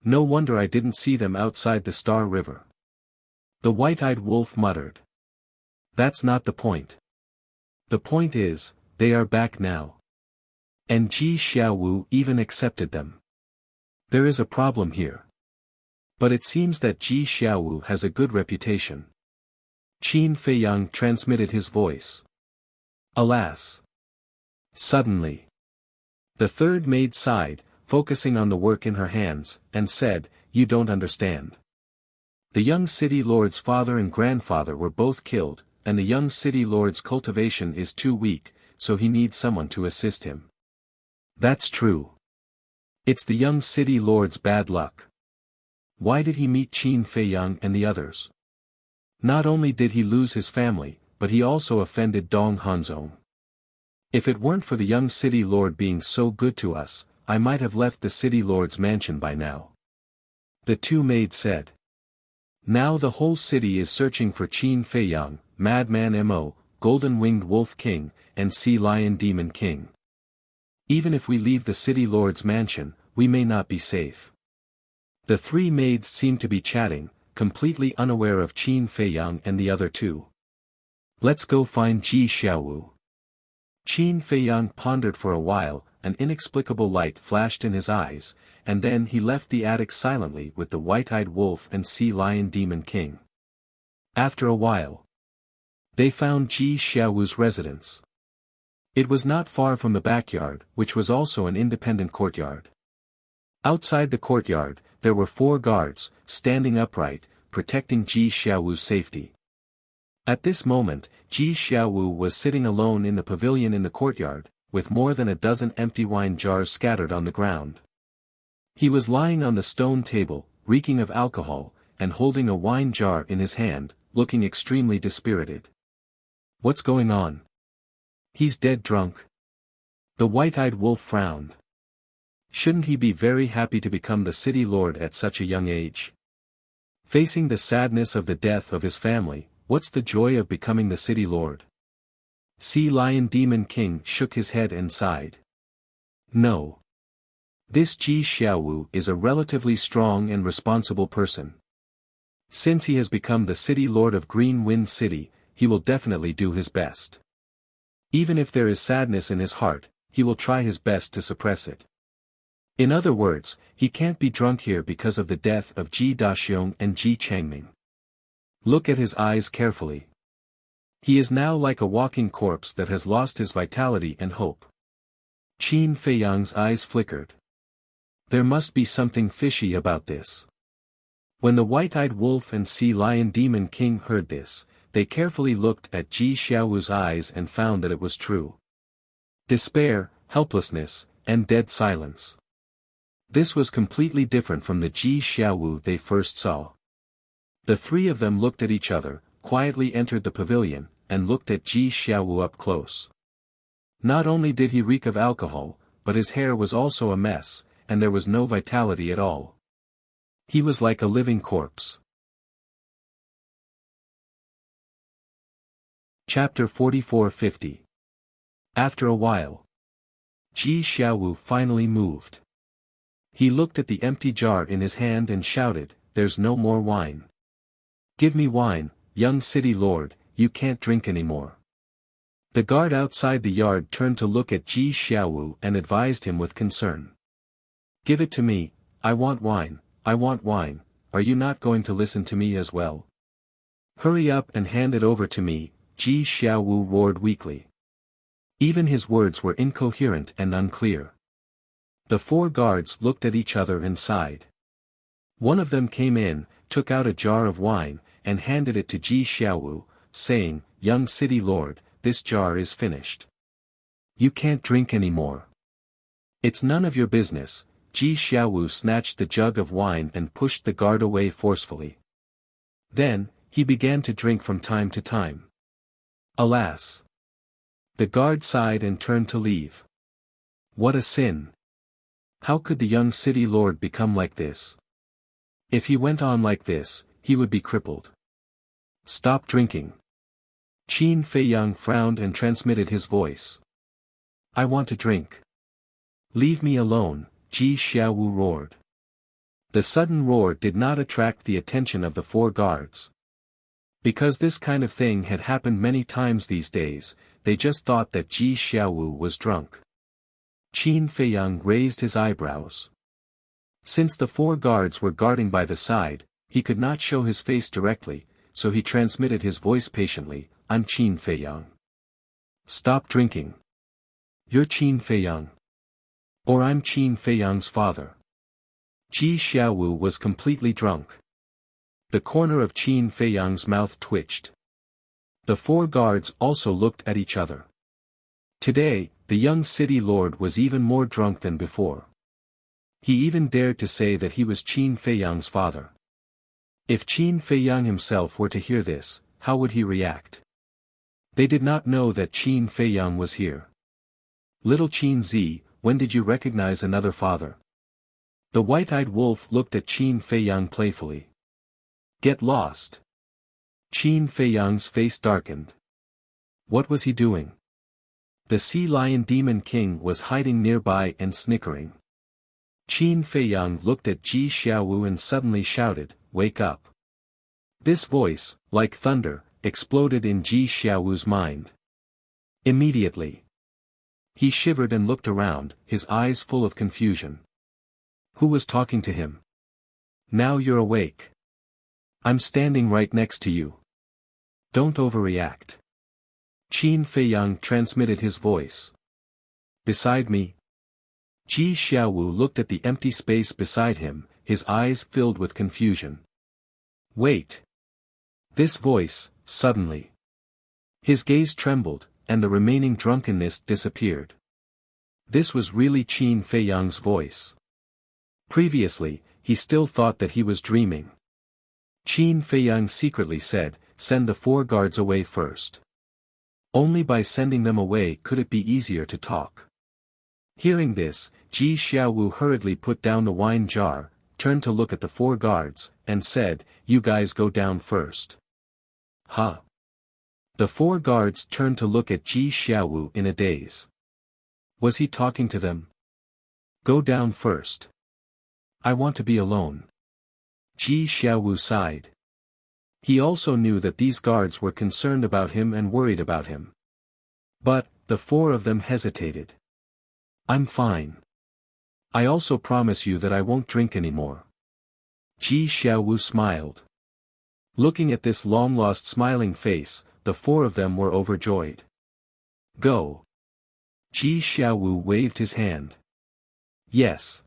No wonder I didn't see them outside the Star River." The white-eyed wolf muttered. "That's not the point. The point is, they are back now. And Ji Xiaowu even accepted them. There is a problem here. But it seems that Ji Xiaowu has a good reputation." Qin Feiyang transmitted his voice. Alas! Suddenly, the third maid sighed, focusing on the work in her hands, and said, "You don't understand. The young city lord's father and grandfather were both killed, and the young city lord's cultivation is too weak, so he needs someone to assist him." That's true. It's the young city lord's bad luck. Why did he meet Qin Feiyang and the others? Not only did he lose his family, but he also offended Dong Hanzong. If it weren't for the young city lord being so good to us, I might have left the city lord's mansion by now. The two maids said. Now the whole city is searching for Qin Feiyang, Madman Mo, Golden-Winged Wolf King, and Sea Lion Demon King. Even if we leave the city lord's mansion, we may not be safe. The three maids seemed to be chatting, completely unaware of Qin Feiyang and the other two. Let's go find Ji Xiaowu. Qin Feiyang pondered for a while, an inexplicable light flashed in his eyes, and then he left the attic silently with the white-eyed wolf and Sea Lion Demon King. After a while, they found Ji Xiaowu's residence. It was not far from the backyard, which was also an independent courtyard. Outside the courtyard, there were 4 guards, standing upright, protecting Ji Xiaowu's safety. At this moment, Ji Xiaowu was sitting alone in the pavilion in the courtyard, with more than a dozen empty wine jars scattered on the ground. He was lying on the stone table, reeking of alcohol, and holding a wine jar in his hand, looking extremely dispirited. What's going on? He's dead drunk. The white-eyed wolf frowned. Shouldn't he be very happy to become the city lord at such a young age? Facing the sadness of the death of his family, what's the joy of becoming the city lord? Sea Lion Demon King shook his head and sighed. No. This Ji Xiaowu is a relatively strong and responsible person. Since he has become the city lord of Green Wind City, he will definitely do his best. Even if there is sadness in his heart, he will try his best to suppress it. In other words, he can't be drunk here because of the death of Ji Daxiong and Ji Changming. Look at his eyes carefully. He is now like a walking corpse that has lost his vitality and hope. Qin Feiyang's eyes flickered. There must be something fishy about this. When the white-eyed wolf and Sea Lion Demon King heard this, they carefully looked at Ji Xiaowu's eyes and found that it was true. Despair, helplessness, and dead silence. This was completely different from the Ji Xiaowu they first saw. The three of them looked at each other, quietly entered the pavilion, and looked at Ji Xiaowu up close. Not only did he reek of alcohol, but his hair was also a mess, and there was no vitality at all. He was like a living corpse. Chapter 44-50. After a while, Ji Xiaowu finally moved. He looked at the empty jar in his hand and shouted, "There's no more wine. Give me wine, young city lord, you can't drink anymore." The guard outside the yard turned to look at Ji Xiaowu and advised him with concern. "Give it to me, I want wine, I want wine, are you not going to listen to me as well? Hurry up and hand it over to me," Ji Xiaowu roared weakly. Even his words were incoherent and unclear. The 4 guards looked at each other and sighed. One of them came in, took out a jar of wine, and handed it to Ji Xiaowu, saying, "Young city lord, this jar is finished. You can't drink anymore." "It's none of your business." Ji Xiaowu snatched the jug of wine and pushed the guard away forcefully. Then, he began to drink from time to time. Alas! The guard sighed and turned to leave. What a sin! How could the young city lord become like this? If he went on like this, he would be crippled. Stop drinking. Qin Feiyang frowned and transmitted his voice. "I want to drink. Leave me alone," Ji Xiaowu roared. The sudden roar did not attract the attention of the 4 guards. Because this kind of thing had happened many times these days, they just thought that Ji Xiaowu was drunk. Qin Feiyang raised his eyebrows. Since the 4 guards were guarding by the side, he could not show his face directly, so he transmitted his voice patiently, "I'm Qin Feiyang. Stop drinking. You're Qin Feiyang. Or I'm Qin Feiyang's father. Ji Xiaowu was completely drunk. The corner of Qin Feiyang's mouth twitched. The four guards also looked at each other. Today, the young city lord was even more drunk than before. He even dared to say that he was Qin Feiyang's father. If Qin Feiyang himself were to hear this, how would he react? They did not know that Qin Feiyang was here. Little Qin Zi, when did you recognize another father? The white-eyed wolf looked at Qin Feiyang playfully. Get lost. Qin Feiyang's face darkened. What was he doing? The sea lion demon king was hiding nearby and snickering. Qin Feiyang looked at Ji Xiaowu and suddenly shouted, "Wake up." This voice, like thunder, exploded in Ji Xiaowu's mind. Immediately, he shivered and looked around, his eyes full of confusion. Who was talking to him? Now you're awake. I'm standing right next to you. Don't overreact. Qin Feiyang transmitted his voice. Beside me? Ji Xiaowu looked at the empty space beside him, his eyes filled with confusion. Wait. This voice, suddenly. His gaze trembled, and the remaining drunkenness disappeared. This was really Qin Feiyang's voice. Previously, he still thought that he was dreaming. Qin Feiyang secretly said, "Send the four guards away first." Only by sending them away could it be easier to talk. Hearing this, Ji Xiaowu hurriedly put down the wine jar, turned to look at the four guards, and said, "You guys go down first." Huh? The four guards turned to look at Ji Xiaowu in a daze. Was he talking to them? Go down first. I want to be alone. Ji Xiaowu sighed. He also knew that these guards were concerned about him and worried about him. But, the four of them hesitated. I'm fine. I also promise you that I won't drink anymore. Ji Xiaowu smiled. Looking at this long-lost smiling face, the four of them were overjoyed. Go. Ji Xiaowu waved his hand. Yes.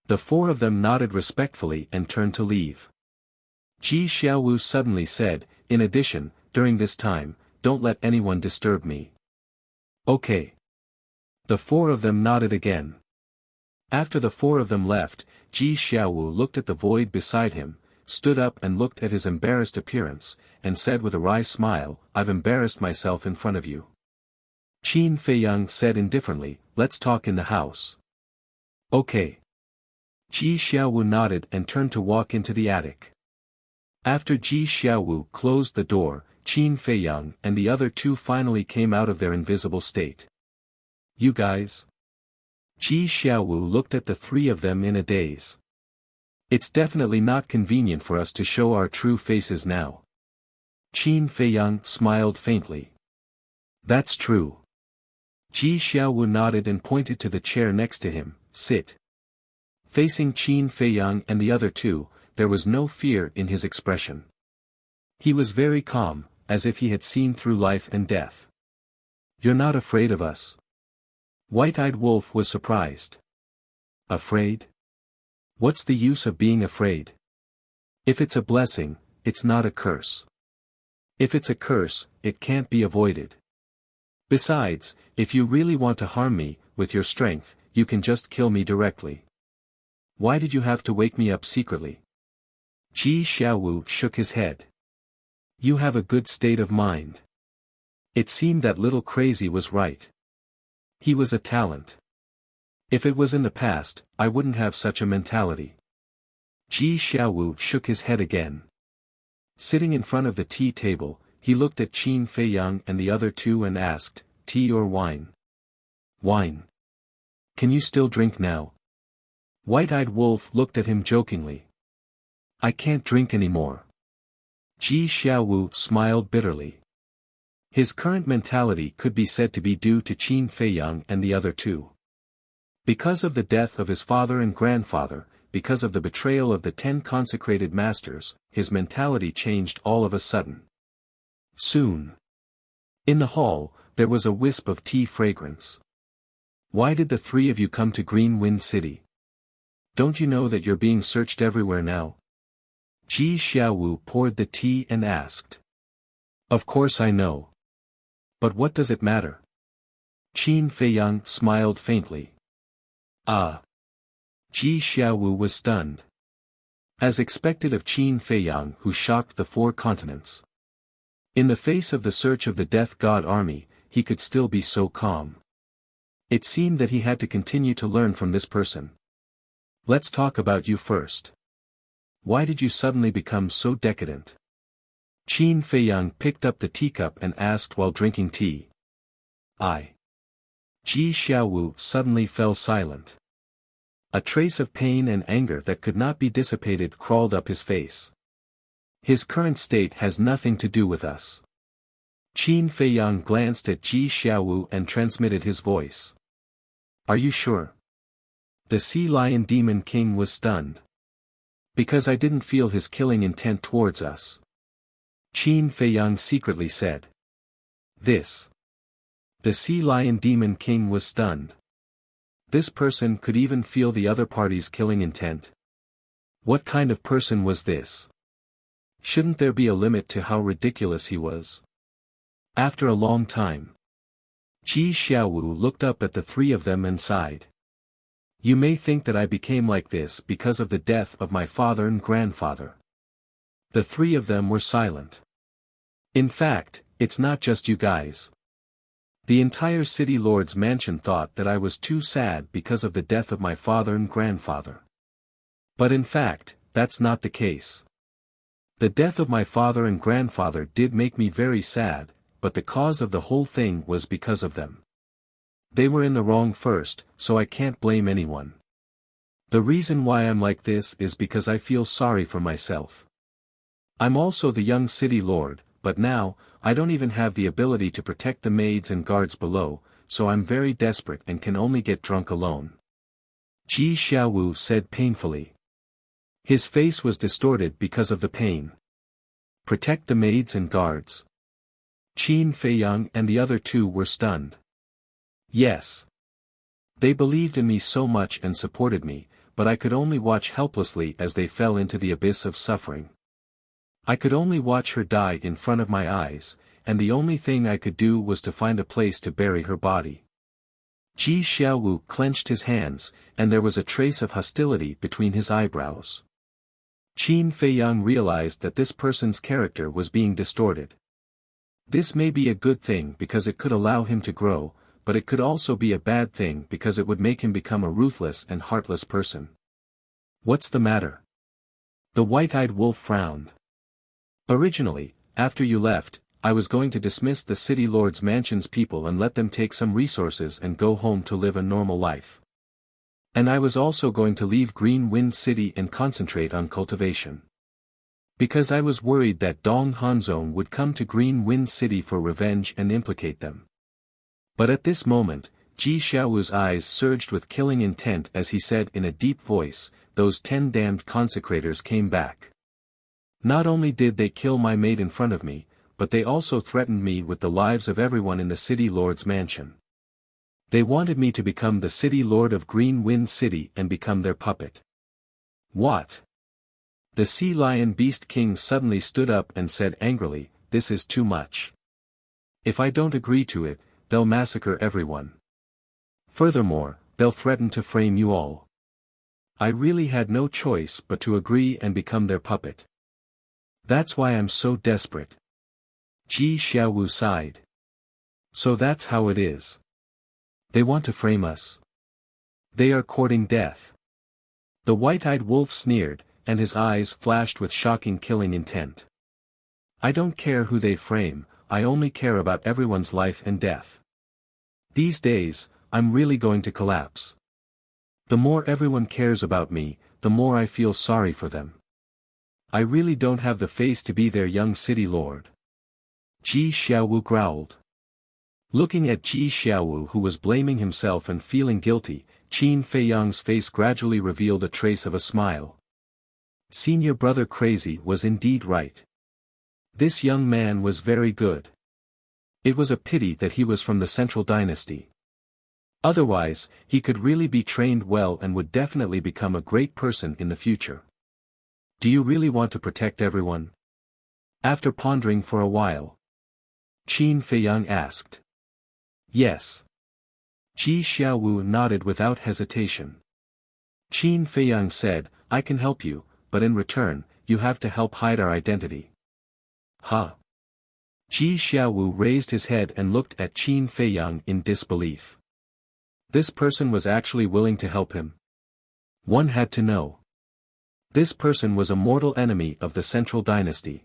The four of them nodded respectfully and turned to leave. Ji Xiaowu suddenly said, "In addition, during this time, don't let anyone disturb me." Okay. The four of them nodded again. After the four of them left, Ji Xiaowu looked at the void beside him, stood up and looked at his embarrassed appearance, and said with a wry smile, "I've embarrassed myself in front of you." Qin Feiyang said indifferently, "Let's talk in the house." Okay. Ji Xiaowu nodded and turned to walk into the attic. After Ji Xiaowu closed the door, Qin Feiyang and the other two finally came out of their invisible state. You guys? Ji Xiaowu looked at the three of them in a daze. It's definitely not convenient for us to show our true faces now. Qin Feiyang smiled faintly. That's true. Ji Xiaowu nodded and pointed to the chair next to him, "Sit." Facing Qin Feiyang and the other two, there was no fear in his expression. He was very calm, as if he had seen through life and death. You're not afraid of us? White-eyed Wolf was surprised. Afraid? What's the use of being afraid? If it's a blessing, it's not a curse. If it's a curse, it can't be avoided. Besides, if you really want to harm me, with your strength, you can just kill me directly. Why did you have to wake me up secretly? Ji Xiaowu shook his head. You have a good state of mind. It seemed that little crazy was right. He was a talent. If it was in the past, I wouldn't have such a mentality. Ji Xiaowu shook his head again. Sitting in front of the tea table, he looked at Qin Feiyang and the other two and asked, "Tea or wine?" Wine. Can you still drink now? White-eyed Wolf looked at him jokingly. I can't drink anymore. Ji Xiaowu smiled bitterly. His current mentality could be said to be due to Qin Feiyang and the other two. Because of the death of his father and grandfather, because of the betrayal of the 10 consecrated masters, his mentality changed all of a sudden. Soon. In the hall, there was a wisp of tea fragrance. Why did the three of you come to Green Wind City? Don't you know that you're being searched everywhere now? Ji Xiaowu poured the tea and asked. Of course I know. But what does it matter? Qin Feiyang smiled faintly. Ah. Ji Xiaowu was stunned. As expected of Qin Feiyang, who shocked the 4 continents. In the face of the search of the Death God army, he could still be so calm. It seemed that he had to continue to learn from this person. Let's talk about you first. Why did you suddenly become so decadent? Qin Feiyang picked up the teacup and asked while drinking tea. Ji Xiaowu suddenly fell silent. A trace of pain and anger that could not be dissipated crawled up his face. His current state has nothing to do with us. Qin Feiyang glanced at Ji Xiaowu and transmitted his voice. Are you sure? The Sea Lion Demon King was stunned. Because I didn't feel his killing intent towards us. Qin Feiyang secretly said. This. The Sea Lion Demon King was stunned. This person could even feel the other party's killing intent. What kind of person was this? Shouldn't there be a limit to how ridiculous he was? After a long time, Ji Xiaowu looked up at the 3 of them and sighed. You may think that I became like this because of the death of my father and grandfather. The 3 of them were silent. In fact, it's not just you guys. The entire City Lord's mansion thought that I was too sad because of the death of my father and grandfather. But in fact, that's not the case. The death of my father and grandfather did make me very sad, but the cause of the whole thing was because of them. They were in the wrong first, so I can't blame anyone. The reason why I'm like this is because I feel sorry for myself. I'm also the young City Lord, but now, I don't even have the ability to protect the maids and guards below, so I'm very desperate and can only get drunk alone. Ji Xiaowu said painfully. His face was distorted because of the pain. Protect the maids and guards. Qin Feiyang and the other 2 were stunned. Yes. They believed in me so much and supported me, but I could only watch helplessly as they fell into the abyss of suffering. I could only watch her die in front of my eyes, and the only thing I could do was to find a place to bury her body. Ji Xiaowu clenched his hands, and there was a trace of hostility between his eyebrows. Qin Feiyang realized that this person's character was being distorted. This may be a good thing because it could allow him to grow, but it could also be a bad thing because it would make him become a ruthless and heartless person. What's the matter? The white-eyed wolf frowned. Originally, after you left, I was going to dismiss the City Lord's mansion's people and let them take some resources and go home to live a normal life. And I was also going to leave Green Wind City and concentrate on cultivation. Because I was worried that Dong Hanzong would come to Green Wind City for revenge and implicate them. But at this moment, Ji Xiaowu's eyes surged with killing intent as he said in a deep voice, those 10 damned consecrators came back. Not only did they kill my maid in front of me, but they also threatened me with the lives of everyone in the City Lord's mansion. They wanted me to become the City Lord of Green Wind City and become their puppet. What? The Sea Lion Beast King suddenly stood up and said angrily, this is too much. If I don't agree to it, they'll massacre everyone. Furthermore, they'll threaten to frame you all. I really had no choice but to agree and become their puppet. That's why I'm so desperate. Ji Xiaowu sighed. So that's how it is. They want to frame us. They are courting death. The white-eyed wolf sneered, and his eyes flashed with shocking killing intent. I don't care who they frame, I only care about everyone's life and death. These days, I'm really going to collapse. The more everyone cares about me, the more I feel sorry for them. I really don't have the face to be their young city lord. Ji Xiaowu growled. Looking at Ji Xiaowu, who was blaming himself and feeling guilty, Qin Feiyang's face gradually revealed a trace of a smile. Senior brother Crazy was indeed right. This young man was very good. It was a pity that he was from the Central Dynasty. Otherwise, he could really be trained well and would definitely become a great person in the future. Do you really want to protect everyone? After pondering for a while, Qin Feiyang asked. Yes. Ji Xiaowu nodded without hesitation. Qin Feiyang said, I can help you, but in return, you have to help hide our identity. Huh? Ji Xiaowu raised his head and looked at Qin Feiyang in disbelief. This person was actually willing to help him. One had to know. This person was a mortal enemy of the Central Dynasty.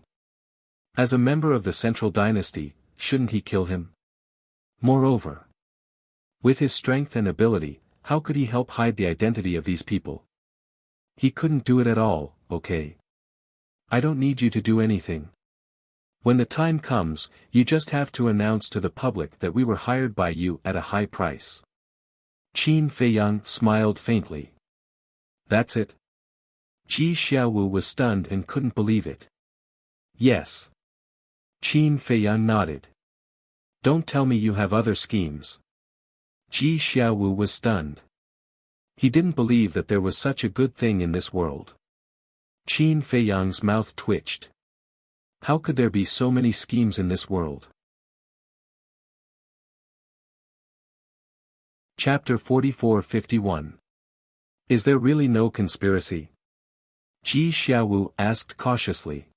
As a member of the Central Dynasty, shouldn't he kill him? Moreover, with his strength and ability, how could he help hide the identity of these people? He couldn't do it at all, okay? I don't need you to do anything. When the time comes, you just have to announce to the public that we were hired by you at a high price. Qin Feiyang smiled faintly. That's it? Ji Xiaowu was stunned and couldn't believe it. Yes. Qin Feiyang nodded. Don't tell me you have other schemes. Ji Xiaowu was stunned. He didn't believe that there was such a good thing in this world. Qin Feiyang's mouth twitched. How could there be so many schemes in this world? Chapter 44-51. Is there really no conspiracy? Ji Xiaowu asked cautiously.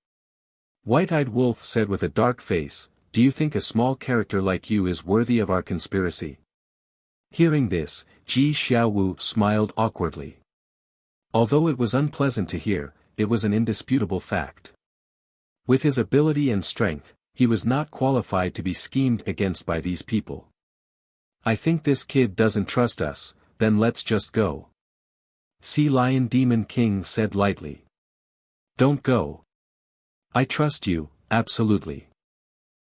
White-Eyed Wolf said with a dark face, do you think a small character like you is worthy of our conspiracy? Hearing this, Ji Xiaowu smiled awkwardly. Although it was unpleasant to hear, it was an indisputable fact. With his ability and strength, he was not qualified to be schemed against by these people. I think this kid doesn't trust us, then let's just go. Sea Lion Demon King said lightly. Don't go. I trust you, absolutely.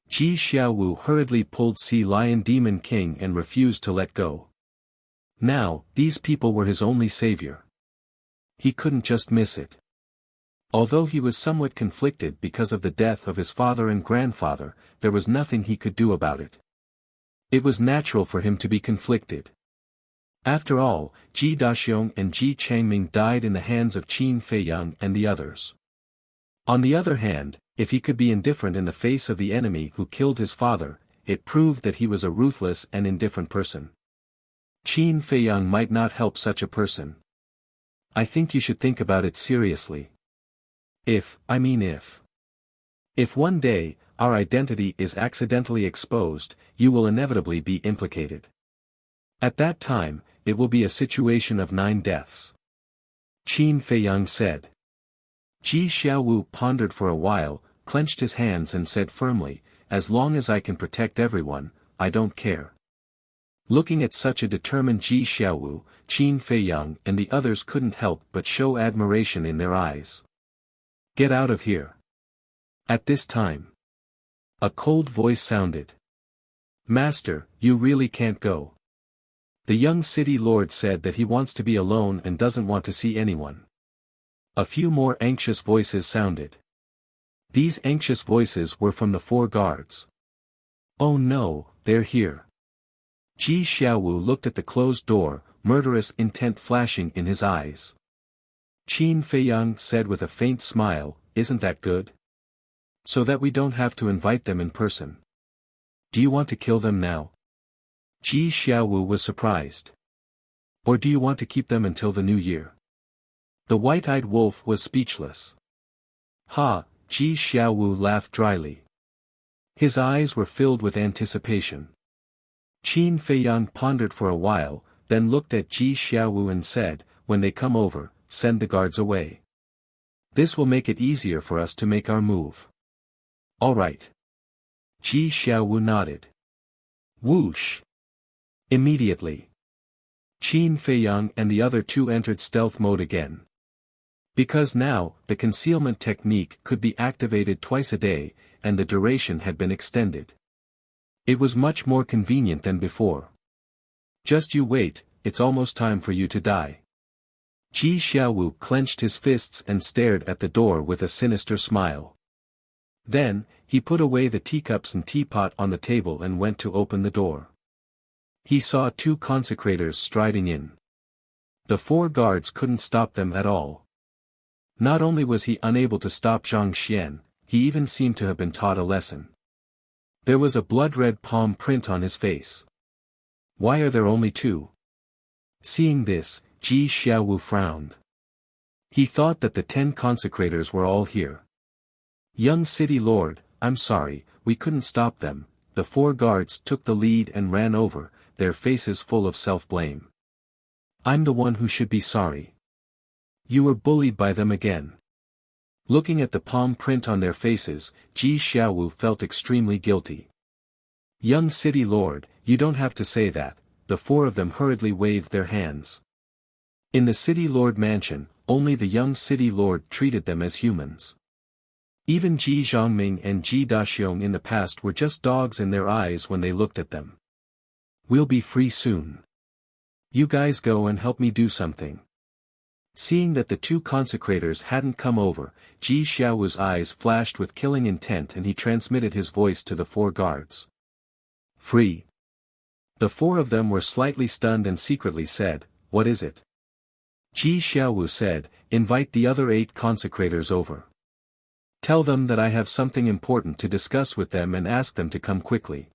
Ji Xiaowu hurriedly pulled Sea Lion Demon King and refused to let go. Now, these people were his only savior. He couldn't just miss it. Although he was somewhat conflicted because of the death of his father and grandfather, there was nothing he could do about it. It was natural for him to be conflicted. After all, Ji Daxiong and Ji Changming died in the hands of Qin Feiyang and the others. On the other hand, if he could be indifferent in the face of the enemy who killed his father, it proved that he was a ruthless and indifferent person. Qin Feiyang might not help such a person. I think you should think about it seriously. If one day, our identity is accidentally exposed, you will inevitably be implicated. At that time, it will be a situation of 9 deaths. Qin Feiyang said. Ji Xiaowu pondered for a while, clenched his hands and said firmly, as long as I can protect everyone, I don't care. Looking at such a determined Ji Xiaowu, Qin Feiyang and the others couldn't help but show admiration in their eyes. Get out of here. At this time, a cold voice sounded. Master, you really can't go. The young city lord said that he wants to be alone and doesn't want to see anyone. A few more anxious voices sounded. These anxious voices were from the 4 guards. Oh no, they're here. Ji Xiaowu looked at the closed door, murderous intent flashing in his eyes. Qin Feiyang said with a faint smile, isn't that good? So that we don't have to invite them in person. Do you want to kill them now? Ji Xiaowu was surprised. Or do you want to keep them until the new year? The white-eyed wolf was speechless. Ha, Ji Xiaowu laughed dryly. His eyes were filled with anticipation. Qin Feiyang pondered for a while, then looked at Ji Xiaowu and said, when they come over, send the guards away. This will make it easier for us to make our move. All right. Ji Xiaowu nodded. Whoosh. Immediately, Qin Feiyang and the other 2 entered stealth mode again. Because now, the concealment technique could be activated twice a day, and the duration had been extended. It was much more convenient than before. Just you wait, it's almost time for you to die. Ji Xiaowu clenched his fists and stared at the door with a sinister smile. Then, he put away the teacups and teapot on the table and went to open the door. He saw 2 consecrators striding in. The 4 guards couldn't stop them at all. Not only was he unable to stop Zhang Xian, he even seemed to have been taught a lesson. There was a blood-red palm print on his face. Why are there only 2? Seeing this, Ji Xiaowu frowned. He thought that the 10 consecrators were all here. Young city lord, I'm sorry, we couldn't stop them. The 4 guards took the lead and ran over, their faces full of self-blame. I'm the one who should be sorry. You were bullied by them again. Looking at the palm print on their faces, Ji Xiaowu felt extremely guilty. Young city lord, you don't have to say that. The 4 of them hurriedly waved their hands. In the city lord mansion, only the young city lord treated them as humans. Even Ji Zhongming and Ji Daxiong in the past were just dogs in their eyes when they looked at them. We'll be free soon. You guys go and help me do something. Seeing that the 2 consecrators hadn't come over, Ji Xiaowu's eyes flashed with killing intent and he transmitted his voice to the 4 guards. Free. The 4 of them were slightly stunned and secretly said, what is it? Ji Xiaowu said, invite the other 8 consecrators over. Tell them that I have something important to discuss with them and ask them to come quickly.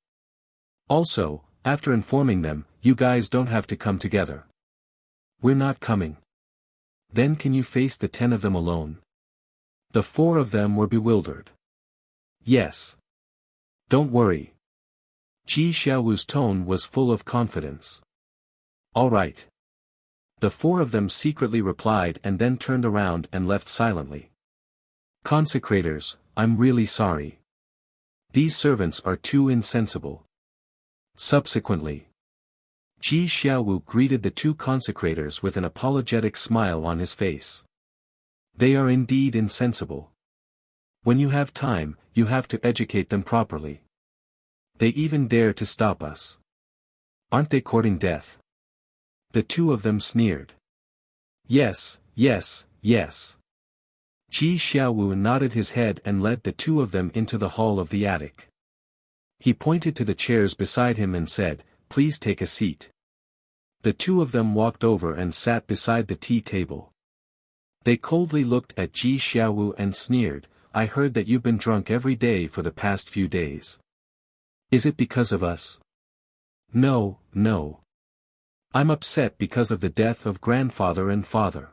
Also, after informing them, you guys don't have to come together. We're not coming. Then can you face the 10 of them alone? The 4 of them were bewildered. Yes. Don't worry. Ji Xiaowu's tone was full of confidence. All right. The 4 of them secretly replied and then turned around and left silently. Consecrators, I'm really sorry. These servants are too insensible. Subsequently, Ji Xiaowu greeted the 2 consecrators with an apologetic smile on his face. They are indeed insensible. When you have time, you have to educate them properly. They even dare to stop us. Aren't they courting death? The 2 of them sneered. Yes, yes, yes. Ji Xiaowu nodded his head and led the 2 of them into the hall of the attic. He pointed to the chairs beside him and said, please take a seat. The 2 of them walked over and sat beside the tea table. They coldly looked at Ji Xiaowu and sneered, I heard that you've been drunk every day for the past few days. Is it because of us? No, no. I'm upset because of the death of grandfather and father.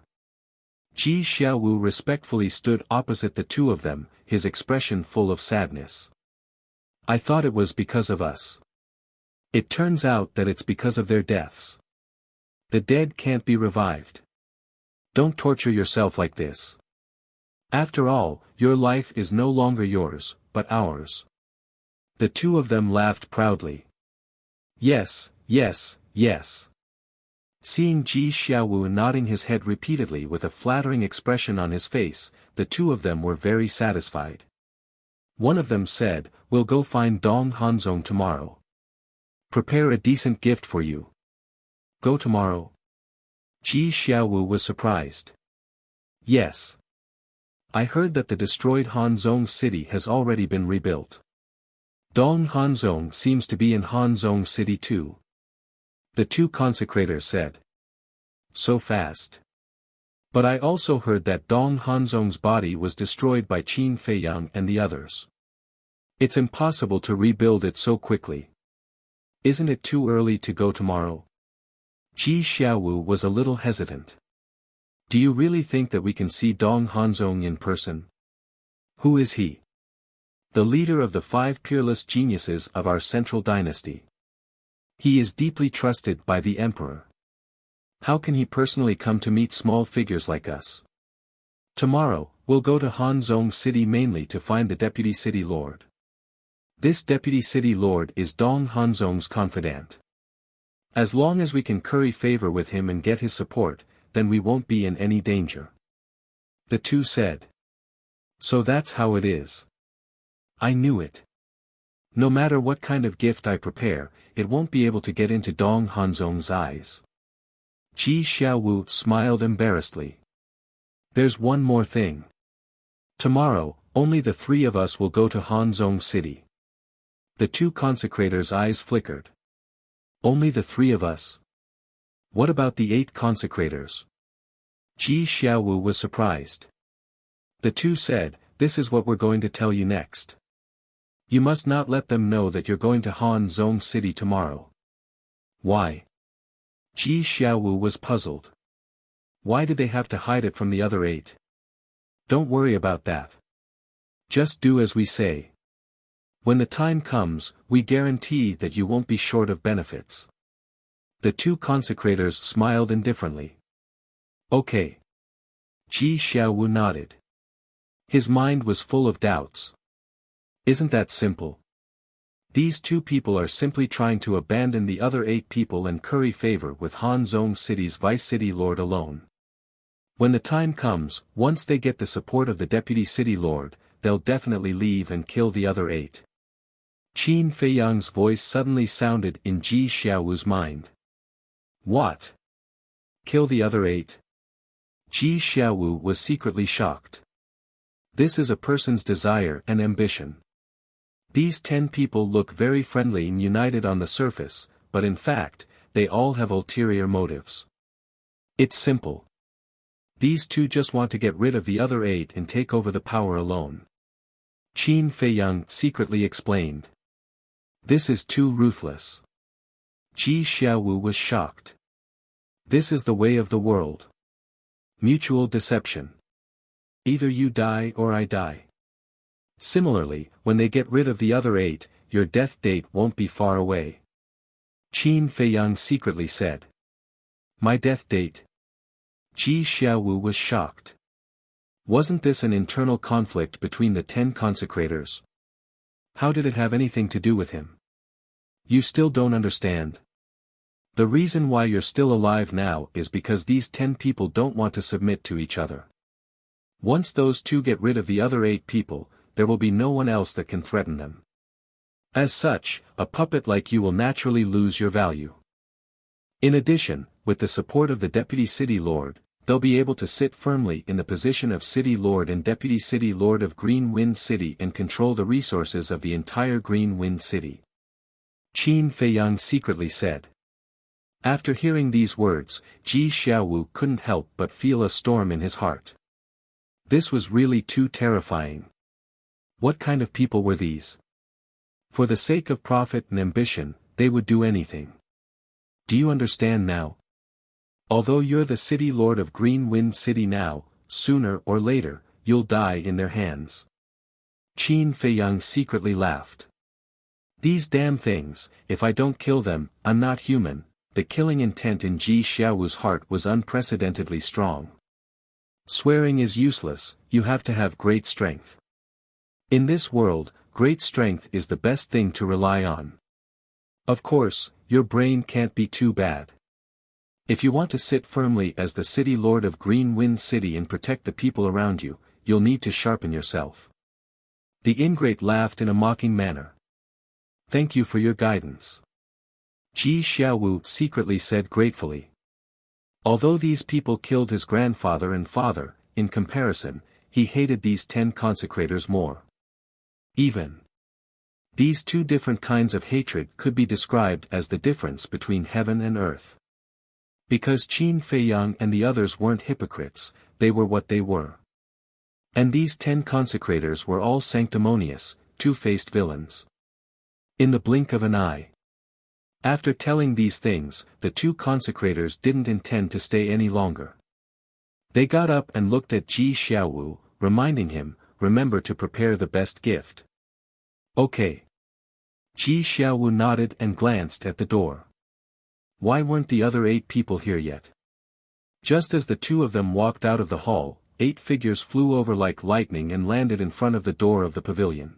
Ji Xiaowu respectfully stood opposite the 2 of them, his expression full of sadness. I thought it was because of us. It turns out that it's because of their deaths. The dead can't be revived. Don't torture yourself like this. After all, your life is no longer yours, but ours. The 2 of them laughed proudly. Yes, yes, yes. Seeing Ji Xiaowu nodding his head repeatedly with a flattering expression on his face, the 2 of them were very satisfied. One of them said, we'll go find Dong Hanzong tomorrow. Prepare a decent gift for you. Go tomorrow? Ji Xiaowu was surprised. Yes. I heard that the destroyed Hanzong city has already been rebuilt. Dong Hanzong seems to be in Hanzong city too. The 2 consecrators said. So fast. But I also heard that Dong Hanzong's body was destroyed by Qin Feiyang and the others. It's impossible to rebuild it so quickly. Isn't it too early to go tomorrow? Ji Xiaowu was a little hesitant. Do you really think that we can see Dong Hanzong in person? Who is he? The leader of the 5 peerless geniuses of our central dynasty. He is deeply trusted by the emperor. How can he personally come to meet small figures like us? Tomorrow, we'll go to Hanzong city mainly to find the deputy city lord. This deputy city lord is Dong Hanzong's confidant. As long as we can curry favor with him and get his support, then we won't be in any danger. The 2 said. So that's how it is. I knew it. No matter what kind of gift I prepare, it won't be able to get into Dong Hanzong's eyes. Ji Xiaowu smiled embarrassedly. There's one more thing. Tomorrow, Only the three of us will go to Hanzhong City. The two consecrators' eyes flickered. Only the three of us? What about the 8 consecrators? Ji Xiaowu was surprised. The two said, "This is what we're going to tell you next. You must not let them know that you're going to Hanzhong City tomorrow." Why? Ji Xiaowu was puzzled. Why did they have to hide it from the other 8? Don't worry about that. Just do as we say. When the time comes, we guarantee that you won't be short of benefits. The two consecrators smiled indifferently. Okay. Ji Xiaowu nodded. His mind was full of doubts. Isn't that simple? These 2 people are simply trying to abandon the other 8 people and curry favor with Hanzhong City's Vice City Lord alone. When the time comes, once they get the support of the Deputy City Lord, they'll definitely leave and kill the other 8. Qin Feiyang's voice suddenly sounded in Ji Xiaowu's mind. What? Kill the other 8? Ji Xiaowu was secretly shocked. This is a person's desire and ambition. These 10 people look very friendly and united on the surface, but in fact, they all have ulterior motives. It's simple. These 2 just want to get rid of the other 8 and take over the power alone. Qin Feiyang secretly explained. This is too ruthless. Ji Xiaowu was shocked. This is the way of the world. Mutual deception. Either you die or I die. Similarly, when they get rid of the other 8, your death date won't be far away. Qin Feiyang secretly said. My death date? Ji Xiaowu was shocked. Wasn't this an internal conflict between the 10 consecrators? How did it have anything to do with him? You still don't understand. The reason why you're still alive now is because these 10 people don't want to submit to each other. Once those 2 get rid of the other 8 people, there will be no one else that can threaten them. As such, a puppet like you will naturally lose your value. In addition, with the support of the Deputy City Lord, they'll be able to sit firmly in the position of City Lord and Deputy City Lord of Green Wind City and control the resources of the entire Green Wind City. Qin Feiyang secretly said. After hearing these words, Ji Xiaowu couldn't help but feel a storm in his heart. This was really too terrifying. What kind of people were these? For the sake of profit and ambition, they would do anything. Do you understand now? Although you're the City Lord of Green Wind City now, sooner or later, you'll die in their hands. Qin Feiyang secretly laughed. These damn things, if I don't kill them, I'm not human. The killing intent in Ji Xiaowu's heart was unprecedentedly strong. Swearing is useless, you have to have great strength. In this world, great strength is the best thing to rely on. Of course, your brain can't be too bad. If you want to sit firmly as the City Lord of Green Wind City and protect the people around you, you'll need to sharpen yourself. The ingrate laughed in a mocking manner. Thank you for your guidance. Ji Xiaowu secretly said gratefully. Although these people killed his grandfather and father, in comparison, he hated these 10 consecrators more. Even. These 2 different kinds of hatred could be described as the difference between heaven and earth. Because Qin Feiyang and the others weren't hypocrites, they were what they were. And these 10 consecrators were all sanctimonious, two-faced villains. In the blink of an eye. After telling these things, the 2 consecrators didn't intend to stay any longer. They got up and looked at Ji Xiaowu, reminding him, remember to prepare the best gift. Okay. Ji Xiaowu nodded and glanced at the door. Why weren't the other 8 people here yet? Just as the 2 of them walked out of the hall, 8 figures flew over like lightning and landed in front of the door of the pavilion.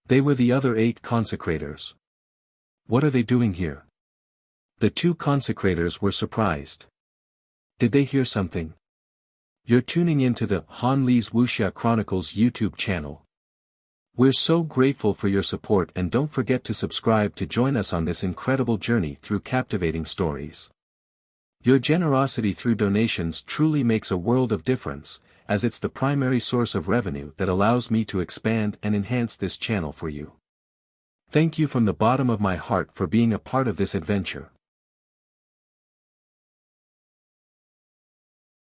They were the other 8 consecrators. What are they doing here? The 2 consecrators were surprised. Did they hear something? You're tuning into the Han Li's Wuxia Chronicles YouTube channel. We're so grateful for your support, and don't forget to subscribe to join us on this incredible journey through captivating stories. Your generosity through donations truly makes a world of difference, as it's the primary source of revenue that allows me to expand and enhance this channel for you. Thank you from the bottom of my heart for being a part of this adventure.